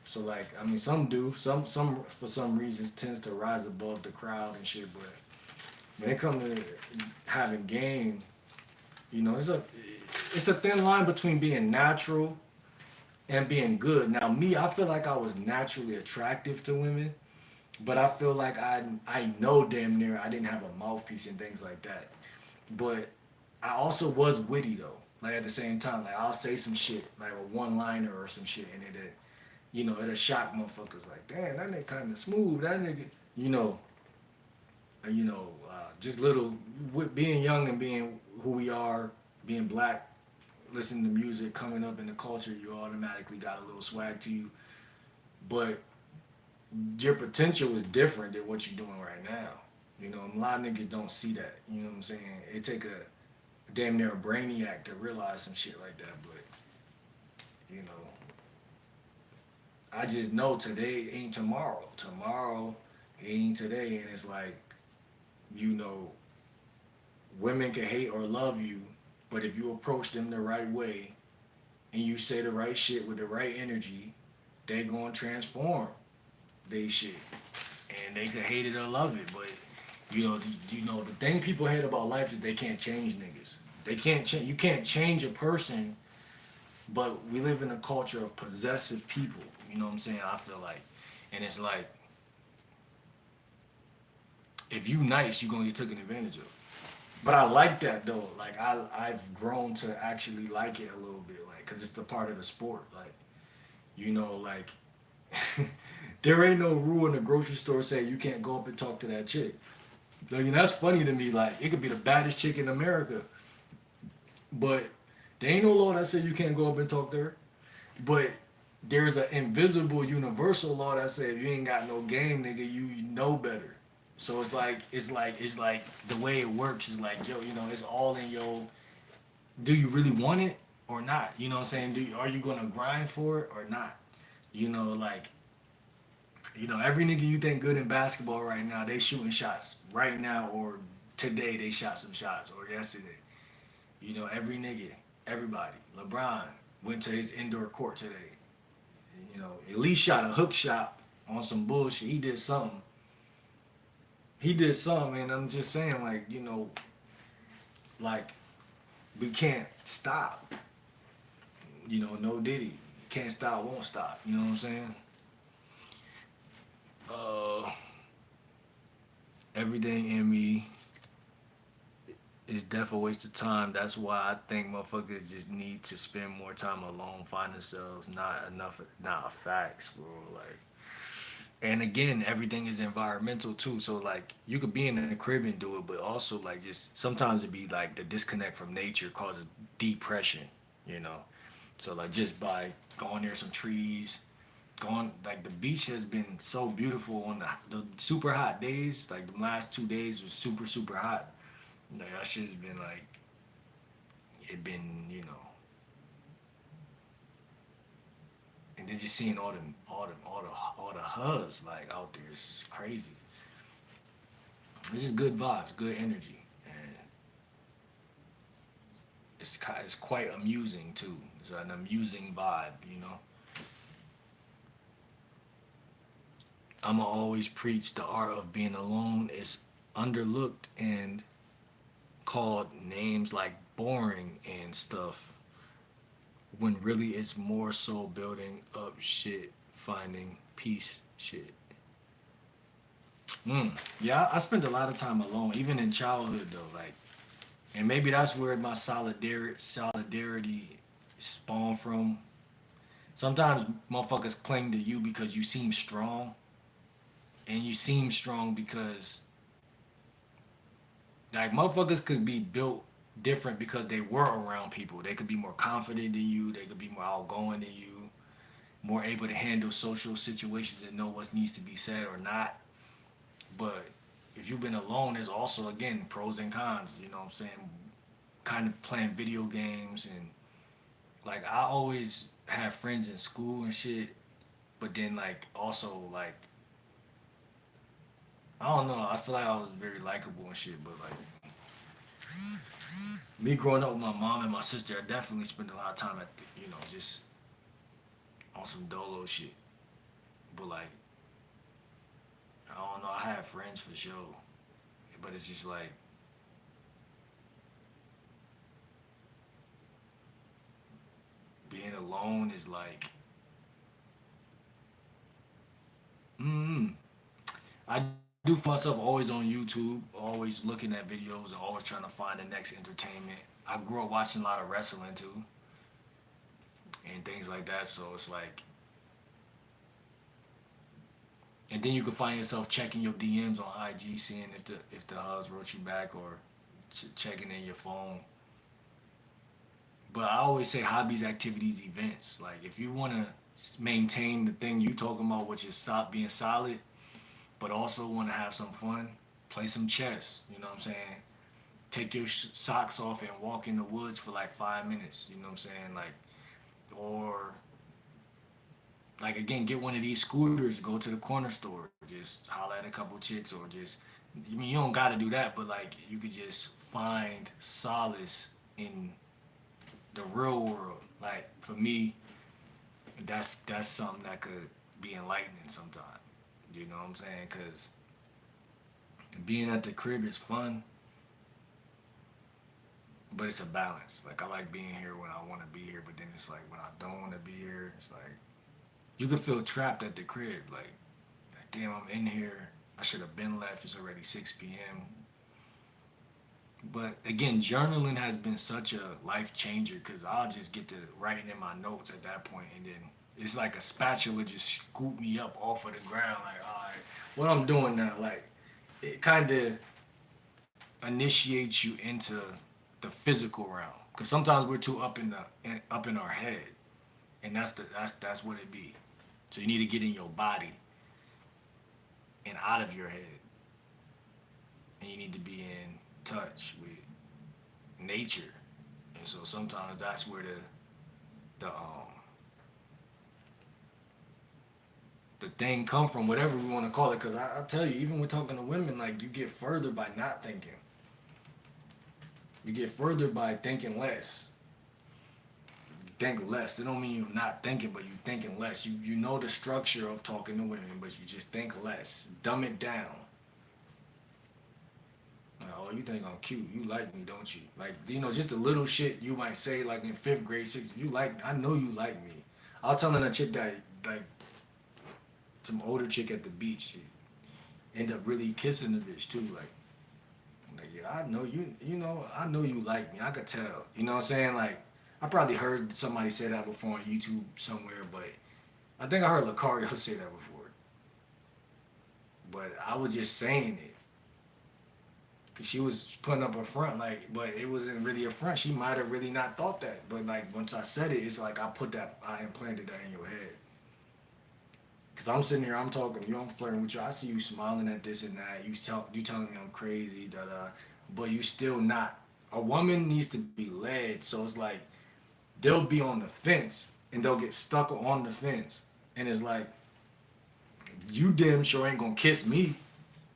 So like I mean some do, some for some reasons tends to rise above the crowd and shit, but when it comes to having game, you know, it's a thin line between being natural and being good. Now me, I feel like I was naturally attractive to women, but I feel like I know damn near I didn't have a mouthpiece and things like that. But I also was witty though. Like at the same time, like I'll say some shit, like a one liner or some shit, and it'll shock motherfuckers. Like, damn, that nigga kind of smooth. That nigga, you know, just little with being young and being who we are, being black, listening to music, coming up in the culture, you automatically got a little swag to you. But your potential is different than what you're doing right now. You know, a lot of niggas don't see that. You know what I'm saying? It take a damn near a brainiac to realize some shit like that. But you know, I just know today ain't tomorrow. Tomorrow ain't today, and it's like you know, women can hate or love you, but if you approach them the right way and you say the right shit with the right energy, they gonna transform they shit, and they can hate it or love it. But the thing people hate about life is they can't change niggas. They can't change. You can't change a person, but we live in a culture of possessive people. You know what I'm saying? I feel like, and it's like if you nice, you gonna get taken advantage of. But I like that though. Like I've grown to actually like it a little bit, like, cause it's the part of the sport. Like like there ain't no rule in the grocery store saying you can't go up and talk to that chick. Like, and that's funny to me. Like it could be the baddest chick in America, but there ain't no law that says you can't go up and talk to her. But there's an invisible universal law that says if you ain't got no game, nigga, you know better. So it's like the way it works is like yo, it's all in your. Do you really want it or not? You know what I'm saying? Are you gonna grind for it or not? Like every nigga you think good in basketball right now, they shooting shots right now or today they shot some shots or yesterday. Every nigga, everybody. LeBron went to his indoor court today. At least shot a hook shot on some bullshit. He did something. He did something, and I'm just saying, like, like we can't stop. No Diddy. Can't stop, won't stop. You know what I'm saying? Uh, Everything in me is definitely a waste of time. That's why I think motherfuckers just need to spend more time alone, find themselves. Not enough, not facts, bro. Like, and again, everything is environmental too. So like, you could be in the crib and do it, but also like, just sometimes it be like the disconnect from nature causes depression. You know, so like just by going near some trees, going like the beach has been so beautiful on the super hot days. Like the last 2 days was super hot. Like that shit's been like it been and then just seeing all the hubs like out there is just crazy. It's just good vibes, good energy, and it's quite amusing too. It's an amusing vibe. I'ma always preach the art of being alone is underlooked and called names like boring and stuff when really it's more so building up shit, finding peace shit. Yeah, I spent a lot of time alone, even in childhood though, like, and maybe that's where my solidarity spawned from. Sometimes motherfuckers cling to you because you seem strong, and you seem strong because like motherfuckers could be built different because they were around people. They could be more confident than you. They could be more outgoing than you, more able to handle social situations and know what needs to be said or not. But if you've been alone, there's also again pros and cons. You know what I'm saying? Kind of playing video games and like I always have friends in school and shit. But then like also like I don't know. I feel like I was very likable and shit. But like me growing up with my mom and my sister, I definitely spent a lot of time at just on some dolo shit. But like I don't know. I had friends for sure. But it's just like being alone is like mm, I do find myself always on YouTube, always looking at videos and always trying to find the next entertainment. I grew up watching a lot of wrestling too and things like that. So it's like, and then you can find yourself checking your DMs on IG, seeing if the hubs wrote you back or checking in your phone. But I always say hobbies, activities, events. Like if you want to maintain the thing you talking about, which is being solid, but also want to have some fun, play some chess. You know what I'm saying? Take your socks off and walk in the woods for like 5 minutes. You know what I'm saying? Or like again, get one of these scooters, go to the corner store, just holler at a couple chicks, or just. I mean, you don't got to do that, but like you could just find solace in the real world. Like for me, that's something that could be enlightening sometimes. You know what I'm saying? Because being at the crib is fun, but it's a balance. Like I like being here when I want to be here, but then it's like when I don't want to be here, it's like you can feel trapped at the crib. Like damn, I'm in here. I should have been left. It's already 6 p.m. But again, journaling has been such a life changer because I'll just get to writing in my notes at that point, and then it's like a spatula just scoop me up off of the ground. Like, all right, what I'm doing now, like it kind of initiates you into the physical realm because sometimes we're too up in our head, and that's what it be. So you need to get in your body and out of your head, and you need to be in touch with nature. And so sometimes that's where the thing come from, whatever we want to call it. Because I tell you, even with talking to women, like you get further by not thinking. You get further by thinking less. You think less. It don't mean you're not thinking, but you thinking less. You know the structure of talking to women, but you just think less. Dumb it down. Like, oh, you think I'm cute? You like me, don't you? Like just the little shit you might say, like in fifth grade, sixth. You like? I know you like me. I was telling a chick that like some older chick at the beach. She end up really kissing the bitch too. Like yeah, I know you. I know you like me. I could tell. You know what I'm saying? Like I probably heard somebody say that before on YouTube somewhere, but I think I heard Lucario say that before. But I was just saying it. Cause she was putting up a front, like, but it wasn't really a front. She might have really not thought that, but like once I said it, it's like I implanted that in your head. Cause I'm sitting here, I'm talking to you, I'm flirting with you. I see you smiling at this and that. You telling me I'm crazy, da da. But you still not. A woman needs to be led, so it's like they'll be on the fence and they'll get stuck on the fence, and it's like you damn sure ain't gonna kiss me.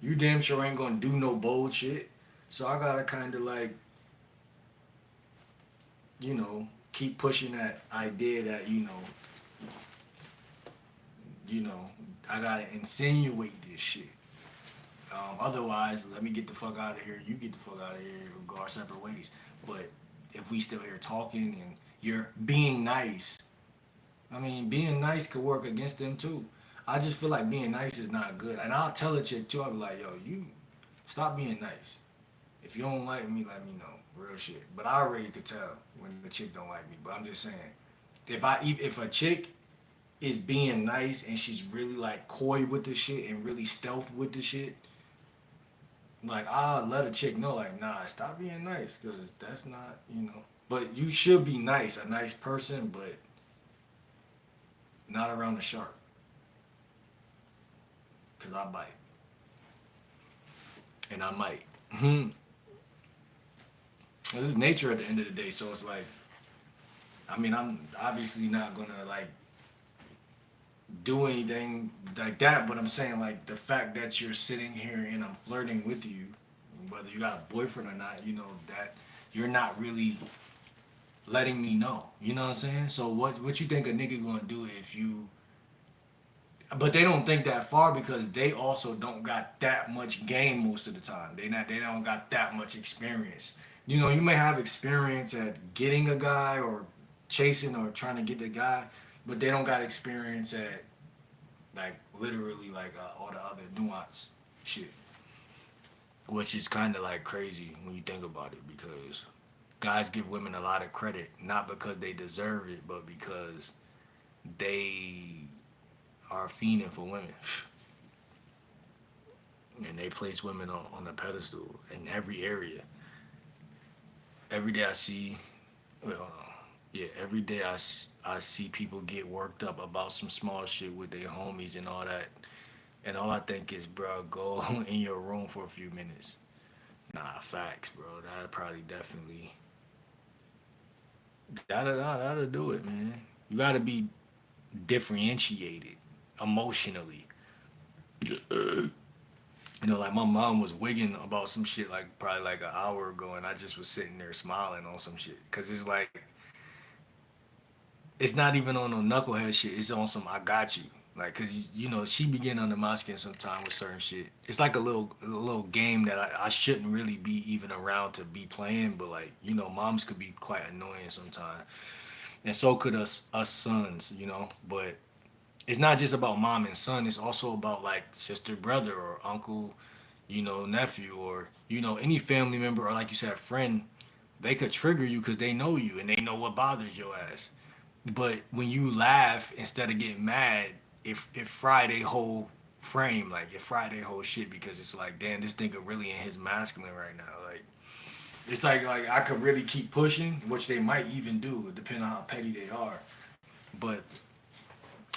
You damn sure ain't gonna do no bold shit. So I gotta kind of like, keep pushing that idea that you know, I gotta insinuate this shit. Otherwise, let me get the fuck out of here. You get the fuck out of here. We'll go our separate ways. But if we still here talking and you're being nice, I mean, being nice could work against them too. I just feel like being nice is not good. And I'll tell a chick too, I'll be like, yo, you stop being nice. If you don't like me, let me know. Real shit. But I already could tell when the chick don't like me. But I'm just saying, if a chick is being nice and she's really like coy with the shit and really stealth with the shit, like I'll let a chick know like, nah, stop being nice because that's not, you know. But you should be nice, a nice person, but not around the shark because I bite and I might. This is nature at the end of the day, so it's like, I mean, I'm obviously not gonna like do anything like that, but I'm saying like the fact that you're sitting here and I'm flirting with you, whether you got a boyfriend or not, you know that you're not really letting me know. You know what I'm saying? So what you think a nigga gonna do if you? But they don't think that far because they also don't got that much game most of the time. They don't got that much experience. You know, you may have experience at getting a guy or chasing or trying to get the guy, but they don't got experience at like literally like all the other nuance shit, which is kind of like crazy when you think about it because guys give women a lot of credit not because they deserve it, but because they are fiending for women and they place women on a pedestal in every area. Every day I see, wait, hold on. Yeah, every day I see people get worked up about some small shit with their homies and all that. And all I think is, bro, go in your room for a few minutes. Nah, facts, bro. That'd probably definitely that'll do it, man. You gotta be differentiated emotionally. You know, like my mom was wigging about some shit like probably like an hour ago, and I just was sitting there smiling on some shit because it's like it's not even on no knucklehead shit. It's on some I got you. Like, cause you know she be getting under my skin sometime with certain shit. It's like a little game that I shouldn't really be even around to be playing, but like you know moms could be quite annoying sometimes, and so could us sons, you know. But it's not just about mom and son. It's also about like sister, brother, or uncle, you know, nephew, or you know any family member, or like you said, friend. They could trigger you because they know you and they know what bothers your ass. But when you laugh instead of getting mad, if Friday whole frame, like if Friday whole shit, because it's like, damn, this nigga really in his masculine right now. Like it's like I could really keep pushing, which they might even do, depending on how petty they are. But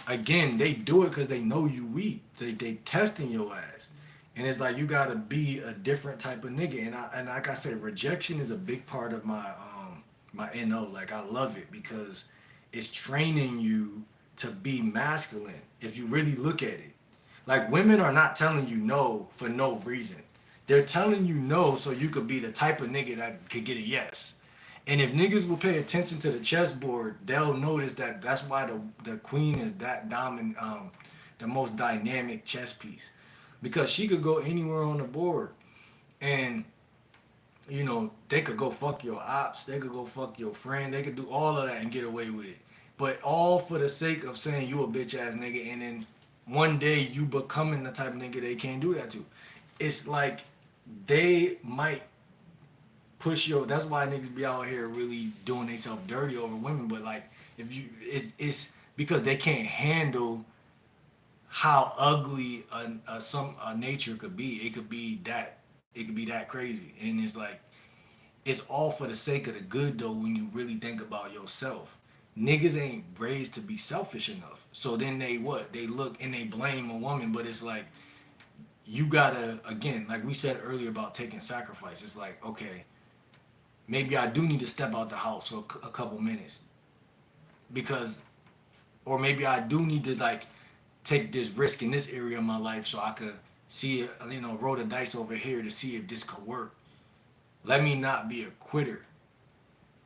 again, they do it because they know you weak. They testing your ass, and it's like you gotta be a different type of nigga. And like I said, rejection is a big part of my no. Like I love it because it's training you to be masculine. If you really look at it, like women are not telling you no for no reason. They're telling you no so you could be the type of nigga that could get a yes. And if niggas will pay attention to the chessboard, they'll notice that that's why the queen is that dominant, the most dynamic chess piece, because she could go anywhere on the board, and you know they could go fuck your ops, they could go fuck your friend, they could do all of that and get away with it, but all for the sake of saying you a bitch ass nigga, and then one day you becoming the type of nigga they can't do that to. It's like they might push your. That's why niggas be out here really doing themselves dirty over women. But like, if you, it's because they can't handle how ugly a nature could be. It could be that. It could be that crazy, and it's like it's all for the sake of the good though. When you really think about yourself, niggas ain't raised to be selfish enough. So then they what? They look and they blame a woman, but it's like you gotta again, like we said earlier about taking sacrifice. It's like okay, maybe I do need to step out the house for a couple minutes because, or maybe I do need to like take this risk in this area of my life so I could see, you know, roll the dice over here to see if this could work. Let me not be a quitter.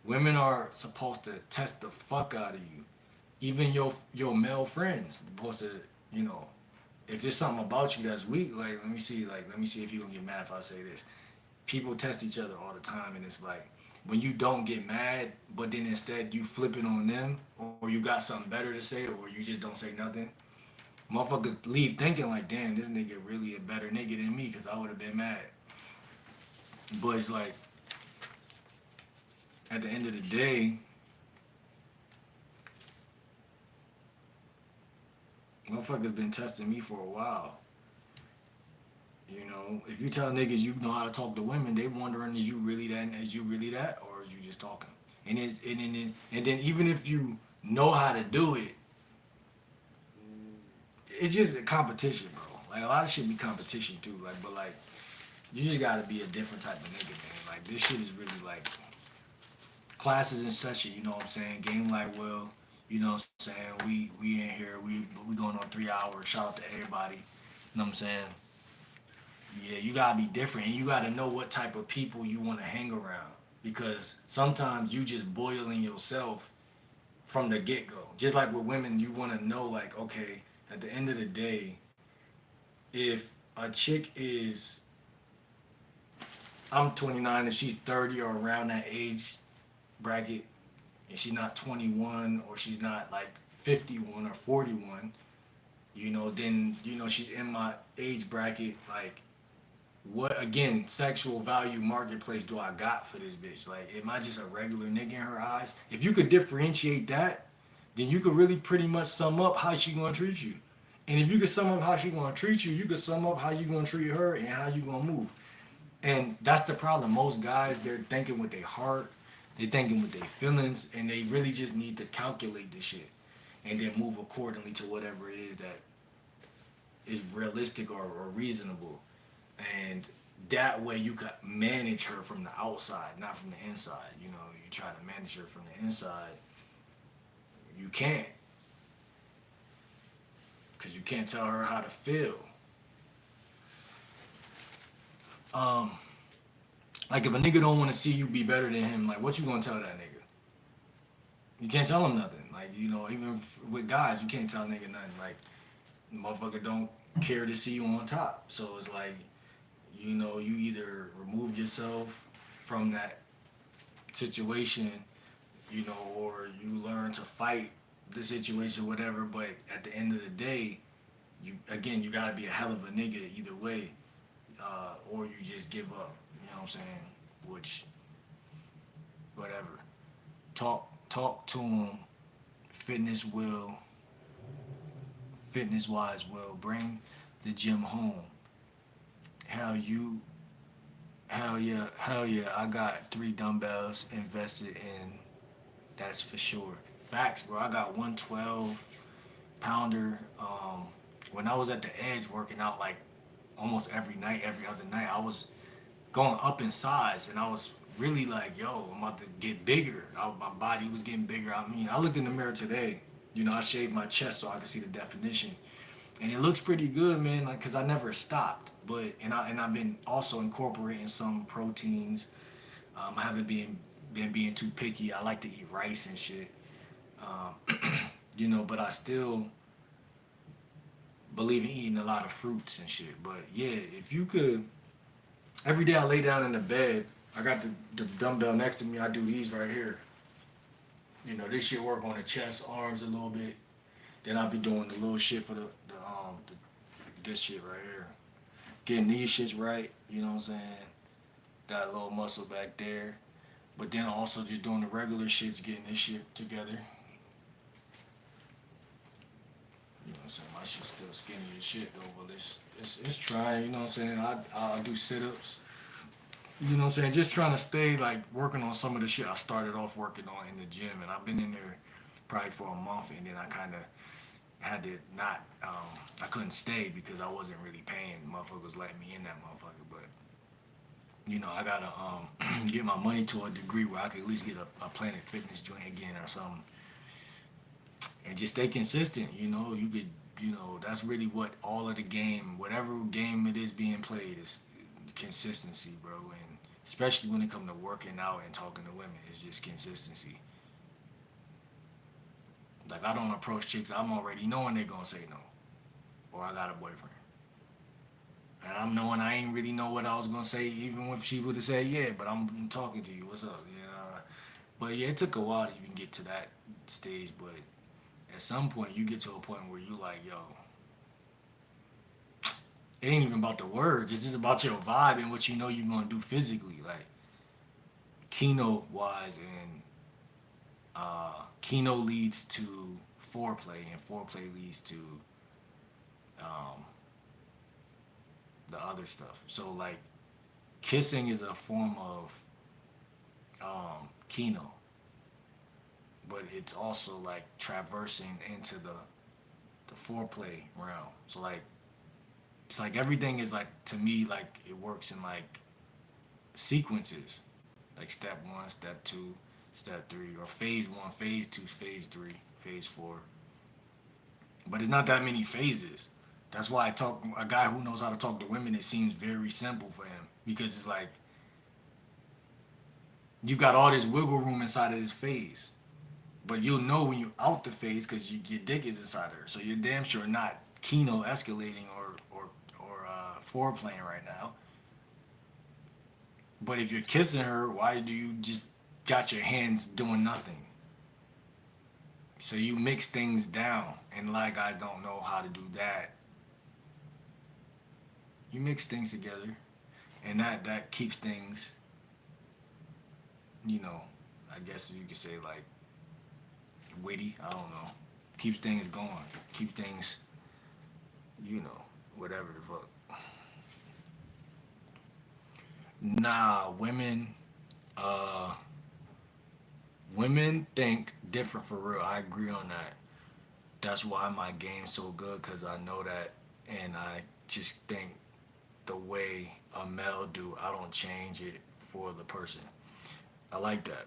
Women are supposed to test the fuck out of you. Even your male friends supposed to, you know, if there's something about you that's weak, let me see if you gonna get mad if I say this. People test each other all the time, and it's like when you don't get mad, but then instead you flip it on them, or you got something better to say, or you just don't say nothing. Motherfuckers leave thinking like, damn, this nigga really a better nigga than me, cause I would have been mad. But it's like at the end of the day, Motherfuckers been testing me for a while. You know, if you tell niggas you know how to talk to women, they wondering is you really that? Is you really that, or is you just talking? And then even if you know how to do it, it's just a competition, bro. Like a lot of shit be competition too. Like, but like you just gotta be a different type of nigga, man. Like this shit is really like classes and session. You know what I'm saying? Game like Will. You know what I'm saying? We in here. We going on 3 hours. Shout out to everybody. You know what I'm saying? Yeah, you gotta be different, and you gotta know what type of people you want to hang around because sometimes you just boiling yourself from the get go. Just like with women, you want to know like, okay, at the end of the day, if a chick is I'm 29, if she's 30 or around that age bracket, and she's not 21 or she's not like 51 or 41, then she's in my age bracket. Like, what again? Sexual value marketplace do I got for this bitch? Like, am I just a regular nigga in her eyes? If you could differentiate that, then you could really pretty much sum up how she gonna treat you. And if you could sum up how she gonna treat you, you could sum up how you gonna treat her and how you gonna move. And that's the problem. Most guys, they're thinking with their heart, they're thinking with their feelings, and they really just need to calculate this shit and then move accordingly to whatever it is that is realistic or reasonable. And that way you could manage her from the outside, not from the inside. You try to manage her from the inside, you can't, because you can't tell her how to feel. Um, like if a nigga don't want to see you be better than him, like what you gonna tell that nigga? You can't tell him nothing. Like even with guys, you can't tell a nigga nothing. Like motherfucker don't care to see you on top. So it's like you either remove yourself from that situation, or you learn to fight the situation, whatever. But at the end of the day, you gotta be a hell of a nigga either way, or you just give up. You know what I'm saying? Which, whatever. Talk to him. Fitness will, fitness wise will bring the gym home. Hell you, hell yeah. I got 3 dumbbells invested in. That's for sure. Facts, bro. I got 112 pounder. When I was at the edge working out like almost every night, every other night, I was going up in size, and I was really like, yo, I'm about to get bigger. My body was getting bigger. I mean, I looked in the mirror today. I shaved my chest so I could see the definition, and it looks pretty good, man. Like, cause I never stopped, but I've been also incorporating some proteins. I haven't been being too picky. I like to eat rice and shit. But I still believe in eating a lot of fruits and shit. But yeah, if you could, every day I lay down in the bed, I got the dumbbell next to me. I do these right here. This shit work on the chest, arms a little bit. Then I'll be doing the little shit for this shit right here. Getting these shits right, you know what I'm saying? Got a little muscle back there. But then also just doing the regular shits, getting this shit together. You know what I'm saying? My shit's still skinny as shit though, but it's trying, you know what I'm saying? I'll do sit-ups. You know what I'm saying? Just trying to stay like working on some of the shit I started off working on in the gym, and I've been in there probably for a month, and then I kind of had to not, I couldn't stay because I wasn't really paying. Motherfuckers letting me in that motherfucker, but I gotta get my money to a degree where I could at least get a Planet Fitness joint again or something, and just stay consistent. You could, that's really what all of the game, whatever game it is being played, is consistency, bro. And especially when it comes to working out and talking to women, it's just consistency. Like I don't approach chicks I'm already knowing they gonna say no, or I got a boyfriend. And I'm knowing I ain't really know what I was gonna say, even if she would have said yeah. But I'm talking to you. What's up? But yeah, it took a while to even get to that stage. But at some point, you get to a point where you like, yo, it ain't even about the words. It's just about your vibe and what you know you're gonna do physically, like keynote wise, and keynote leads to foreplay, and foreplay leads to um, the other stuff. So like kissing is a form of kino, but it's also like traversing into the foreplay realm. So like it's like everything is like to me like it works in like sequences, like step one, step two, step three, or phase one, phase two, phase three, phase four. But it's not that many phases. That's why I talk a guy who knows how to talk to women. It seems very simple for him because it's like you got all this wiggle room inside of this phase, but you'll know when you're out the phase because your dick is inside her. So you're damn sure not kino escalating or foreplaying right now. But if you're kissing her, why do you just got your hands doing nothing? So you mix things down, and a lot of guys don't know how to do that. You mix things together, and that keeps things, you know, I guess you could say like witty. I don't know. Keeps things going. Keep things, you know, whatever the fuck. Nah, uh, women think different for real. I agree on that. That's why my game's so good because I know that, and I just think the way a male do, I don't change it for the person. I like that.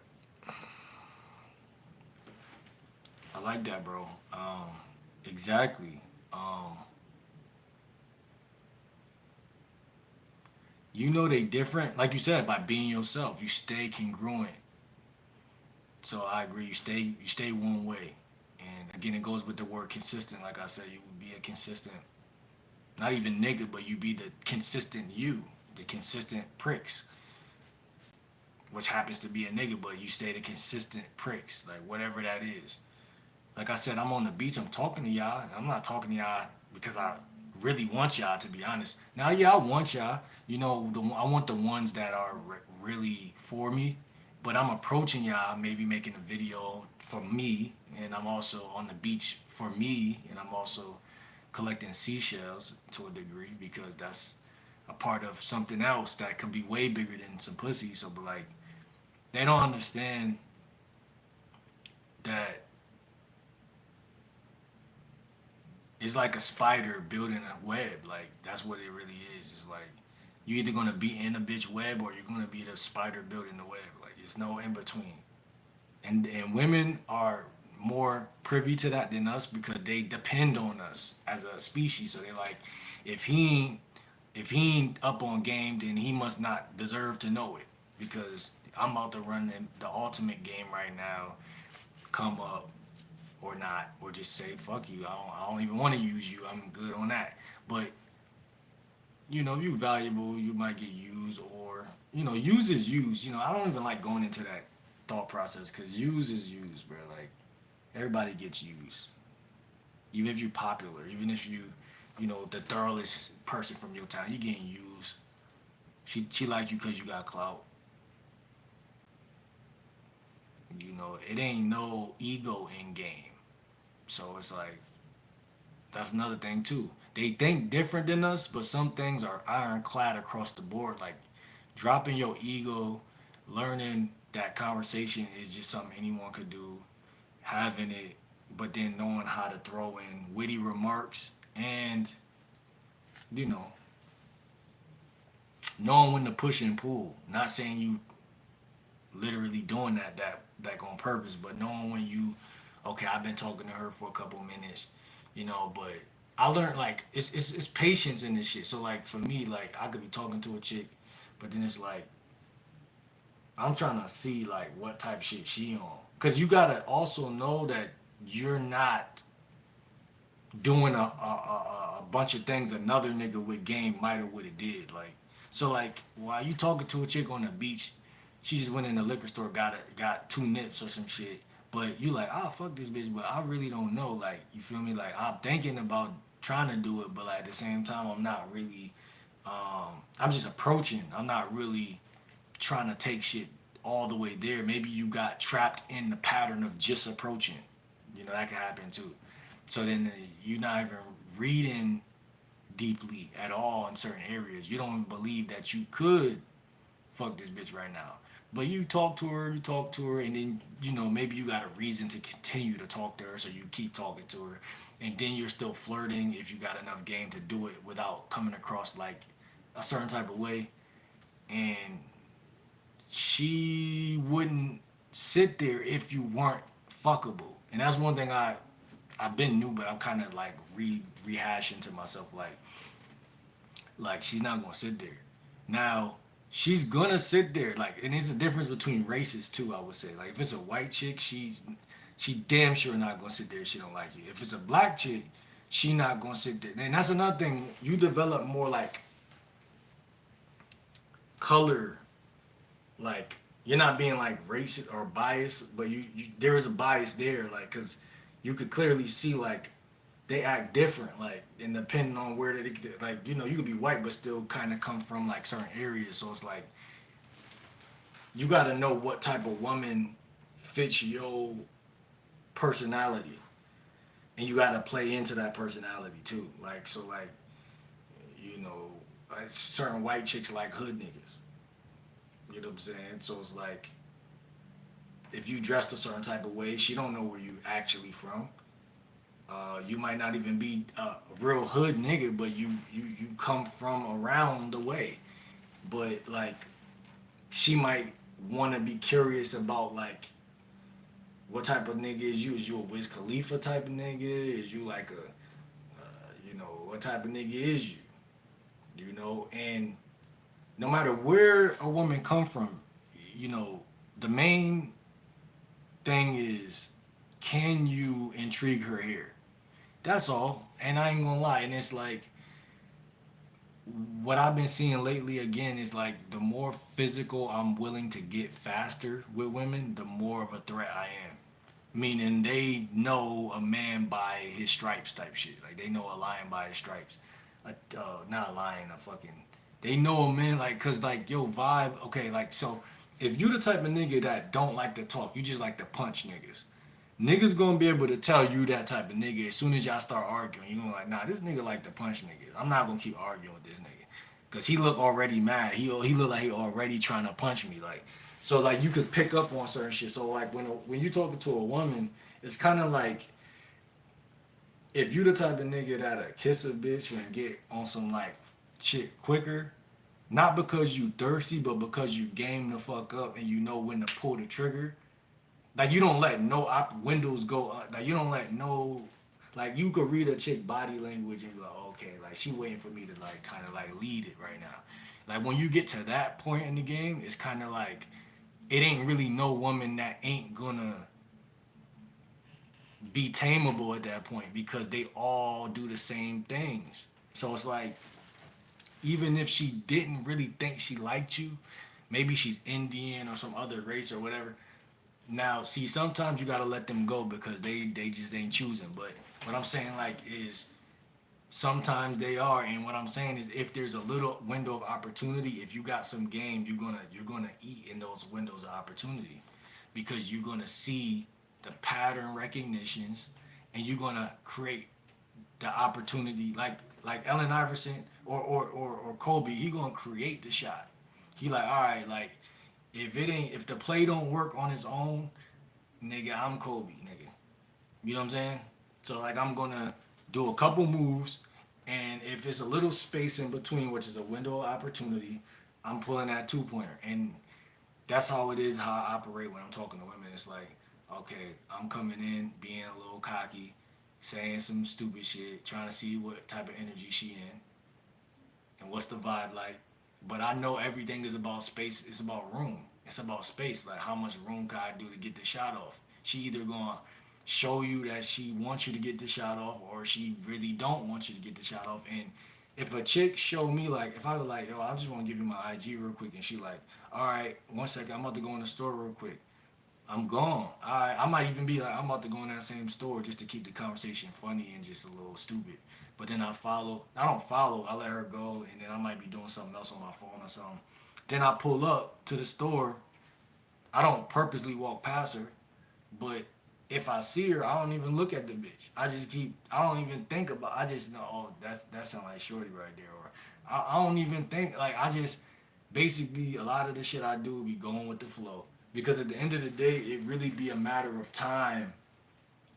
I like that, bro. Exactly. Um, you know they different, like you said, by being yourself. You stay congruent. So I agree. You stay one way, and again, it goes with the word consistent. Like I said, you would be a consistent, not even nigga, but you be the consistent you, the consistent pricks, which happens to be a nigga, but you stay the consistent pricks, like whatever that is. Like I said, I'm on the beach. I'm talking to y'all. I'm not talking to y'all because I really want y'all. To be honest, now yeah, I want y'all. You know, I want the ones that are really for me. But I'm approaching y'all, maybe making a video for me, and I'm also on the beach for me, and I'm also collecting seashells to a degree because that's a part of something else that could be way bigger than some pussy. So, but like, they don't understand that it's like a spider building a web. Like that's what it really is. It's like you either gonna be in a bitch web or you're gonna be the spider building the web. Like it's no in between. And women are more privy to that than us because they depend on us as a species. So they like, if he ain't if he ain't up on game, then he must not deserve to know it because I'm about to run the ultimate game right now. Come up or not, or just say fuck you. I don't even want to use you. I'm good on that. But you know, if you're valuable, you might get used, or you know, use is used. You know, I don't even like going into that thought process because use is used, bro. Like everybody gets used, even if you're popular, even if you know, the thoroughest person from your town, you getting used. She like you because you got clout. You know, it ain't no ego in game. So it's like that's another thing too. They think different than us, but some things are ironclad across the board. Like dropping your ego, learning that conversation is just something anyone could do. Having it, but then knowing how to throw in witty remarks and you know knowing when to push and pull. Not saying you literally doing that on purpose, but knowing when you okay, I've been talking to her for a couple minutes, you know, but I learned like it's patience in this shit. So like for me, like I could be talking to a chick, but then it's like I'm trying to see like what type shit she on. Cause you gotta also know that you're not doing a bunch of things another nigga with game might have would have did. Like so like while you talking to a chick on the beach, she just went in the liquor store, got two nips or some shit. But you like, ah, fuck this bitch, but I really don't know. Like, you feel me? Like, I'm thinking about trying to do it, but like, at the same time, I'm not really. I'm just approaching. I'm not really trying to take shit all the way there. Maybe you got trapped in the pattern of just approaching. You know that could happen too. So then you're not even reading. deeply at all in certain areas. You don't believe that you could fuck this bitch right now. But you talk to her, and then maybe you got a reason to continue to talk to her, so you keep talking to her, and then you're still flirting if you got enough game to do it without coming across like a certain type of way, and she wouldn't sit there if you weren't fuckable, and that's one thing I've been new, but I'm kind of like rehashing to myself like she's not gonna sit there. Now she's gonna sit there and there's a difference between races too. I would say like if it's a white chick, she damn sure not gonna sit there if she don't like you. If it's a black chick, she not gonna sit there. And that's another thing. You develop more like color, like you're not being like racist or biased, but you there is a bias there, like because you could clearly see like they act different, like and depending on where they like you could be white but still kind of come from like certain areas, so it's like you got to know what type of woman fits your personality, and you got to play into that personality too, like so like you know like certain white chicks like hood niggas, you know what I'm saying, so it's like if you dressed a certain type of way, she don't know where you actually from. You might not even be a real hood nigga, but you come from around the way. But like, she might want to be curious about like, what type of nigga is you? Is you a Wiz Khalifa type of nigga? Is you like what type of nigga is you? And no matter where a woman come from, you know, the main thing is, can you intrigue her here? That's all. And I ain't gonna lie. And it's like what I've been seeing lately again is like the more physical I'm willing to get faster with women, the more of a threat I am. Meaning they know a man by his stripes type shit. Like they know a lion by his stripes. Not a lion, a fucking. They know a man like, cause like yo vibe. Okay, like so, if you the type of nigga that don't like to talk, you just like to punch niggas. Niggas gonna be able to tell you that type of nigga as soon as y'all start arguing. You gonna like, nah, this nigga like to punch niggas. I'm not gonna keep arguing with this nigga, cause he look already mad. He look like he already trying to punch me. Like, so like you could pick up on certain shit. So like when you talking to a woman, it's kind of like if you the type of nigga that'll kiss a bitch and get on some like shit quicker, not because you thirsty, but because you game the fuck up and you know when to pull the trigger. Like you don't let no windows go. Like you don't let no. Like you could read a chick body language and be like, okay, like she waiting for me to like kind of like lead it right now. Like when you get to that point in the game, it's kind of like it ain't really no woman that ain't gonna be tameable at that point because they all do the same things. So it's like even if she didn't really think she liked you, maybe she's Indian or some other race or whatever. Now, see, sometimes you gotta let them go because they just ain't choosing. But what I'm saying like is sometimes they are, and what I'm saying is if there's a little window of opportunity, if you got some game, you're gonna eat in those windows of opportunity because you're gonna see the pattern recognitions and you're gonna create the opportunity like Allen Iverson or Kobe, he gonna create the shot. He like, all right, like if the play don't work on its own, nigga, I'm Kobe, nigga. You know what I'm saying? So like I'm gonna do a couple moves, and if it's a little space in between, which is a window of opportunity, I'm pulling that 2 pointer, and that's how it is. How I operate when I'm talking to women. It's like, okay, I'm coming in, being a little cocky, saying some stupid shit, trying to see what type of energy she in, and what's the vibe like. But I know everything is about space. It's about room. It's about space. Like how much room can I do to get the shot off? She either gonna show you that she wants you to get the shot off, or she really don't want you to get the shot off. And if a chick show me like, if I was like, yo, I just want to give you my IG real quick, and she like, all right, 1 second, I'm about to go in the store real quick. I'm gone. I might even be like, I'm about to go in that same store just to keep the conversation funny and just a little stupid. But then I follow. I don't follow. I let her go, and then I might be doing something else on my phone or something. Then I pull up to the store. I don't purposely walk past her, but if I see her, I don't even look at the bitch. I don't even think about. I just know, oh, that sound like Shorty right there, or I don't even think like I just basically a lot of the shit I do be going with the flow because at the end of the day, it really be a matter of time.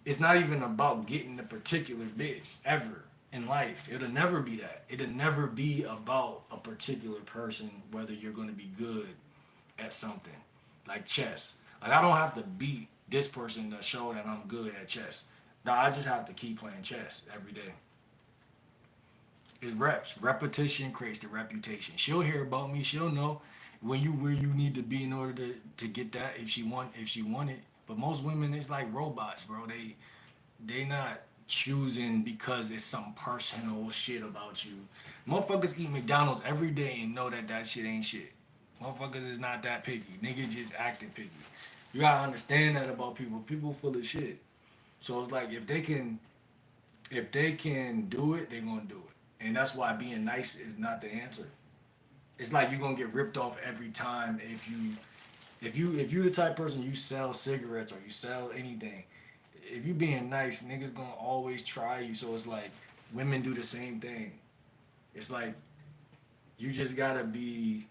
It's not even about getting the particular bitch ever in life. It'll never be that. It'll never be about a particular person, whether you're going to be good at something like chess. Like I don't have to beat this person to show that I'm good at chess. No, I just have to keep playing chess every day. It's reps. Repetition creates the reputation. She'll hear about me. She'll know when you where you need to be in order to get that if she want it. But most women it's like robots, bro. They not choosing because it's some personal shit about you. Motherfuckers eat McDonald's every day and know that that shit ain't shit. Motherfuckers is not that picky. Niggas just acting picky. You gotta understand that about people. People full of shit. So it's like if they can do it, they gonna do it. And that's why being nice is not the answer. It's like you're gonna get ripped off every time if you the type person you sell cigarettes or you sell anything. If you being nice, niggas gonna always try you. So it's like women do the same thing. It's like you just gotta be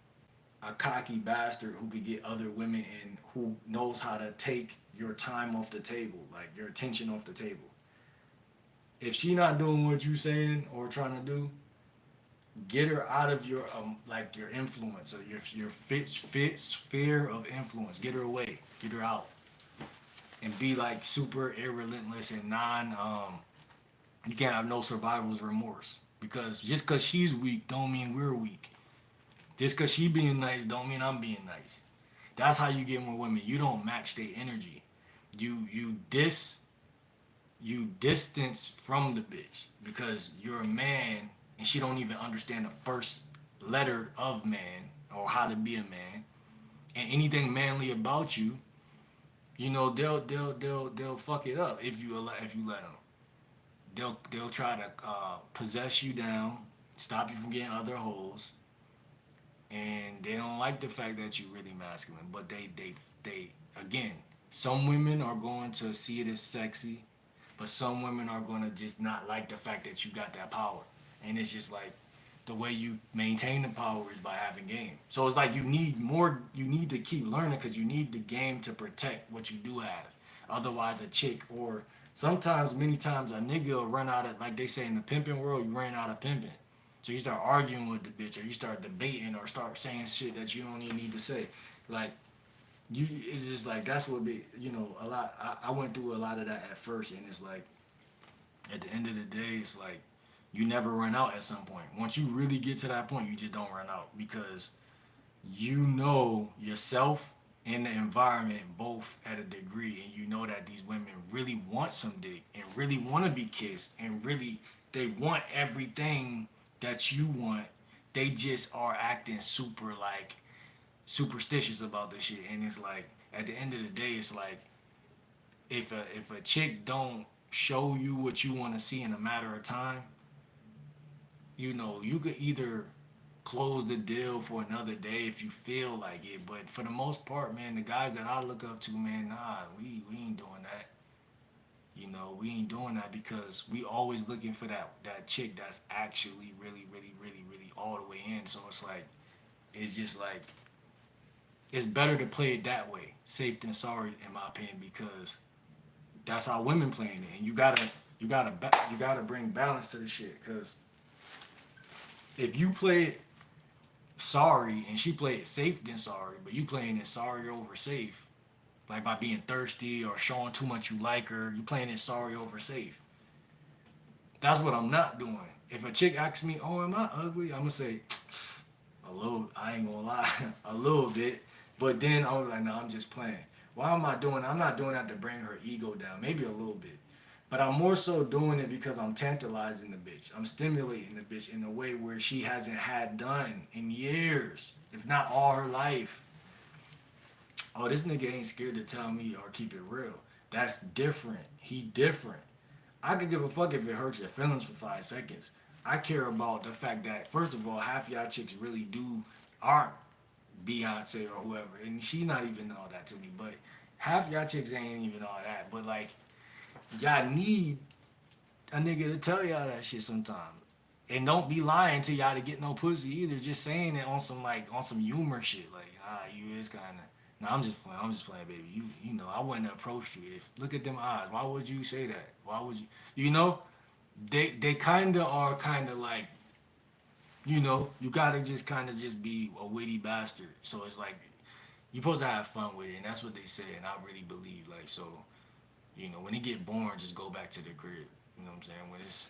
a cocky bastard who could get other women and who knows how to take your time off the table, like your attention off the table. If she not doing what you saying or trying to do, get her out of your like your influence or your fit sphere of influence. Get her away. Get her out. And be like super irrelentless and non you can't have no survival's remorse. Because just cause she's weak don't mean we're weak. Just cause she being nice don't mean I'm being nice. That's how you get more women. You don't match their energy. You distance from the bitch because you're a man and she don't even understand the first letter of man or how to be a man. And anything manly about you, you know they'll fuck it up if you let them. They'll try to possess you down, stop you from getting other hoes, and they don't like the fact that you're really masculine. But they again, some women are going to see it as sexy, but some women are going to just not like the fact that you got that power, and it's just like the way you maintain the power is by having game. So it's like you need more. You need to keep learning because you need the game to protect what you do have. Otherwise, a chick or sometimes, many times, a nigga will run out of like they say in the pimping world, you ran out of pimping. So you start arguing with the bitch, or you start debating, or start saying shit that you don't even need to say. Like you, it's just like that's what be. You know, a lot. I went through a lot of that at first, and it's like at the end of the day, it's like you never run out at some point. Once you really get to that point, you just don't run out because you know yourself and the environment both at a degree, and you know that these women really want some dick and really want to be kissed and really they want everything that you want. They just are acting super like superstitious about this shit, and it's like at the end of the day, it's like if a chick don't show you what you want to see in a matter of time, you know, you could either close the deal for another day if you feel like it. But for the most part, man, the guys that I look up to, man, nah, we ain't doing that. You know, we ain't doing that because we always looking for that chick that's actually really, really, really, really all the way in. So it's just like it's better to play it that way, safe than sorry, in my opinion, because that's how women playing it, and you gotta bring balance to the shit. Because if you play it sorry and she play it safe than sorry, but you playing it sorry over safe, like by being thirsty or showing too much you like her, you playing it sorry over safe. That's what I'm not doing. If a chick asks me, "Oh, am I ugly?" I'm gonna say, "A little." I ain't gonna lie, a little bit. But then I'm like, "No, I'm just playing." Why am I doing? I'm not doing that to bring her ego down. Maybe a little bit, but I'm more so doing it because I'm tantalizing the bitch. I'm stimulating the bitch in a way where she hasn't had done in years, if not all her life. Oh, this nigga ain't scared to tell me or keep it real. That's different. He different. I could give a fuck if it hurts your feelings for 5 seconds. I care about the fact that first of all, half y'all chicks really do aren't Beyonce or whoever, and she's not even all that to me. But half y'all chicks ain't even all that, but like y'all need a nigga to tell y'all that shit sometimes. And don't be lying to y'all to get no pussy either. Just saying it on some like on some humor shit. Like, you is kind of. No, I'm just playing. I'm just playing, baby. You know, I wouldn't have approached you if look at them eyes. Why would you say that? Why would you? You know, they kind of are kind of like, you gotta just kind of just be a witty bastard. So it's like you supposed to have fun with it, and that's what they say, and I really believe like so. When it get boring, just go back to the crib. You know what I'm saying? When it's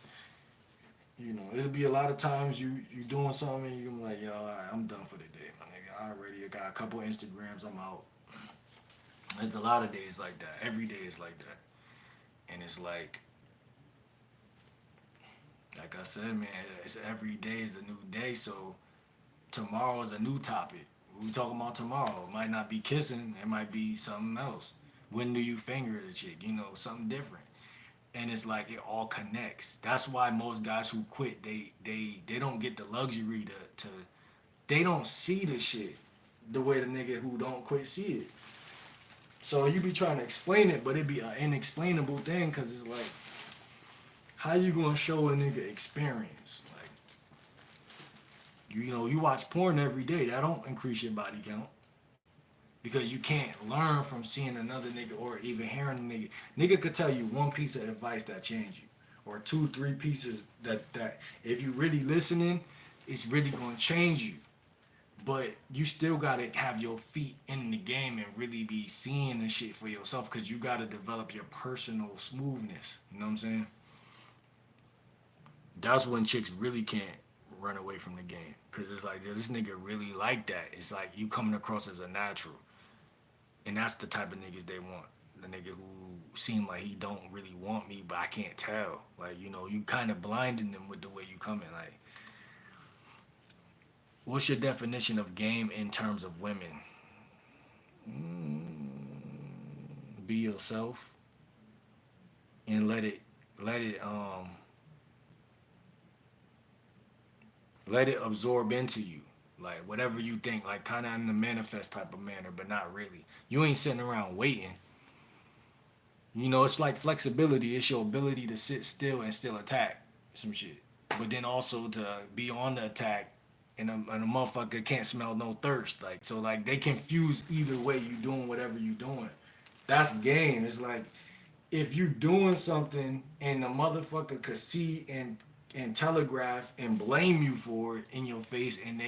it'll be a lot of times you doing something and you're like, yo, all right, I'm done for the day, my nigga. I already got a couple Instagrams, I'm out. There's a lot of days like that. Every day is like that. And it's like I said, man, it's every day is a new day. So tomorrow is a new topic. What we talking about tomorrow? It might not be kissing. It might be something else. When do you finger the chick? Something different. And it's like it all connects. That's why most guys who quit, they don't get the luxury to they don't see the shit the way the nigga who don't quit see it. So you be trying to explain it, but it be an inexplainable thing because it's like, how you gonna show a nigga experience? Like, you watch porn every day. That don't increase your body count because you can't learn from seeing another nigga or even hearing a nigga. Nigga could tell you one piece of advice that changed you, or two, three pieces that if you really listening, it's really gonna change you. But you still gotta have your feet in the game and really be seeing the shit for yourself because you gotta develop your personal smoothness. You know what I'm saying? That's when chicks really can't run away from the game because it's like, this nigga really like that. It's like you coming across as a natural, and that's the type of niggas they want. The nigga who seem like he don't really want me, but I can't tell. Like, you kind of blinding them with the way you coming. Like, what's your definition of game in terms of women? Be yourself and let it absorb into you. Like whatever you think, like kind of in the manifest type of manner, but not really. You ain't sitting around waiting. It's like flexibility. It's your ability to sit still and still attack some shit. But then also to be on the attack and a motherfucker can't smell no thirst. Like, so like they confuse either way you doing whatever you doing. That's game. It's like if you doing something and the motherfucker could see and telegraph and blame you for it in your face, and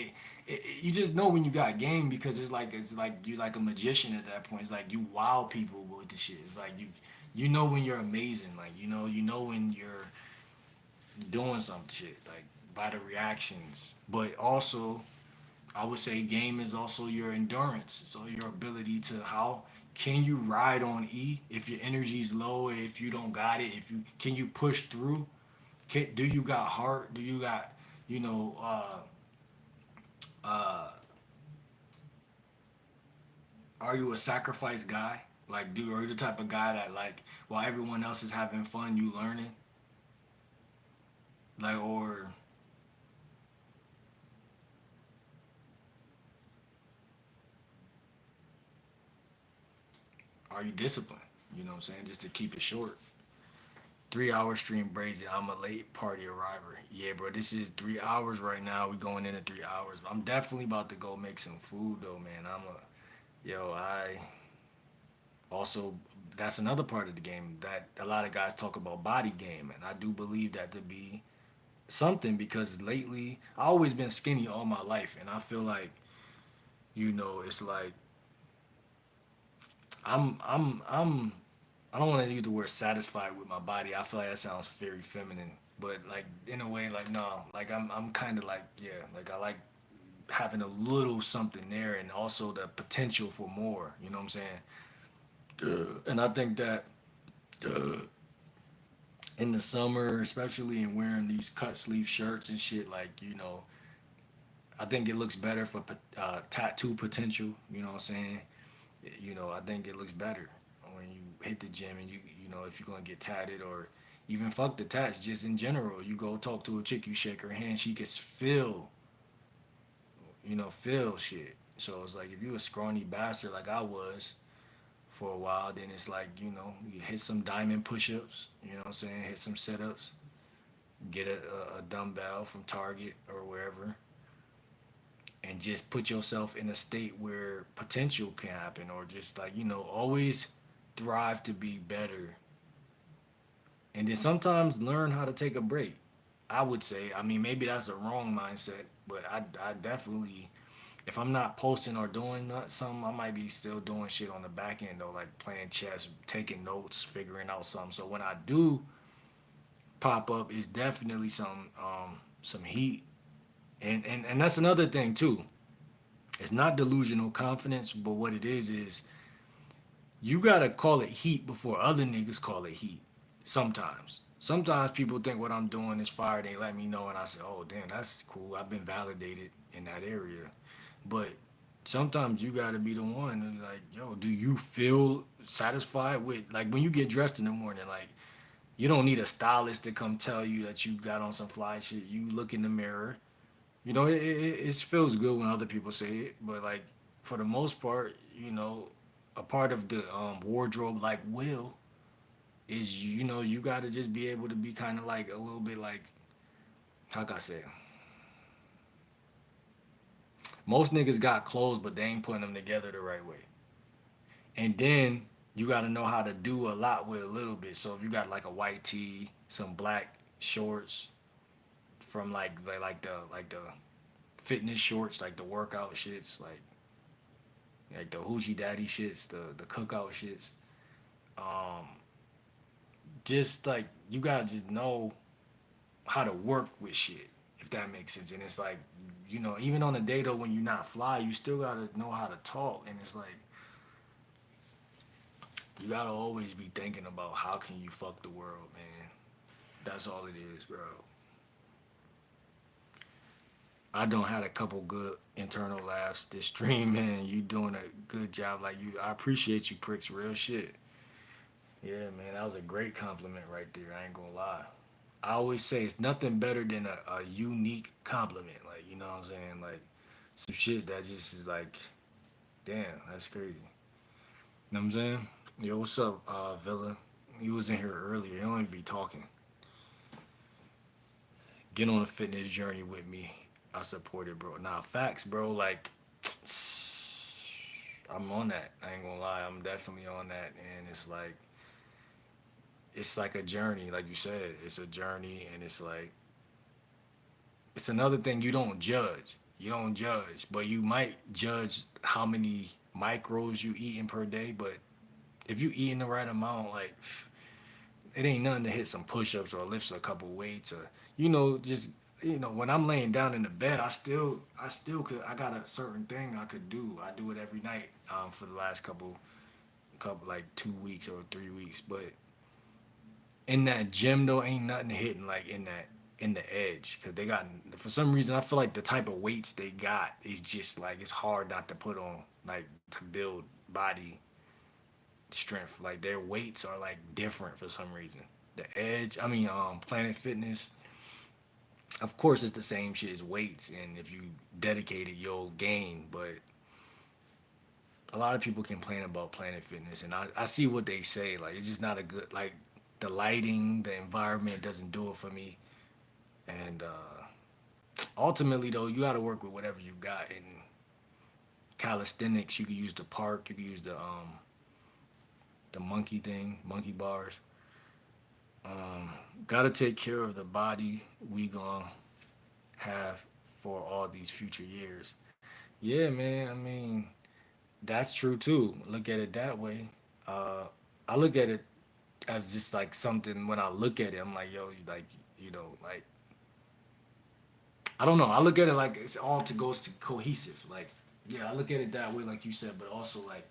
you just know when you got game because it's like you like a magician at that point. It's like you wow people with the shit. It's like you know when you're amazing. Like you know when you're doing some shit like by the reactions. But also I would say game is also your endurance. So your ability to how can you ride on E if your energy's low, if you don't got it, if you can you push through? Do you got heart? Do you got you know uh are you a sacrifice guy? Like are you the type of guy that like while everyone else is having fun, you learning? Like or are you disciplined? You know what I'm saying? Just to keep it short. 3 hour stream brazen. I'm a late party arriver. Yeah, bro. This is 3 hours right now. We going into 3 hours. I'm definitely about to go make some food though, man. I also that's another part of the game that a lot of guys talk about body game, and I do believe that to be something because lately I always been skinny all my life, and I feel like it's like I'm I don't want to use the word satisfied with my body. I feel like that sounds very feminine, but like in a way, like no, like I'm kind of like yeah, like I like having a little something there and also the potential for more. You know what I'm saying? And I think that uh, in the summer, especially in wearing these cut sleeve shirts and shit, like I think it looks better for tattoo potential. You know what I'm saying? I think it looks better when you hit the gym and if you're gonna get tatted or even fuck the tats, just in general, you go talk to a chick, you shake her hand, she gets feel shit. So it's like if you a scrawny bastard like I was for a while. Then it's like, you hit some diamond push-ups, you know what I'm saying? Hit some sit-ups, get a dumbbell from Target or wherever, and just put yourself in a state where potential can happen, or just like, always thrive to be better. And then sometimes learn how to take a break. I would say, I mean, maybe that's a wrong mindset, but I definitely, if I'm not posting or doing something, I might be still doing shit on the back end though, like playing chess, taking notes, figuring out something. So when I do pop up, it's definitely some heat, and that's another thing too. It's not delusional confidence, but what it is you gotta call it heat before other niggas call it heat. Sometimes people think what I'm doing is fire. They let me know, and I say, "Oh, damn, that's cool. I've been validated in that area." But sometimes you gotta be the one who's like, "Yo, do you feel satisfied with like when you get dressed in the morning? Like, you don't need a stylist to come tell you that you got on some fly shit. You look in the mirror. It feels good when other people say it, but like for the most part, a part of the wardrobe like will is you got to just be able to be kind of like a little bit like how can I say most niggas got clothes but they ain't putting them together the right way, and then you got to know how to do a lot with a little bit. So if you got like a white tee, some black shorts from like the fitness shorts, like the workout shits, like the hoochie daddy shits, the cookout shits. Um, just like you gotta just know how to work with shit, if that makes sense. And it's like, even on a day though when you're not fly, you still gotta know how to talk. And it's like you gotta always be thinking about how can you fuck the world, man. That's all it is, bro. I don't had a couple good internal laughs this stream, man. You doing a good job. Like you, I appreciate you, pricks. Real shit. Yeah, man, that was a great compliment right there. I ain't gonna lie. I always say it's nothing better than a unique compliment. Like, you know what I'm saying? Like some shit that just is like, damn, that's crazy. You know what I'm saying? Yo, what's up, Villa? You was in here earlier. You don't even be talking. Get on a fitness journey with me. I support it, bro. Nah, facts, bro. Like, I'm on that. I ain't gonna lie. I'm definitely on that. And it's like a journey, like you said. It's a journey, and it's like it's another thing you don't judge. You don't judge, but you might judge how many micros you eating per day. But if you eating the right amount, like it ain't nothing to hit some push-ups or lift a couple weights or just when I'm laying down in the bed, I still could. I got a certain thing I could do. I do it every night for the last couple like 2 weeks or 3 weeks. But in that gym though, ain't nothing hitting like in the edge because they got for some reason I feel like the type of weights they got is just like it's hard not to put on like to build body strength. Like their weights are like different for some reason. The edge, I mean, Planet Fitness, of course, it's the same shit as weights, and if you dedicate it, you'll gain. But a lot of people complain about Planet Fitness, and I see what they say. Like it's just not a good like the lighting, the environment doesn't do it for me. And ultimately, though, you got to work with whatever you got. In calisthenics, you can use the park, you can use the monkey thing, monkey bars. Um, Gotta take care of the body we gonna have for all these future years. Yeah, man. I mean, that's true too. Look at it that way. Uh, I look at it as just like something. When I look at it, I'm like, yo, like like I don't know. I look at it like it's all to goes to cohesive. Like, yeah, I look at it that way, like you said, but also like,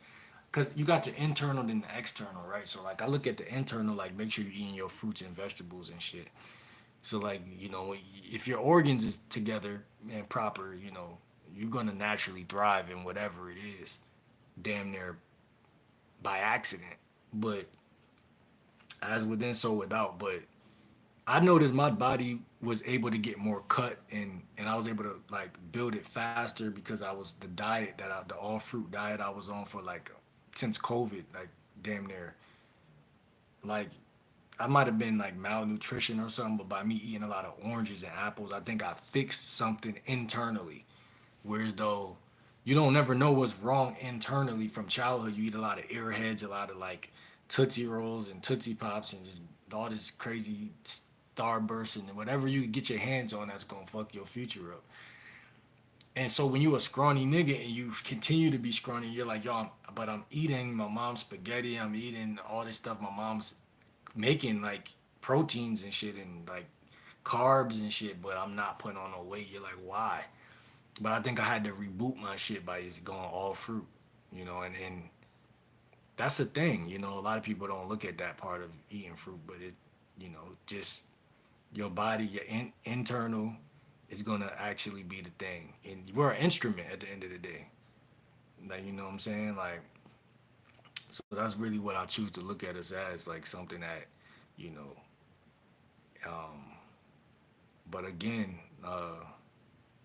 cause you got the internal and the external, right? So like, I look at the internal, like make sure you're eating your fruits and vegetables and shit. So like, if your organs is together and proper, you're gonna naturally thrive in whatever it is, damn near by accident. But as within, so without. But I noticed my body was able to get more cut and I was able to like build it faster because I was the diet that the all fruit diet I was on for like since COVID, like damn near. Like I might have been like malnutrition or something, but by me eating a lot of oranges and apples, I think I fixed something internally. Whereas though you don't never know what's wrong internally from childhood. You eat a lot of airheads, a lot of like Tootsie Rolls and Tootsie Pops and just all this crazy Starburst and whatever you get your hands on that's gonna fuck your future up. And so when you a scrawny nigga and you continue to be scrawny, you're like, yo, but I'm eating my mom's spaghetti. I'm eating all this stuff my mom's making, like proteins and shit and like carbs and shit, but I'm not putting on no weight. You're like, why? But I think I had to reboot my shit by just going all fruit, and that's the thing, a lot of people don't look at that part of eating fruit, but just your body, your internal is gonna actually be the thing, and we're an instrument at the end of the day. Like, you know what I'm saying? Like, so that's really what I choose to look at us as, like something that, you know, um, but again,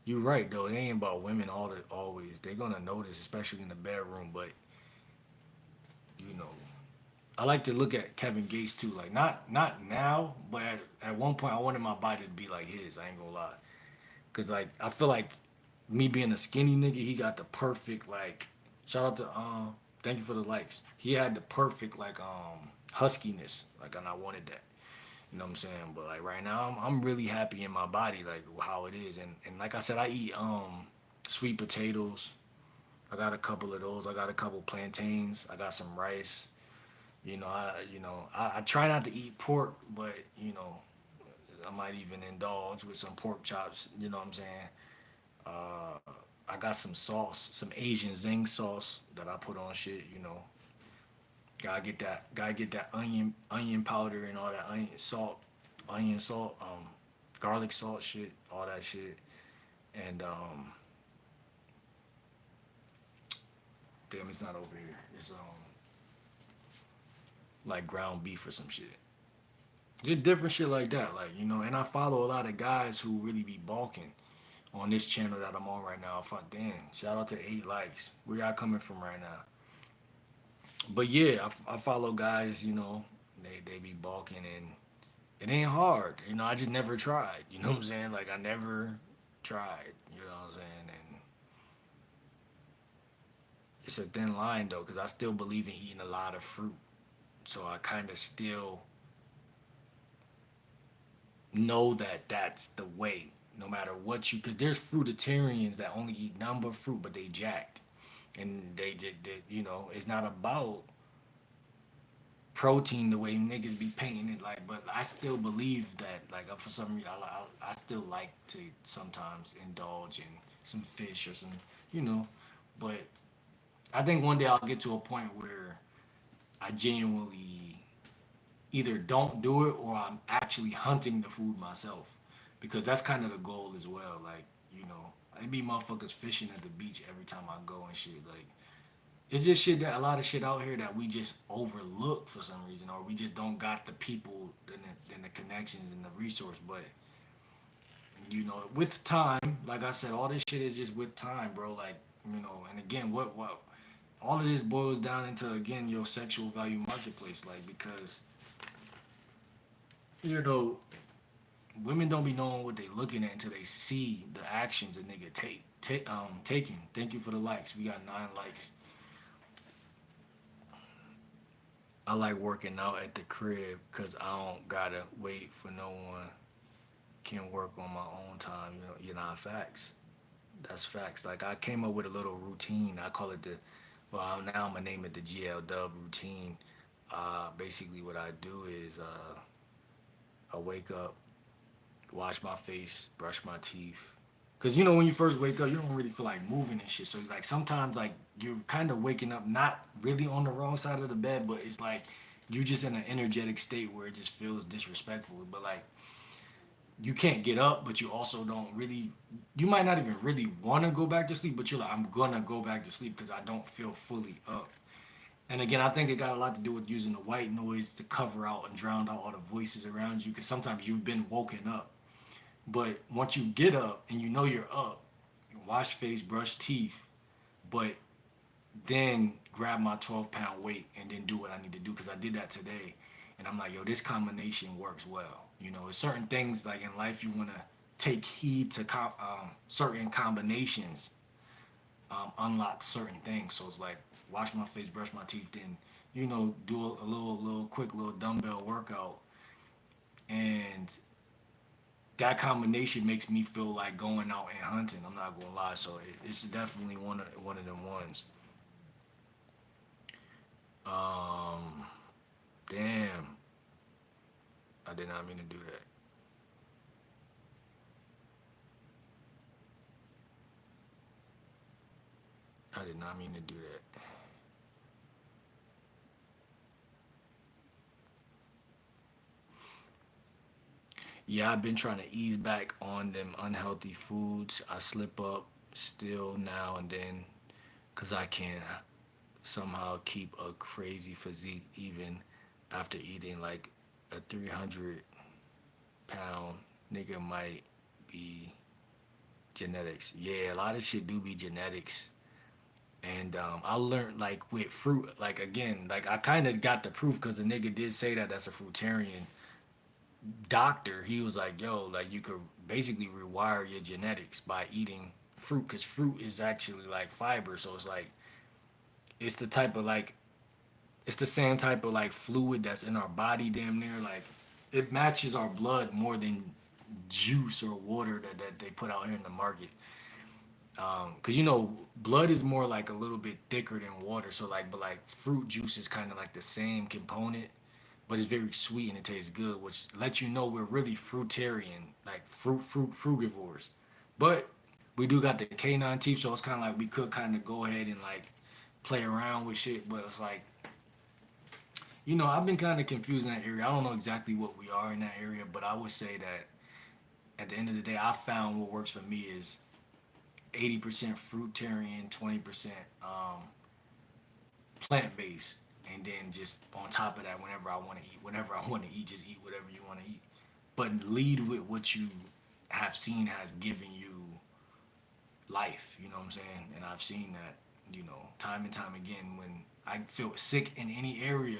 you're right though. It ain't about women always. They're gonna notice, especially in the bedroom. But you know, I like to look at Kevin Gates too. Like not now, but at one point I wanted my body to be like his. I ain't gonna lie, cause like I feel like me being a skinny nigga, he got the perfect like. Shout out to thank you for the likes. He had the perfect like huskiness, like, and I wanted that. You know what I'm saying? But like right now, I'm really happy in my body, like how it is, and like I said, I eat sweet potatoes. I got a couple of those. I got a couple plantains. I got some rice. I try not to eat pork, but I might even indulge with some pork chops. You know what I'm saying? Uh, I got some sauce, some Asian zing sauce that I put on shit. Gotta get that onion powder and all that onion salt, garlic salt shit, all that shit, and damn, it's not over here. It's like ground beef or some shit. Just different shit like that, like And I follow a lot of guys who really be bulking on this channel that I'm on right now. Damn, shout out to 8 likes. Where y'all coming from right now? But yeah, I follow guys. They be bulking and it ain't hard. I just never tried. You know what I'm saying? Like I never tried. You know what I'm saying? And it's a thin line though, because I still believe in eating a lot of fruit. So I kind of still know that that's the way. No matter what because there's fruitarians that only eat number fruit, but they jacked, and they, it's not about protein the way niggas be painting it like, but I still believe that like for some reason I still like to sometimes indulge in some fish or some you know but I think one day I'll get to a point where I genuinely either don't do it or I'm actually hunting the food myself, because that's kind of the goal as well. Like, I be motherfuckers fishing at the beach every time I go and shit. Like, it's just shit that a lot of shit out here that we just overlook for some reason, or we just don't got the people and the connections and the resource. But with time, like I said, all this shit is just with time, bro. Like, and again, what all of this boils down into again your sexual value marketplace, like because you know women don't be knowing what they looking at until they see the actions a nigga taking. Thank you for the likes. We got 9 likes. I like working out at the crib because I don't gotta wait for no one. Can work on my own time. Facts. That's facts. Like I came up with a little routine. I call it now I'm gonna name it the GL Dub routine. Basically, what I do is I wake up, wash my face, brush my teeth. Cause when you first wake up, you don't really feel like moving and shit. So like sometimes like you're kind of waking up not really on the wrong side of the bed, but it's like you just in an energetic state where it just feels disrespectful. But like you can't get up, but you also don't really. You might not even really want to go back to sleep, but you're like, I'm gonna go back to sleep because I don't feel fully up. And again, I think it got a lot to do with using the white noise to cover out and drown out all the voices around you. Because sometimes you've been woken up, but once you get up and you're up, you wash face, brush teeth, but then grab my 12-pound weight and then do what I need to do, because I did that today, and I'm like, yo, this combination works well. You know, it's certain things like in life you want to take heed to certain combinations, unlock certain things. So it's like wash my face, brush my teeth, then do a little quick little dumbbell workout, and that combination makes me feel like going out and hunting. I'm not gonna lie, so it's definitely one of them ones. Um, damn, I did not mean to do that. I did not mean to do that. Yeah, I've been trying to ease back on them unhealthy foods. I slip up still now and then because I can't somehow keep a crazy physique even after eating like a 300 pound nigga might be genetics. Yeah, a lot of shit do be genetics. And I learned like with fruit, like again, like I kind of got the proof because the nigga did say that that's a fruitarian doctor. He was like, yo, like you could basically rewire your genetics by eating fruit, because fruit is actually like fiber. So it's like, it's the type of like, it's the same type of like fluid that's in our body damn near. Like it matches our blood more than juice or water that they put out here in the market. Because blood is more like a little bit thicker than water. So like, but like fruit juice is kind of like the same component, but it's very sweet and it tastes good, which lets you know we're really fruitarian, like frugivores. But we do got the canine teeth, so it's kind of like we could kind of go ahead and like play around with shit. But it's like, I've been kind of confused in that area. I don't know exactly what we are in that area, but I would say that at the end of the day, I found what works for me is 80% fruitarian, 20% plant based, and then just on top of that, whenever I want to eat, whatever I want to eat, just eat whatever you want to eat. But lead with what you have seen has given you life. You know what I'm saying? And I've seen that, time and time again. When I feel sick in any area,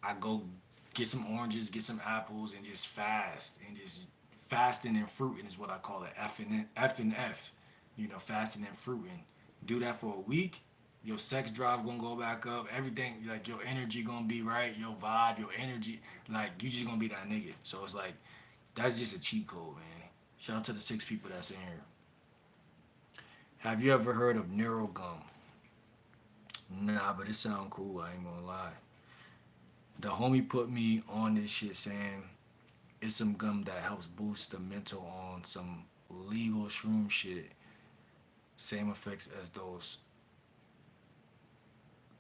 I go get some oranges, get some apples, and just fast. And just fasting and fruiting is what I call it. F and F. Fasting and fruiting. Do that for a week. Your sex drive gonna go back up. Everything, like your energy gonna be right. Your vibe, your energy, like you just gonna be that nigga. So it's like that's just a cheat code, man. Shout out to the 6 people that's in here. Have you ever heard of neurogum? Nah, but it sound cool. I ain't gonna lie. The homie put me on this shit saying it's some gum that helps boost the mental on some legal shroom shit. Same effects as those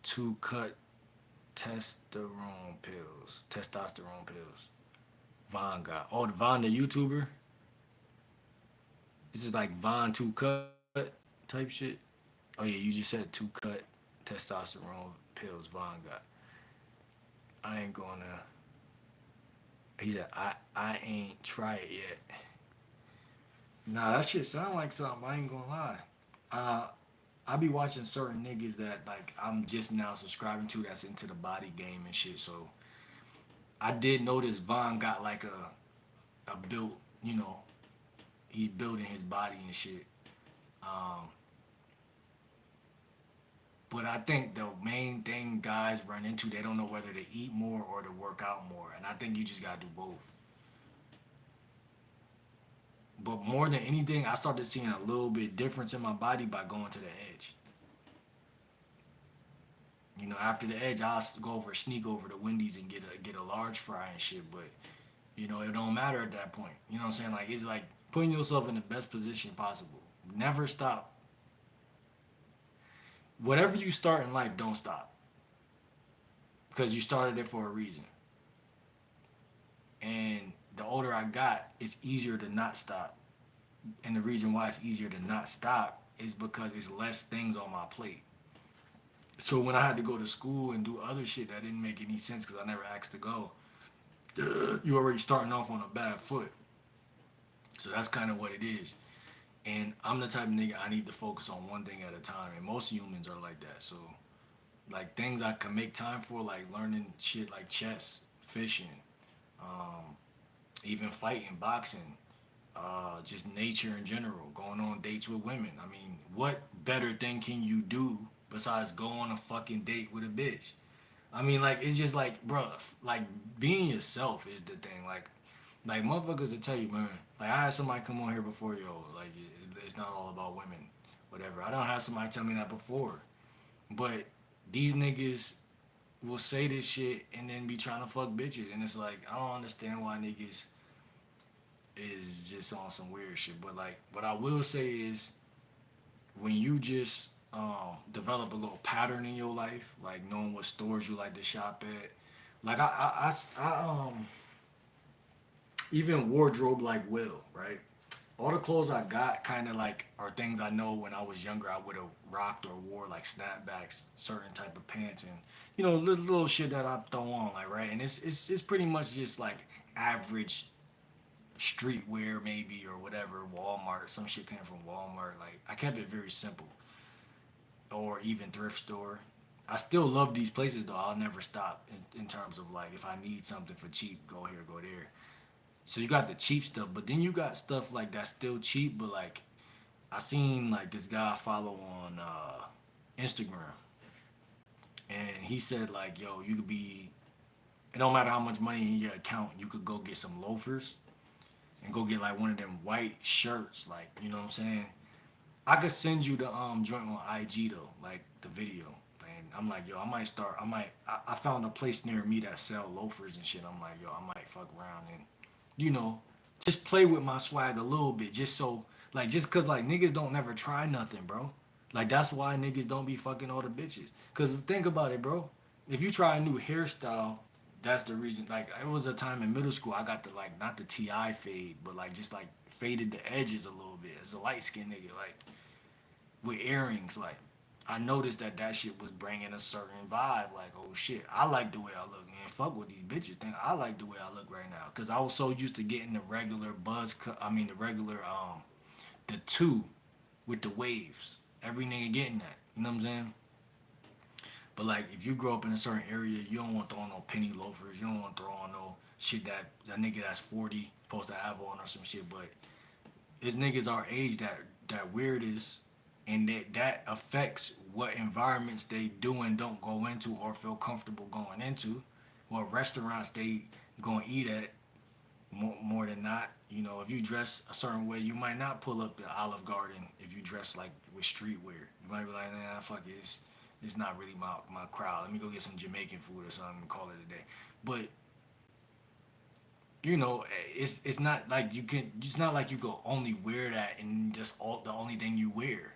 two cut testosterone pills. Vaughn got. Oh, the Vaughn the YouTuber. This is like Vaughn two cut type shit. Oh yeah, you just said two cut testosterone pills. Vaughn got. I ain't gonna. He said I ain't try it yet. Nah, that shit sound like something. I ain't gonna lie. Uh, I be watching certain niggas that like I'm just now subscribing to that's into the body game and shit. So I did notice Vaughn got like a built, you know, he's building his body and shit. Um, but I think the main thing guys run into, they don't know whether to eat more or to work out more, and I think you just gotta do both. But more than anything, I started seeing a little bit difference in my body by going to the edge. After the edge, I'll go over, sneak over to Wendy's and get a large fry and shit. But it don't matter at that point. You know what I'm saying? Like it's like putting yourself in the best position possible. Never stop. Whatever you start in life, don't stop because you started it for a reason. And the older I got, it's easier to not stop. And the reason why it's easier to not stop is because it's less things on my plate. So when I had to go to school and do other shit that didn't make any sense because I never asked to go, you already starting off on a bad foot. So that's kind of what it is. And I'm the type of nigga I need to focus on one thing at a time. And most humans are like that. So like things I can make time for, like learning shit like chess, fishing, um, even fighting, boxing, just nature in general, going on dates with women. I mean, what better thing can you do besides go on a fucking date with a bitch? I mean, like it's just like, bro, like being yourself is the thing. Like motherfuckers will tell you, man. Like I had somebody come on here before, yo. Like it's not all about women, whatever. I don't have somebody tell me that before, but these niggas will say this shit and then be trying to fuck bitches, and it's like I don't understand why niggas is just on some weird shit. But like, what I will say is, when you just develop a little pattern in your life, like knowing what stores you like to shop at, like even wardrobe like Will, right? All the clothes I got kind of like are things I know when I was younger I would have rocked or wore, like snapbacks, certain type of pants, and little shit that I throw on, like, right. And it's pretty much just like average streetwear maybe or whatever. Walmart, some shit came from Walmart. Like I kept it very simple, or even thrift store. I still love these places though. I'll never stop in terms of like if I need something for cheap, go here, go there. So you got the cheap stuff, but then you got stuff like that's still cheap, but like I seen like this guy I follow on Instagram, and he said like, yo, you could be. It don't matter how much money in your account, you could go get some loafers and go get like one of them white shirts, like you know what I'm saying. I could send you the joint on IG though, like the video. And I'm like, yo, I might start. I found a place near me that sell loafers and shit. I'm like, yo, I might fuck around and you know, just play with my swag a little bit, just so like just cause like niggas don't never try nothing, bro. Like that's why niggas don't be fucking all the bitches. Cause think about it, bro. If you try a new hairstyle, that's the reason. Like it was a time in middle school I got the like not the Ti fade, but like just like faded the edges a little bit. As a light skinned nigga, like with earrings, like I noticed that shit was bringing a certain vibe. Like, oh shit, I like the way I look, man. Fuck what these bitches think. I like the way I look right now, cause I was so used to getting the regular buzz cut. I mean, the regular the two with the waves. Every nigga getting that. You know what I'm saying? But like, if you grow up in a certain area, you don't want to throw on no penny loafers. You don't want to throw on no shit that nigga that's 40 supposed to have on or some shit. But it's niggas our age that wear this, and that affects what environments they do and don't go into or feel comfortable going into, what restaurants they gonna eat at more than not. You know, if you dress a certain way, you might not pull up the Olive Garden if you dress like with streetwear. You might be like, nah, fuck it, it's not really my crowd. Let me go get some Jamaican food or something and call it a day. But you know, it's not like you can. It's not like you go only wear that and just all the only thing you wear.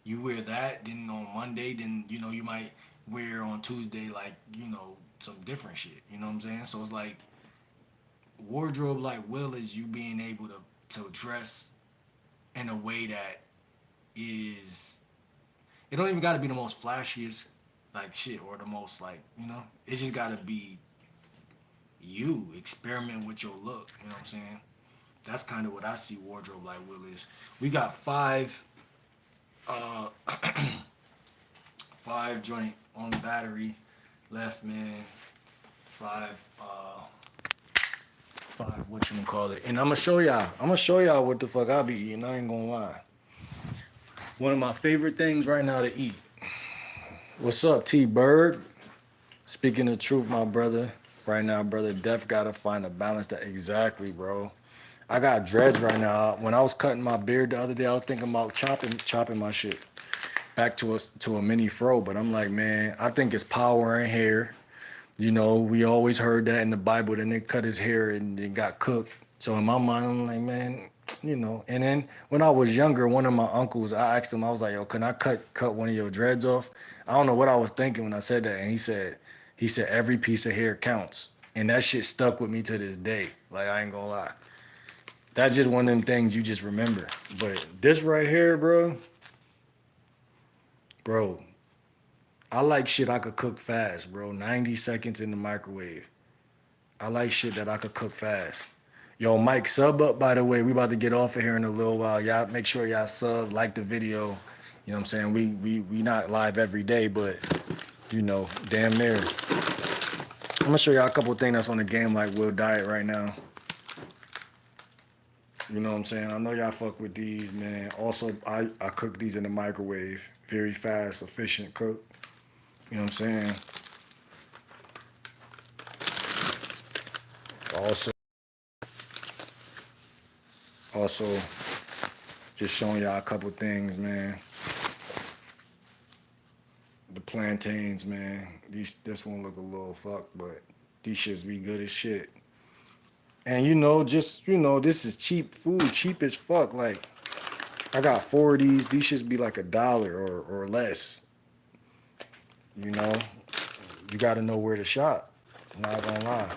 You wear that, then on Monday, then you might wear on Tuesday like some different shit. You know what I'm saying? So it's like wardrobe like Will is you being able to dress in a way that is. It don't even got to be the most flashiest like shit or the most like It just got to be you experiment with your look. You know what I'm saying? That's kind of what I see wardrobe like Will is. We got uh, five joint on the battery left, man. Five. What you gonna call it? And I'm gonna show y'all. What the fuck I be eating. I ain't gonna lie. One of my favorite things right now to eat. What's up, T Bird? Speaking the truth, my brother. Right now, brother, Def gotta find a balance. That exactly, bro. I got dreads right now. When I was cutting my beard the other day, I was thinking about chopping my shit back to a mini fro. But I'm like, man, I think it's power in hair. You know, we always heard that in the Bible. Then they cut his hair and it got cooked. So in my mind, I'm like, man, And then when I was younger, one of my uncles, I asked him, I was like, yo, can I cut one of your dreads off? I don't know what I was thinking when I said that, and he said every piece of hair counts, and that shit stuck with me to this day. Like I ain't gonna lie, that's just one of them things you just remember. But this right here, bro, I like shit I could cook fast, bro. 90 seconds in the microwave. I like shit that I could cook fast. Yo, Mike, sub up, by the way. We about to get off of here in a little while. Y'all make sure y'all sub, like the video. You know what I'm saying? We not live every day, but damn near. I'm gonna show y'all a couple of things that's on the game like Will Diet right now. You know what I'm saying? I know y'all fuck with these, man. Also, I cook these in the microwave. Very fast, efficient cook. You know what I'm saying? Also, also, just showing y'all a couple things, man. The plantains, man. This one look a little fucked, but these shits be good as shit. And this is cheap food, cheap as fuck. Like I got four of these. These shits be like $1 or less. You know, you got to know where to shop. I'm not gonna lie.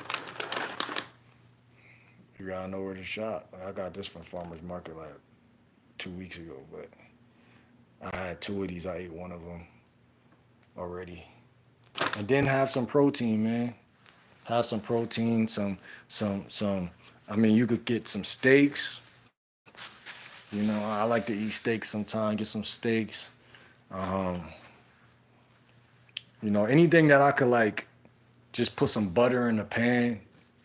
You gotta know where to shop. I got this from Farmers Market like 2 weeks ago, but I had two of these. I ate one of them already, and then have some protein, man. Have some protein, some. I mean, you could get some steaks. I like to eat steaks sometimes. Get some steaks. Um, anything that I could like just put some butter in the pan,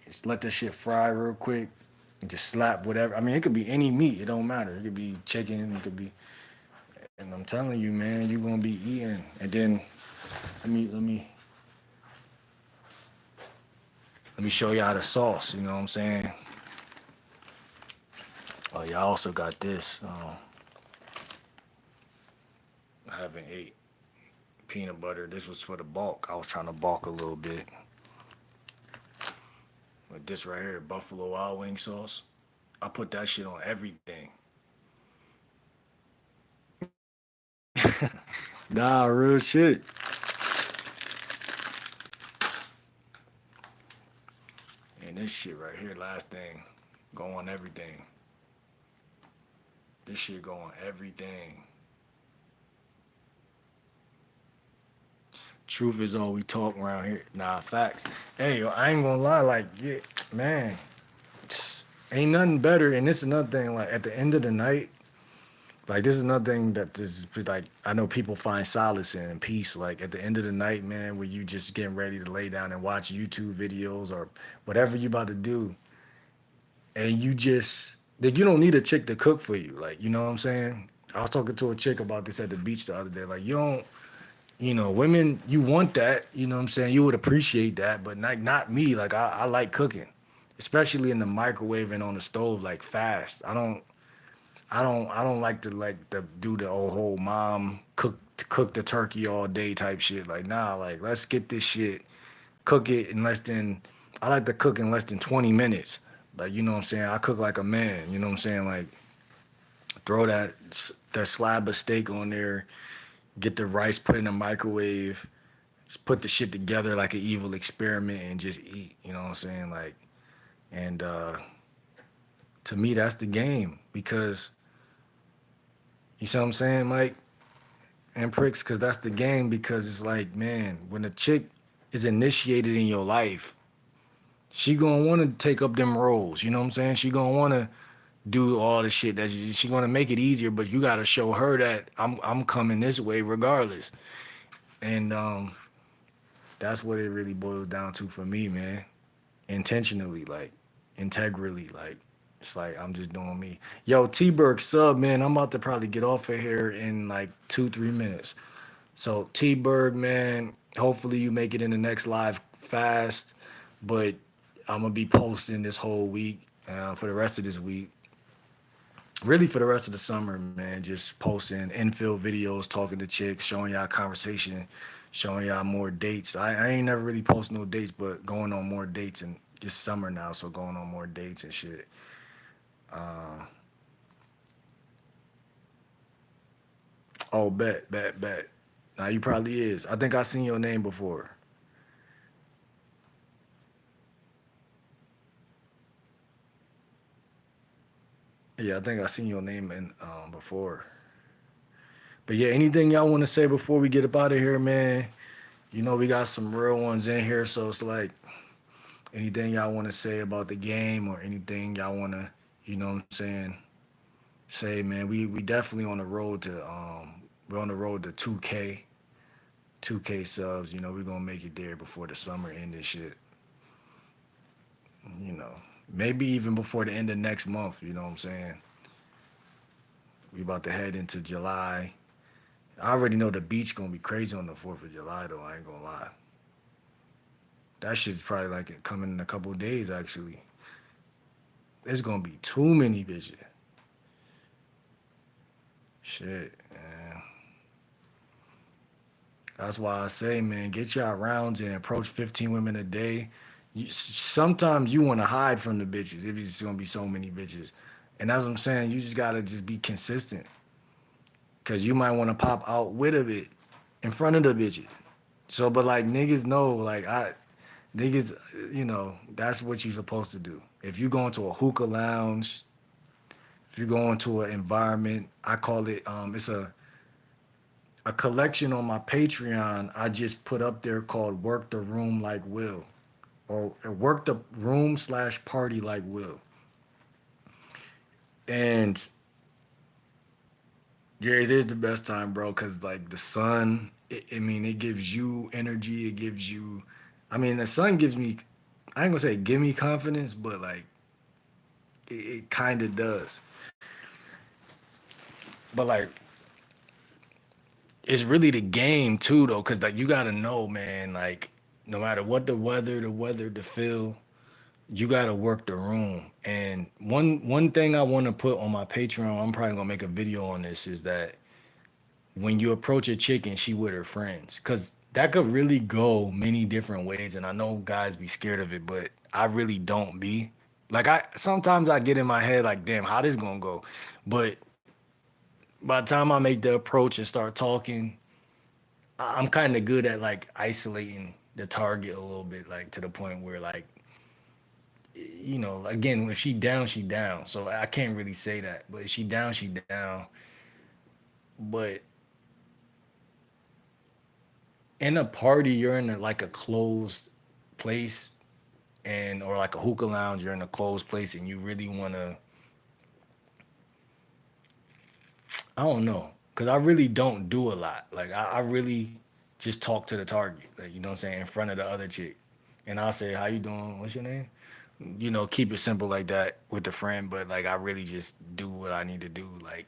just let that shit fry real quick, and just slap whatever. I mean, it could be any meat. It don't matter. It could be chicken. It could be, and I'm telling you, man, you're gonna be eating. And then let me show y'all the sauce. You know what I'm saying? Oh, y'all also got this. I haven't ate peanut butter. This was for the bulk. I was trying to bulk a little bit. Like this right here, Buffalo Wild Wing sauce. I put that shit on everything. Nah, real shit. And this shit right here, last thing, go on everything. This shit go on everything. Truth is all we talk around here. Nah, facts. Hey, yo, I ain't gonna lie, like, yeah, man, ain't nothing better. And this is another thing, like, at the end of the night, like, this is another thing that is, like, I know people find solace in and peace. Like, at the end of the night, man, where you just getting ready to lay down and watch YouTube videos or whatever you about to do, and you just, like, you don't need a chick to cook for you. Like, you know what I'm saying? I was talking to a chick about this at the beach the other day. Like, women, you want that, you know what I'm saying? You would appreciate that, but not me. Like I like cooking, especially in the microwave and on the stove, like fast. I don't like to do the old whole mom cook the turkey all day type shit. Like nah, like let's get this shit, cook it in less than I like to cook in less than 20 minutes. Like you know what I'm saying? I cook like a man, you know what I'm saying? Like throw that slab of steak on there, get the rice put in the microwave, just put the shit together like an evil experiment and just eat. You know what I'm saying? Like, and to me, that's the game because you see what I'm saying, Mike and pricks, because that's the game because it's like, man, when a chick is initiated in your life, she gonna want to take up them roles. You know what I'm saying? She gonna want to do all the shit that she gonna make it easier, but you gotta show her that I'm coming this way regardless. And that's what it really boils down to for me, man. Intentionally, like integrally, like it's like I'm just doing me. Yo, T-Berg sub, man. I'm about to probably get off of here in like 2-3 minutes. So T-Berg, man. Hopefully you make it in the next live fast, but I'm gonna be posting this whole week for the rest of this week. Really for the rest of the summer, man. Just posting infill videos, talking to chicks, showing y'all conversation, showing y'all more dates. I ain't never really posted no dates, but going on more dates and it's summer now, so going on more dates and shit. Uh, oh, bet. Now you probably is. I think I seen your name before. Yeah, I think I seen your name in before. But yeah, anything y'all want to say before we get up out of here, man? We got some real ones in here, so it's like anything y'all want to say about the game or anything y'all want to, you know what I'm saying, say, man. We definitely on the road to we're on the road to 2K. 2K subs. We're gonna make it there before the summer end and shit. You know, maybe even before the end of next month. You know what I'm saying? We about to head into July. I already know the beach gonna be crazy on the 4th of July though. I ain't gonna lie. That shit's probably like coming in a couple of days actually. There's gonna be too many bitches. Shit, man. That's why I say, man, get y'all rounds and approach 15 women a day. Sometimes you want to hide from the bitches if it's gonna be so many bitches, and that's what I'm saying. You just gotta just be consistent, cause you might want to pop out with a bit in front of the bitches. So, but like niggas know, like niggas, that's what you're supposed to do. If you go into a hookah lounge, if you go into an environment, I call it, it's a collection on my Patreon I just put up there called Work the Room Like Will, or Work the Room slash Party Like Will. And yeah, it is the best time, bro, because like the sun, I mean, it gives you energy. It gives you, I mean, the sun gives me, I ain't gonna say give me confidence, but like it kind of does. But like, it's really the game too, though, because like you gotta know, man, like no matter what the weather, the feel, you gotta work the room. And one thing I want to put on my Patreon, I'm probably gonna make a video on this, is that when you approach a chick and she with her friends, because that could really go many different ways. And I know guys be scared of it, but I really don't be. Like I sometimes I get in my head like, damn, how this gonna go? But by the time I make the approach and start talking, I'm kind of good at like isolating the target a little bit, like to the point where like, again, if she down, she down. So I can't really say that. But if she down, she down. But in a party, you're in like a closed place, and or like a hookah lounge, you're in a closed place and you really wanna, I don't know, cause I really don't do a lot. Like I really just talk to the target, like you know what I'm saying, in front of the other chick, and I'll say, "How you doing? What's your name?" Keep it simple like that with the friend, but like I really just do what I need to do. Like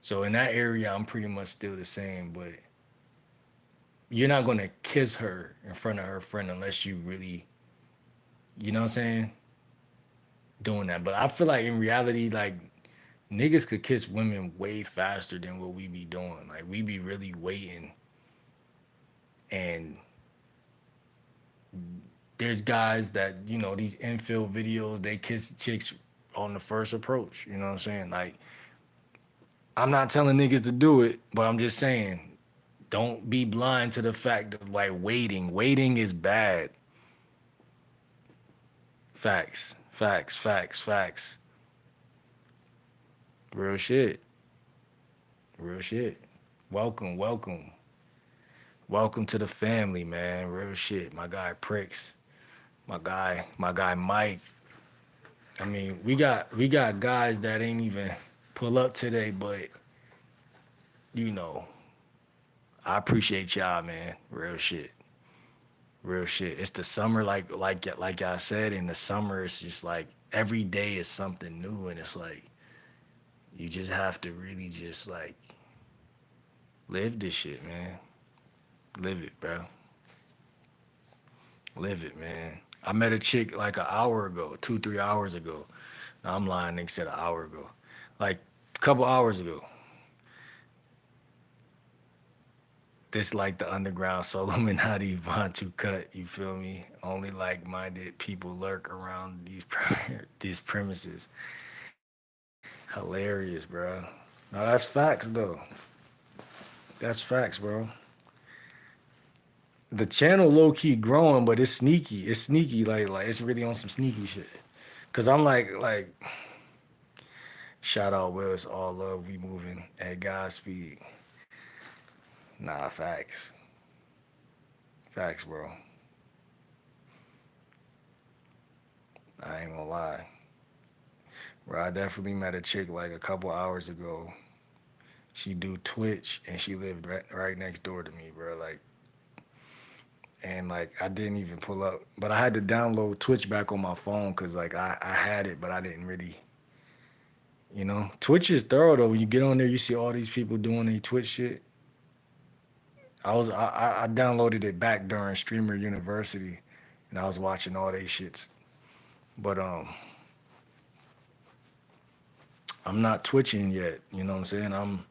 so in that area, I'm pretty much still the same, but you're not gonna kiss her in front of her friend unless you really, you know what I'm saying, doing that. But I feel like in reality, like niggas could kiss women way faster than what we be doing. Like we be really waiting, and there's guys that these infill videos, they kiss chicks on the first approach. You know what I'm saying? Like I'm not telling niggas to do it, but I'm just saying don't be blind to the fact of like waiting. Waiting is bad. Facts, facts, facts, facts. Real shit. Real shit. Welcome, welcome. Welcome to the family, man. Real shit. My guy Pricks. My guy Mike. I mean, we got guys that ain't even pull up today, but you know, I appreciate y'all, man. Real shit. Real shit. It's the summer, like I said, in the summer it's just like every day is something new, and it's like you just have to really just like live this shit, man. Live it, bro. Live it, man. I met a chick like an hour ago, 2, 3 hours ago. No, I'm lying, nigga said an hour ago. Like a couple hours ago. This like the underground solo Minati Vantu cut, you feel me? Only like-minded people lurk around these premises. Hilarious, bro. No, that's facts though. That's facts, bro. The channel low key growing, but it's sneaky. It's sneaky, like it's really on some sneaky shit. Cause I'm like, shout out Will, it's all love, we moving at Godspeed. Nah, facts. Facts, bro. I ain't gonna lie. Bro, I definitely met a chick like a couple hours ago. She do Twitch and she lived right next door to me, bro. Like and like I didn't even pull up. But I had to download Twitch back on my phone because like I had it, but I didn't really, you know. Twitch is thorough though. When you get on there, you see all these people doing their Twitch shit. I downloaded it back during Streamer University, and I was watching all they shits. But I'm not twitching yet. You know what I'm saying?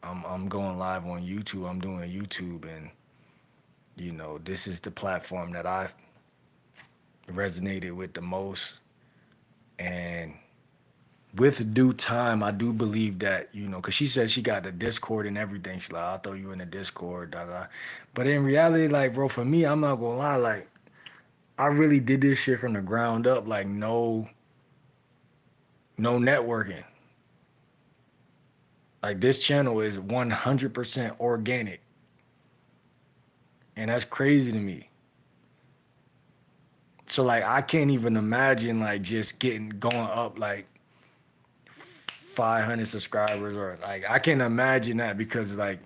I'm going live on YouTube. I'm doing YouTube, and you know this is the platform that I resonated with the most. And with due time, I do believe that, you know, because she said she got the Discord and everything. She's like, I'll throw you in the Discord, da da. But in reality, like, bro, for me, I'm not gonna lie, like, I really did this shit from the ground up, like, no networking. Like, this channel is 100% organic, and that's crazy to me. So, like, I can't even imagine, like, just going up, like, 500 subscribers, or like I can't imagine that because like